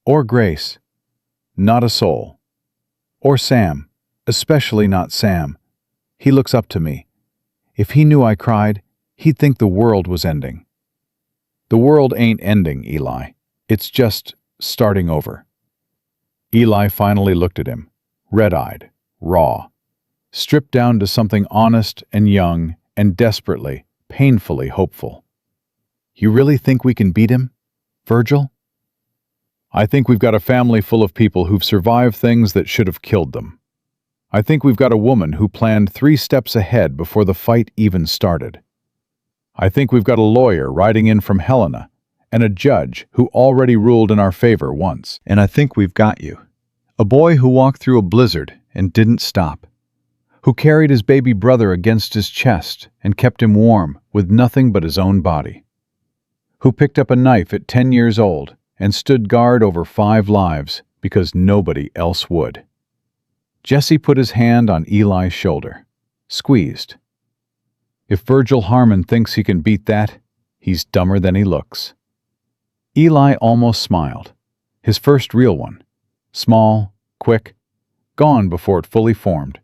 Or Grace. Not a soul. Or Sam, especially not Sam. He looks up to me. If he knew I cried, he'd think the world was ending." "The world ain't ending, Eli. It's just starting over." Eli finally looked at him, red-eyed, raw, stripped down to something honest and young and desperately, painfully hopeful. "You really think we can beat him, Virgil?" "I think we've got a family full of people who've survived things that should have killed them. I think we've got a woman who planned 3 steps ahead before the fight even started. I think we've got a lawyer riding in from Helena and a judge who already ruled in our favor once. And I think we've got you. A boy who walked through a blizzard and didn't stop. Who carried his baby brother against his chest and kept him warm with nothing but his own body. Who picked up a knife at 10 years old and stood guard over 5 lives because nobody else would." Jesse put his hand on Eli's shoulder, squeezed. "If Virgil Harmon thinks he can beat that, he's dumber than he looks." Eli almost smiled, his first real one, small, quick, gone before it fully formed.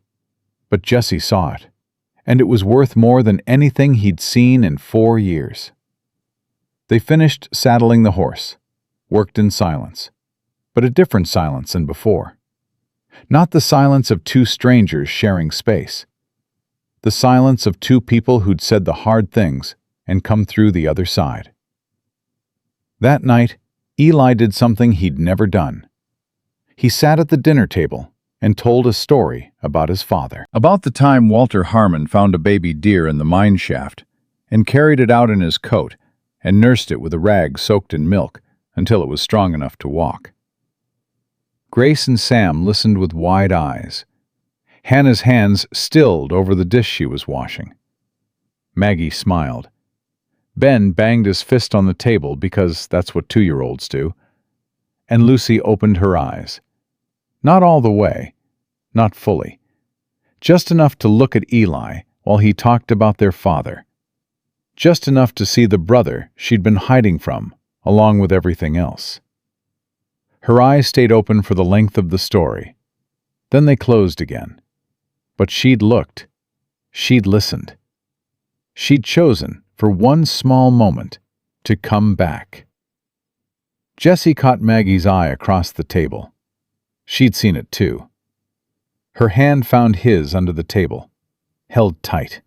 But Jesse saw it, and it was worth more than anything he'd seen in 4 years. They finished saddling the horse, worked in silence, but a different silence than before. Not the silence of 2 strangers sharing space. The silence of 2 people who'd said the hard things and come through the other side. That night, Eli did something he'd never done. He sat at the dinner table and told a story about his father. About the time Walter Harmon found a baby deer in the mine shaft and carried it out in his coat and nursed it with a rag soaked in milk until it was strong enough to walk. Grace and Sam listened with wide eyes. Hannah's hands stilled over the dish she was washing. Maggie smiled. Ben banged his fist on the table because that's what 2-year-olds do. And Lucy opened her eyes. Not all the way, not fully. Just enough to look at Eli while he talked about their father. Just enough to see the brother she'd been hiding from, along with everything else. Her eyes stayed open for the length of the story. Then they closed again. But she'd looked. She'd listened. She'd chosen, for one small moment, to come back. Jessie caught Maggie's eye across the table. She'd seen it too. Her hand found his under the table, held tight.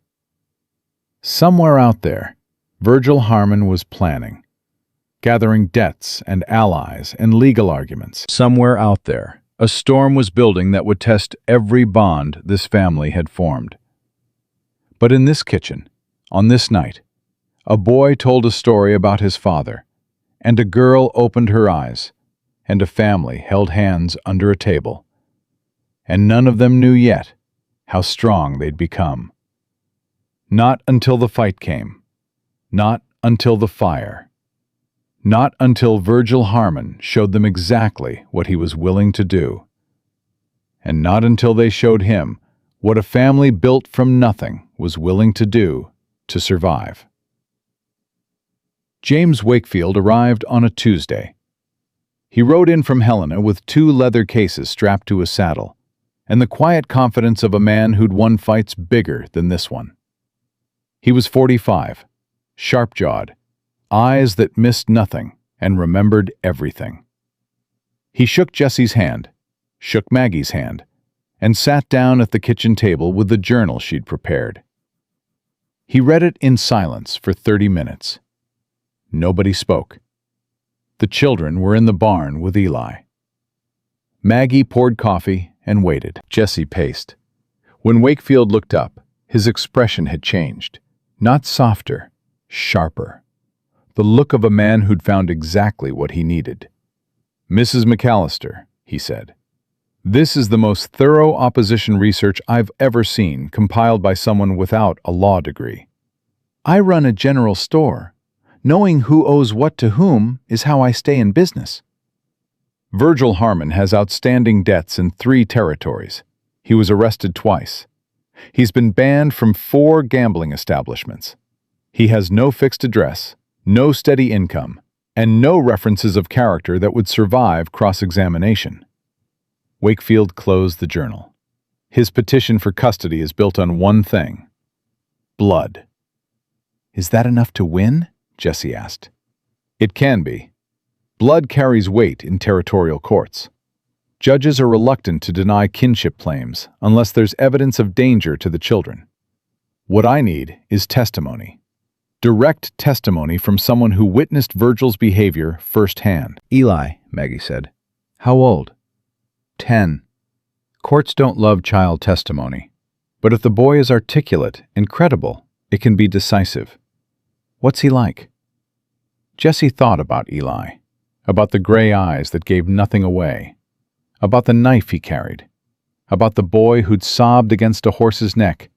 Somewhere out there, Virgil Harmon was planning, gathering debts and allies and legal arguments. Somewhere out there, a storm was building that would test every bond this family had formed. But in this kitchen, on this night, a boy told a story about his father, and a girl opened her eyes, and a family held hands under a table. And none of them knew yet how strong they'd become. Not until the fight came. Not until the fire. Not until Virgil Harmon showed them exactly what he was willing to do. And not until they showed him what a family built from nothing was willing to do to survive. James Wakefield arrived on a Tuesday. He rode in from Helena with 2 leather cases strapped to his saddle, and the quiet confidence of a man who'd won fights bigger than this one. He was 45, sharp-jawed, eyes that missed nothing and remembered everything. He shook Jessie's hand, shook Maggie's hand, and sat down at the kitchen table with the journal she'd prepared. He read it in silence for 30 minutes. Nobody spoke. The children were in the barn with Eli. Maggie poured coffee and waited. Jessie paced. When Wakefield looked up, his expression had changed. Not softer, sharper. The look of a man who'd found exactly what he needed. "Mrs. McAllister," he said, "this is the most thorough opposition research I've ever seen compiled by someone without a law degree. I run a general store. Knowing who owes what to whom is how I stay in business. Virgil Harmon has outstanding debts in 3 territories. He was arrested twice. He's been banned from 4 gambling establishments. He has no fixed address, no steady income, and no references of character that would survive cross-examination." Wakefield closed the journal. His petition for custody is built on one thing: blood. "Is that enough to win?" Jessie asked. "It can be. Blood carries weight in territorial courts. Judges are reluctant to deny kinship claims unless there's evidence of danger to the children. What I need is testimony. Direct testimony from someone who witnessed Virgil's behavior firsthand." "Eli," Maggie said. "How old?" 10. Courts don't love child testimony, but if the boy is articulate and credible, it can be decisive. What's he like?" Jessie thought about Eli, about the gray eyes that gave nothing away, about the knife he carried, about the boy who'd sobbed against a horse's neck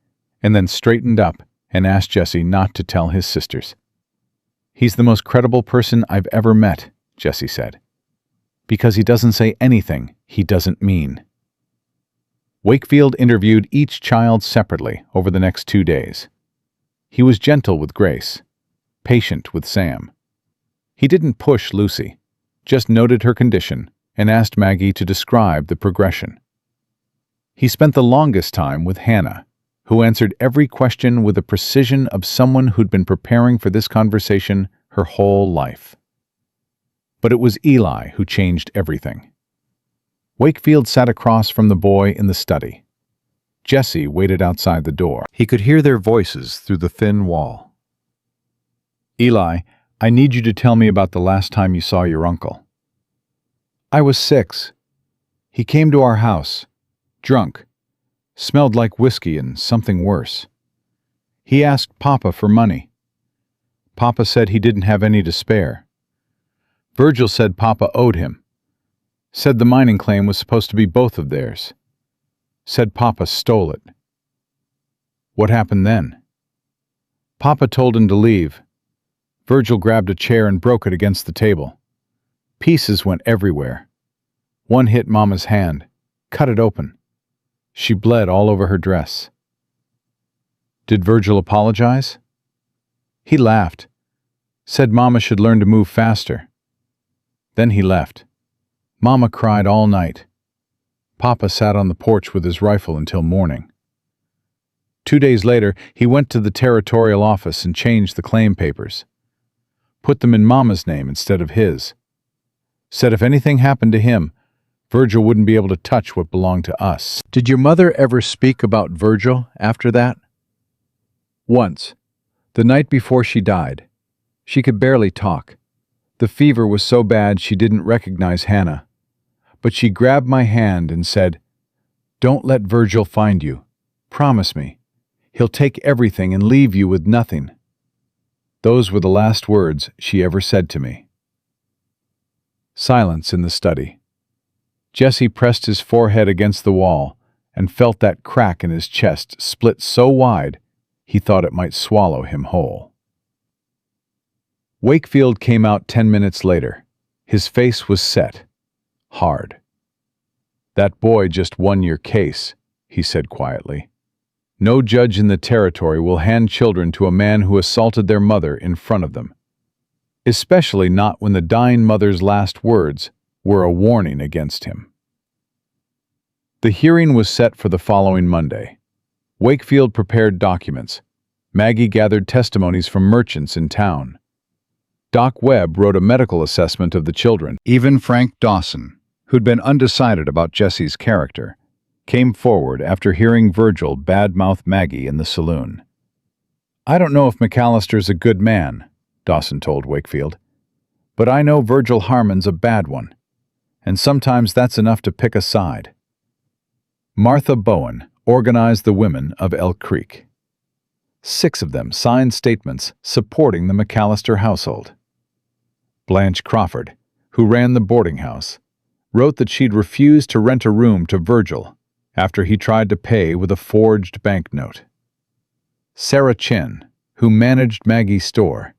and then straightened up and asked Jessie not to tell his sisters. "He's the most credible person I've ever met," Jessie said, "because he doesn't say anything he doesn't mean." Wakefield interviewed each child separately over the next 2 days. He was gentle with Grace, patient with Sam. He didn't push Lucy, just noted her condition and asked Maggie to describe the progression. He spent the longest time with Hannah, who answered every question with the precision of someone who'd been preparing for this conversation her whole life. But it was Eli who changed everything. Wakefield sat across from the boy in the study. Jessie waited outside the door. He could hear their voices through the thin wall. "Eli, I need you to tell me about the last time you saw your uncle. I was 6. He came to our house, drunk, smelled like whiskey and something worse. He asked Papa for money. Papa said he didn't have any to spare. Virgil said Papa owed him. Said the mining claim was supposed to be both of theirs. Said Papa stole it. What happened then? Papa told him to leave. Virgil grabbed a chair and broke it against the table. Pieces went everywhere. One hit Mama's hand, cut it open. She bled all over her dress. Did Virgil apologize? He laughed, said Mama should learn to move faster. Then he left. Mama cried all night. Papa sat on the porch with his rifle until morning. 2 days later, he went to the territorial office and changed the claim papers. Put them in Mama's name instead of his. Said if anything happened to him, Virgil wouldn't be able to touch what belonged to us. Did your mother ever speak about Virgil after that? Once, the night before she died. She could barely talk. The fever was so bad she didn't recognize Hannah. But she grabbed my hand and said, "Don't let Virgil find you. Promise me. He'll take everything and leave you with nothing." Those were the last words she ever said to me. Silence in the study. Jesse pressed his forehead against the wall and felt that crack in his chest split so wide he thought it might swallow him whole. Wakefield came out 10 minutes later. His face was set, hard. "That boy just won your case," he said quietly. "No judge in the territory will hand children to a man who assaulted their mother in front of them, especially not when the dying mother's last words were a warning against him." The hearing was set for the following Monday. Wakefield prepared documents. Maggie gathered testimonies from merchants in town. Doc Webb wrote a medical assessment of the children. Even Frank Dawson, who'd been undecided about Jesse's character, came forward after hearing Virgil badmouth Maggie in the saloon. "I don't know if McAllister's a good man," Dawson told Wakefield, "but I know Virgil Harmon's a bad one, and sometimes that's enough to pick a side." Martha Bowen organized the women of Elk Creek. 6 of them signed statements supporting the McAllister household. Blanche Crawford, who ran the boarding house, wrote that she'd refused to rent a room to Virgil after he tried to pay with a forged banknote. Sarah Chin, who managed Maggie's store,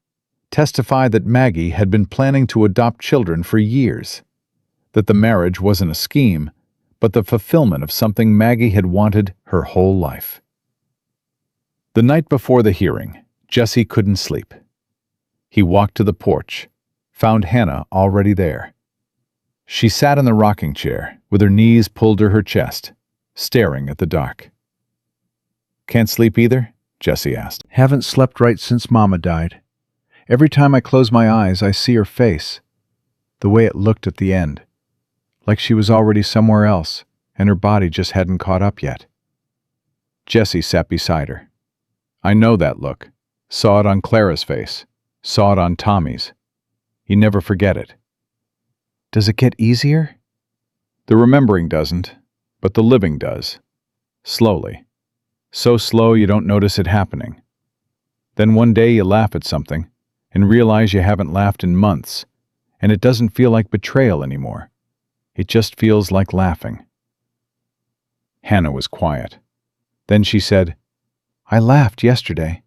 testified that Maggie had been planning to adopt children for years, that the marriage wasn't a scheme, but the fulfillment of something Maggie had wanted her whole life. The night before the hearing, Jesse couldn't sleep. He walked to the porch, found Hannah already there. She sat in the rocking chair, with her knees pulled to her chest, staring at the dark. "Can't sleep either?" Jesse asked. "Haven't slept right since Mama died. Every time I close my eyes, I see her face, the way it looked at the end, like she was already somewhere else, and her body just hadn't caught up yet." Jesse sat beside her. "I know that look. Saw it on Clara's face. Saw it on Tommy's. You never forget it." "Does it get easier?" "The remembering doesn't, but the living does. Slowly. So slow you don't notice it happening. Then one day you laugh at something and realize you haven't laughed in months, and it doesn't feel like betrayal anymore. It just feels like laughing." Hannah was quiet. Then she said, "I laughed yesterday.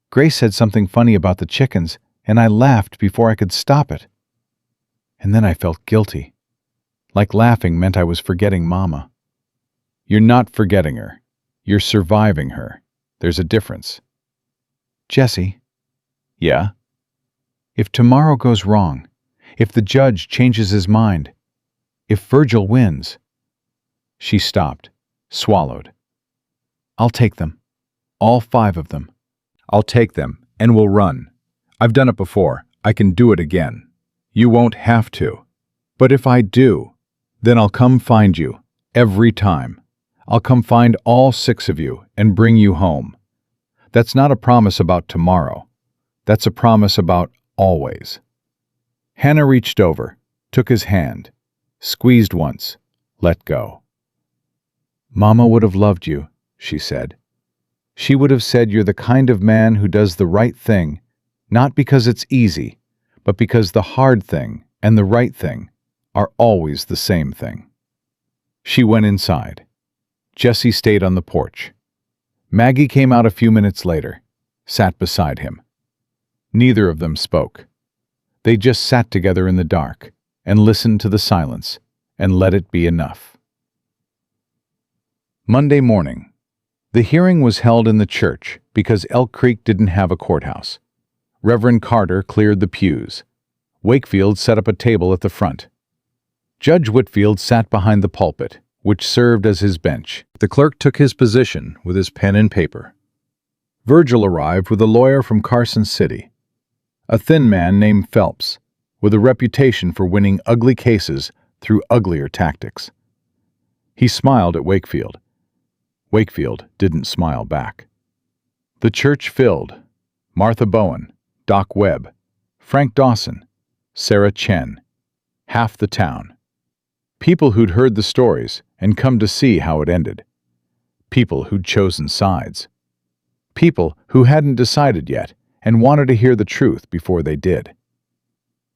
Grace said something funny about the chickens, and I laughed before I could stop it. And then I felt guilty. Like laughing meant I was forgetting Mama." "You're not forgetting her. You're surviving her. There's a difference." "Jesse." "Yeah?" "If tomorrow goes wrong, if the judge changes his mind, if Virgil wins—" She stopped, swallowed. "I'll take them. All 5 of them. I'll take them, and we'll run. I've done it before. I can do it again. You won't have to. But if I do, then I'll come find you, every time. I'll come find all 6 of you and bring you home. That's not a promise about tomorrow. That's a promise about always. Hannah reached over, took his hand, squeezed once, let go. "Mama would have loved you," she said. "She would have said you're the kind of man who does the right thing, not because it's easy, but because the hard thing and the right thing are always the same thing." She went inside. Jesse stayed on the porch. Maggie came out a few minutes later, sat beside him. Neither of them spoke. They just sat together in the dark and listened to the silence and let it be enough. Monday morning. The hearing was held in the church because Elk Creek didn't have a courthouse. Reverend Carter cleared the pews. Wakefield set up a table at the front. Judge Whitfield sat behind the pulpit, which served as his bench. The clerk took his position with his pen and paper. Virgil arrived with a lawyer from Carson City, a thin man named Phelps, with a reputation for winning ugly cases through uglier tactics. He smiled at Wakefield. Wakefield didn't smile back. The church filled. Martha Bowen, Doc Webb, Frank Dawson, Sarah Chen, half the town. People who'd heard the stories and come to see how it ended. People who'd chosen sides. People who hadn't decided yet and wanted to hear the truth before they did.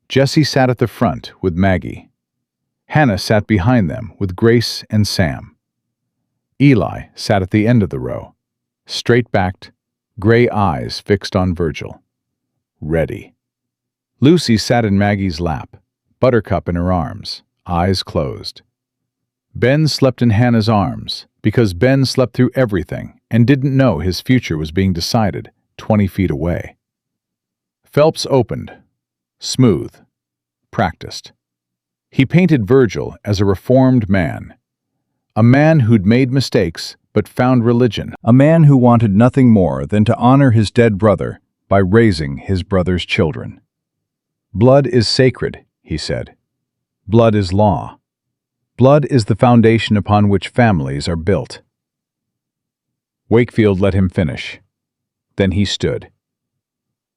Jesse sat at the front with Maggie. Hannah sat behind them with Grace and Sam. Eli sat at the end of the row, straight-backed, gray eyes fixed on Virgil. Ready. Lucy sat in Maggie's lap, Buttercup in her arms, eyes closed. Ben slept in Hannah's arms because Ben slept through everything and didn't know his future was being decided 20 feet away. Phelps opened, smooth, practiced. He painted Virgil as a reformed man, a man who'd made mistakes but found religion, a man who wanted nothing more than to honor his dead brother by raising his brother's children. "Blood is sacred," he said. "Blood is law. Blood is the foundation upon which families are built." Wakefield let him finish. Then he stood.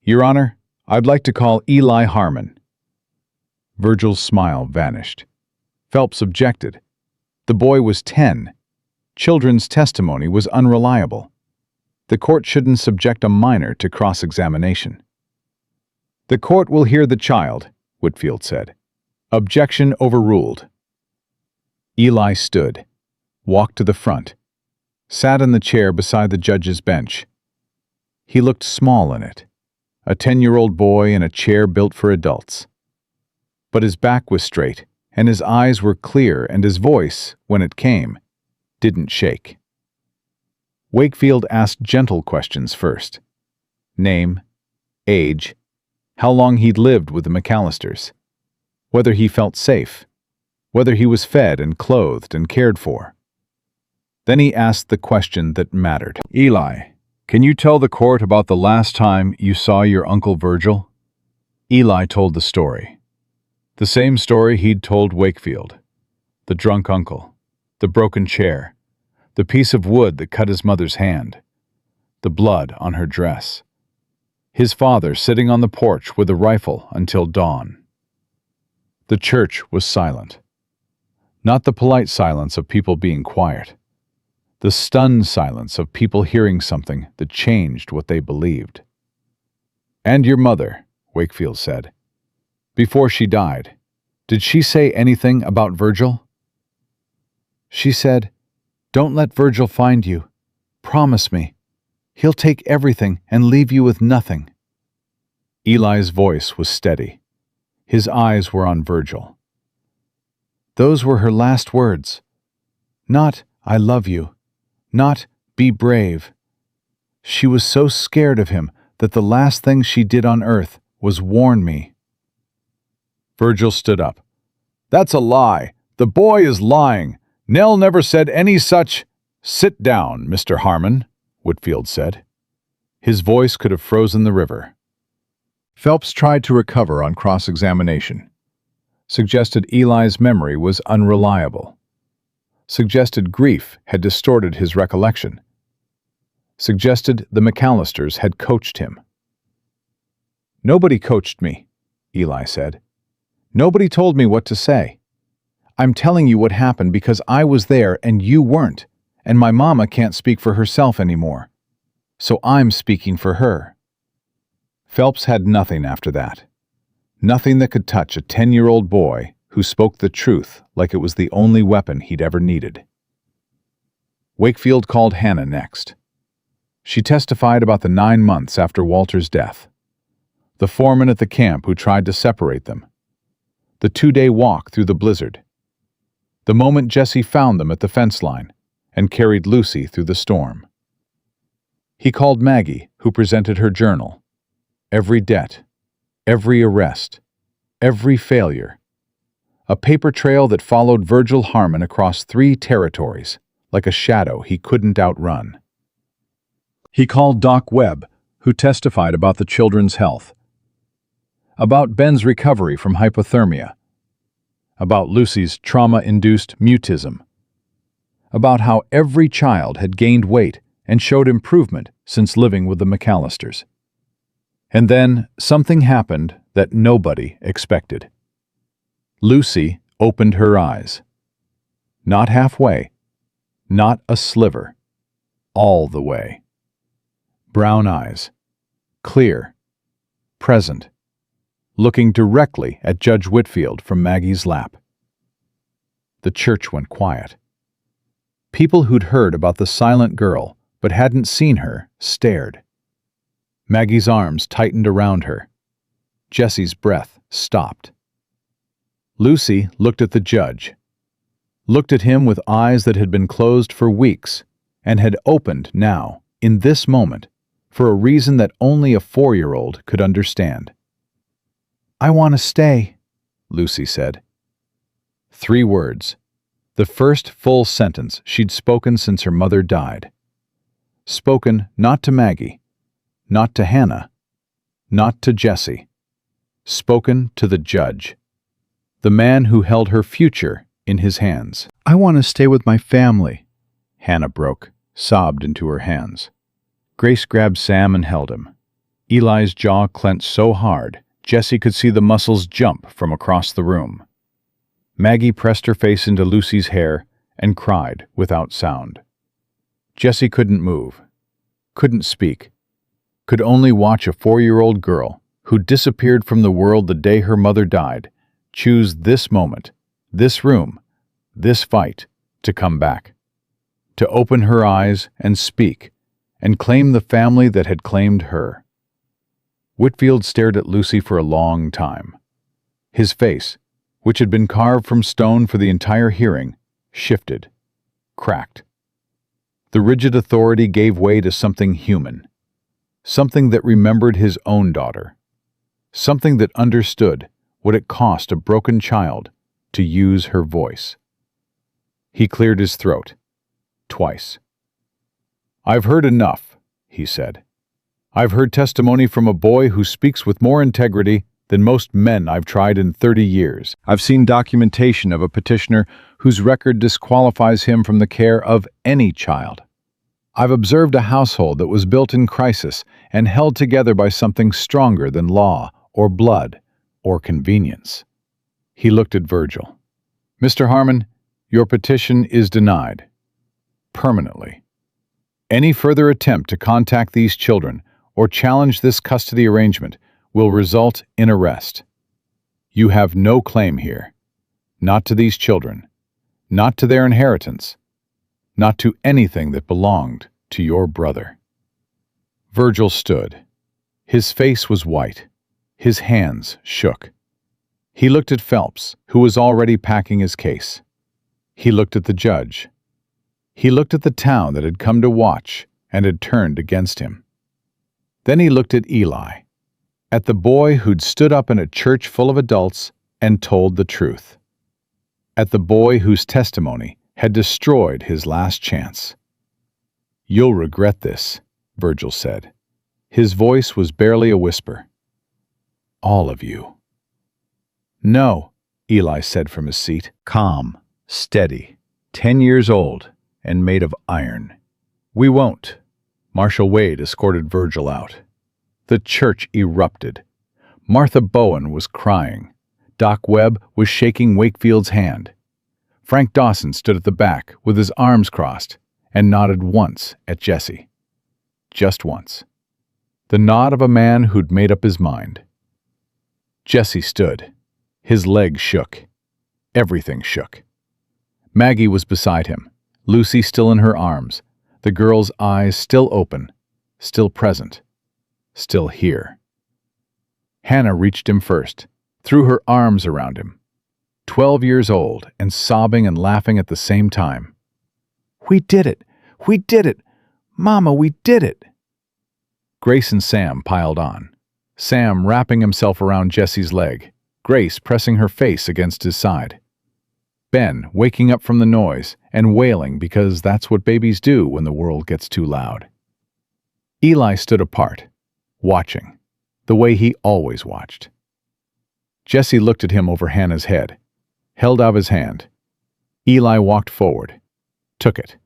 "Your Honor, I'd like to call Eli Harmon." Virgil's smile vanished. Phelps objected. The boy was 10. Children's testimony was unreliable. The court shouldn't subject a minor to cross-examination. "The court will hear the child," Whitfield said. "Objection overruled." Eli stood, walked to the front, sat in the chair beside the judge's bench. He looked small in it, a 10-year-old boy in a chair built for adults. But his back was straight, and his eyes were clear, and his voice, when it came, didn't shake. Wakefield asked gentle questions first. Name, age, how long he'd lived with the McAllisters, whether he felt safe, whether he was fed and clothed and cared for. Then he asked the question that mattered. "Eli, can you tell the court about the last time you saw your Uncle Virgil?" Eli told the story. The same story he'd told Wakefield. The drunk uncle, the broken chair, the piece of wood that cut his mother's hand, the blood on her dress. His father sitting on the porch with a rifle until dawn. The church was silent. Not the polite silence of people being quiet. The stunned silence of people hearing something that changed what they believed. "And your mother," Wakefield said. "Before she died, did she say anything about Virgil?" "She said, 'Don't let Virgil find you. Promise me. He'll take everything and leave you with nothing.'" Eli's voice was steady. His eyes were on Virgil. "Those were her last words. Not, 'I love you.' Not, 'Be brave.' She was so scared of him that the last thing she did on earth was warn me." Virgil stood up. "That's a lie. The boy is lying. Nell never said any such—" "Sit down, Mr. Harmon," Whitfield said. His voice could have frozen the river. Phelps tried to recover on cross-examination. Suggested Eli's memory was unreliable. Suggested grief had distorted his recollection. Suggested the McAllisters had coached him. Nobody coached me, Eli said. Nobody told me what to say. I'm telling you what happened because I was there and you weren't, and my mama can't speak for herself anymore. So I'm speaking for her. Phelps had nothing after that. Nothing that could touch a 10-year-old boy who spoke the truth like it was the only weapon he'd ever needed. Wakefield called Hannah next. She testified about the 9 months after Walter's death, the foreman at the camp who tried to separate them, the 2-day walk through the blizzard, the moment Jesse found them at the fence line and carried Lucy through the storm. He called Maggie, who presented her journal. Every debt, every arrest, every failure. A paper trail that followed Virgil Harmon across 3 territories, like a shadow he couldn't outrun. He called Doc Webb, who testified about the children's health, about Ben's recovery from hypothermia, about Lucy's trauma-induced mutism, about how every child had gained weight and showed improvement since living with the McAllisters. And then something happened that nobody expected. Lucy opened her eyes. Not halfway, not a sliver, all the way. Brown eyes, clear, present, looking directly at Judge Whitfield from Maggie's lap. The church went quiet. People who'd heard about the silent girl but hadn't seen her stared. Maggie's arms tightened around her. Jesse's breath stopped. Lucy looked at the judge, looked at him with eyes that had been closed for weeks and had opened now, in this moment, for a reason that only a 4-year-old could understand. "I want to stay," Lucy said. 3 words, the first full sentence she'd spoken since her mother died. Spoken not to Maggie, not to Hannah, not to Jesse. Spoken to the judge, the man who held her future in his hands. "I want to stay with my family," Hannah broke, sobbed into her hands. Grace grabbed Sam and held him. Eli's jaw clenched so hard, Jesse could see the muscles jump from across the room. Maggie pressed her face into Lucy's hair and cried without sound. Jesse couldn't move, couldn't speak, could only watch a 4-year-old girl who disappeared from the world the day her mother died choose this moment, this room, this fight to come back, to open her eyes and speak, and claim the family that had claimed her. Whitfield stared at Lucy for a long time. His face, which had been carved from stone for the entire hearing, shifted, cracked. The rigid authority gave way to something human, something that remembered his own daughter, something that understood what it cost a broken child to use her voice. He cleared his throat, twice. "I've heard enough," he said. "I've heard testimony from a boy who speaks with more integrity than most men I've tried in 30 years. I've seen documentation of a petitioner whose record disqualifies him from the care of any child. I've observed a household that was built in crisis and held together by something stronger than law or blood or convenience." He looked at Virgil. "Mr. Harmon, your petition is denied. Permanently. Any further attempt to contact these children or challenge this custody arrangement will result in arrest. You have no claim here, not to these children, not to their inheritance, not to anything that belonged to your brother." Virgil stood. His face was white. His hands shook. He looked at Phelps, who was already packing his case. He looked at the judge. He looked at the town that had come to watch and had turned against him. Then he looked at Eli, at the boy who'd stood up in a church full of adults and told the truth, at the boy whose testimony had destroyed his last chance. "You'll regret this," Virgil said. His voice was barely a whisper. "All of you." "No," Eli said from his seat, calm, steady, 10 years old, and made of iron. "We won't." Marshal Wade escorted Virgil out. The church erupted. Martha Bowen was crying. Doc Webb was shaking Wakefield's hand. Frank Dawson stood at the back with his arms crossed and nodded once at Jesse. Just once. The nod of a man who'd made up his mind. Jesse stood. His legs shook. Everything shook. Maggie was beside him, Lucy still in her arms, the girl's eyes still open, still present, still here. Hannah reached him first, threw her arms around him. 12 years old and sobbing and laughing at the same time. "We did it! We did it! Mama, we did it!" Grace and Sam piled on. Sam wrapping himself around Jesse's leg, Grace pressing her face against his side. Ben waking up from the noise and wailing because that's what babies do when the world gets too loud. Eli stood apart, watching, the way he always watched. Jesse looked at him over Hannah's head, held out his hand. Eli walked forward, took it.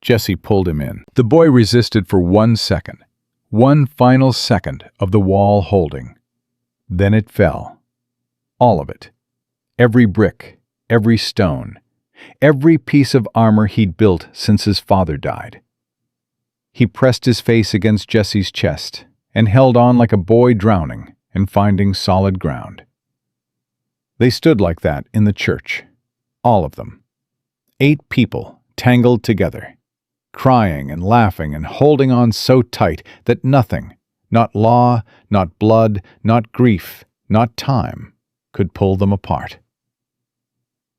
Jesse pulled him in. The boy resisted for 1 second, one final second of the wall holding. Then it fell. All of it. Every brick, every stone, every piece of armor he'd built since his father died. He pressed his face against Jesse's chest and held on like a boy drowning and finding solid ground. They stood like that in the church, all of them. 8 people tangled together, crying and laughing and holding on so tight that nothing, not law, not blood, not grief, not time, could pull them apart.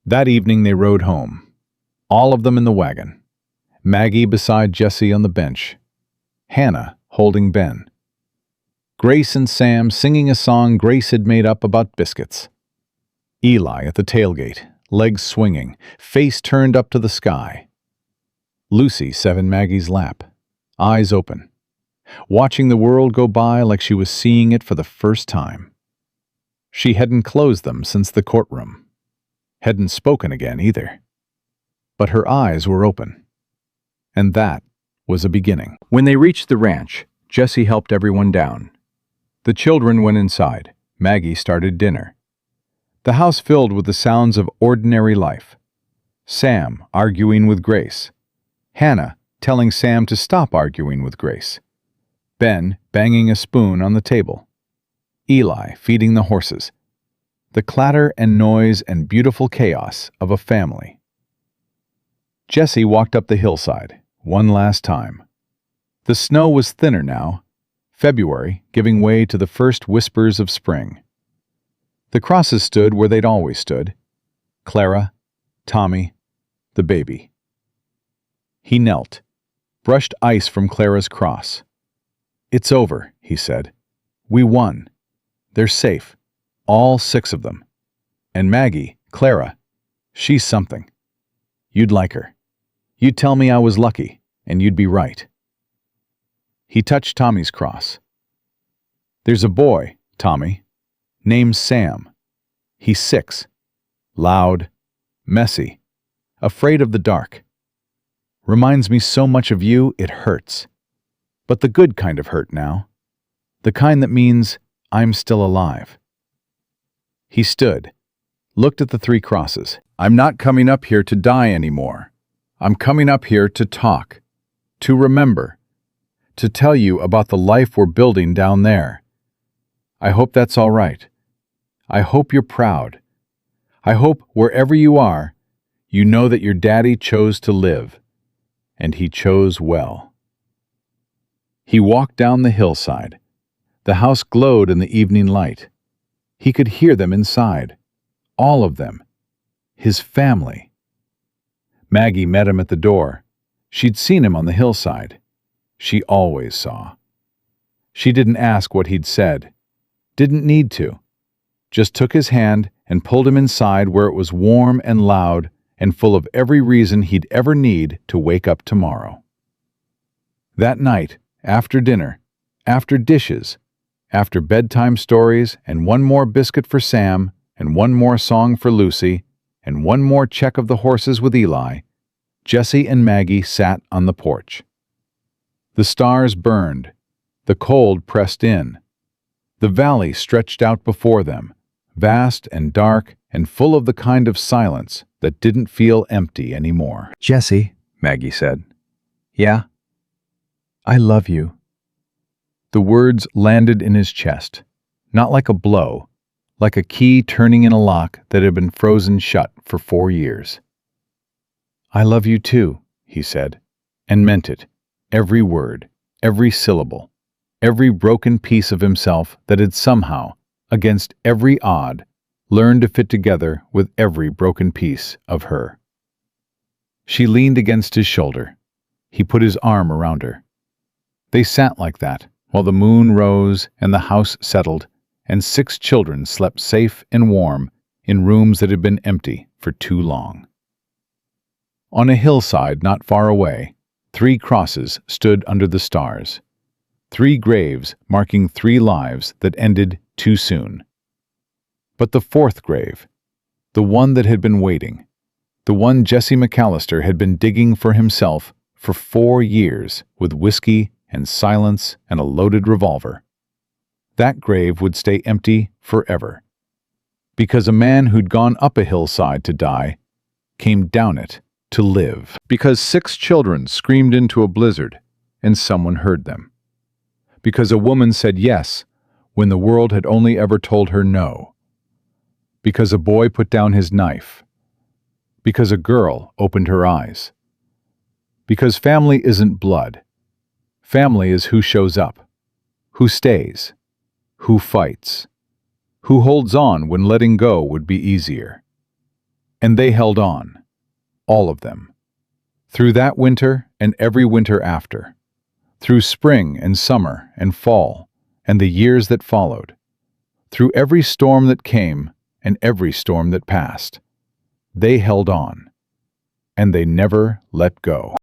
That evening they rode home, all of them in the wagon. Maggie beside Jesse on the bench, Hannah holding Ben. Grace and Sam singing a song Grace had made up about biscuits. Eli at the tailgate, legs swinging, face turned up to the sky. Lucy sat in Maggie's lap, eyes open, watching the world go by like she was seeing it for the first time. She hadn't closed them since the courtroom. Hadn't spoken again either. But her eyes were open. And that was a beginning. When they reached the ranch, Jesse helped everyone down. The children went inside. Maggie started dinner. The house filled with the sounds of ordinary life. Sam arguing with Grace. Hannah telling Sam to stop arguing with Grace. Ben banging a spoon on the table. Eli feeding the horses. The clatter and noise and beautiful chaos of a family. Jesse walked up the hillside, one last time. The snow was thinner now, February giving way to the first whispers of spring. The crosses stood where they'd always stood. Clara, Tommy, the baby. He knelt, brushed ice from Clara's cross. "It's over," he said. "We won. They're safe. All 6 of them. And Maggie, Clara, she's something. You'd like her. You'd tell me I was lucky, and you'd be right." He touched Tommy's cross. "There's a boy, Tommy, named Sam. He's 6. Loud, messy, afraid of the dark. Reminds me so much of you, it hurts. But the good kind of hurt now. The kind that means I'm still alive." He stood, looked at the 3 crosses. "I'm not coming up here to die anymore. I'm coming up here to talk, to remember, to tell you about the life we're building down there. I hope that's all right. I hope you're proud. I hope wherever you are, you know that your daddy chose to live, and he chose well." He walked down the hillside. The house glowed in the evening light. He could hear them inside, all of them, his family. Maggie met him at the door. She'd seen him on the hillside. She always saw. She didn't ask what he'd said, didn't need to, just took his hand and pulled him inside where it was warm and loud and full of every reason he'd ever need to wake up tomorrow. That night, after dinner, after dishes, after bedtime stories and one more biscuit for Sam and one more song for Lucy and one more check of the horses with Eli, Jesse and Maggie sat on the porch. The stars burned, the cold pressed in. The valley stretched out before them, vast and dark and full of the kind of silence that didn't feel empty anymore. "Jesse," Maggie said. "Yeah? I love you." The words landed in his chest, not like a blow, like a key turning in a lock that had been frozen shut for 4 years. "I love you too," he said, and meant it, every word, every syllable, every broken piece of himself that had somehow, against every odd, learned to fit together with every broken piece of her. She leaned against his shoulder. He put his arm around her. They sat like that while the moon rose and the house settled and 6 children slept safe and warm in rooms that had been empty for too long. On a hillside not far away, 3 crosses stood under the stars. 3 graves marking 3 lives that ended too soon. But the 4th grave, the one that had been waiting, the one Jesse McAllister had been digging for himself for 4 years with whiskey and silence and a loaded revolver, that grave would stay empty forever. Because a man who'd gone up a hillside to die came down it to live. Because 6 children screamed into a blizzard and someone heard them. Because a woman said yes when the world had only ever told her no. Because a boy put down his knife. Because a girl opened her eyes. Because family isn't blood. Family is who shows up, who stays, who fights, who holds on when letting go would be easier. And they held on, all of them, through that winter and every winter after, through spring and summer and fall and the years that followed, through every storm that came and every storm that passed. They held on, and they never let go.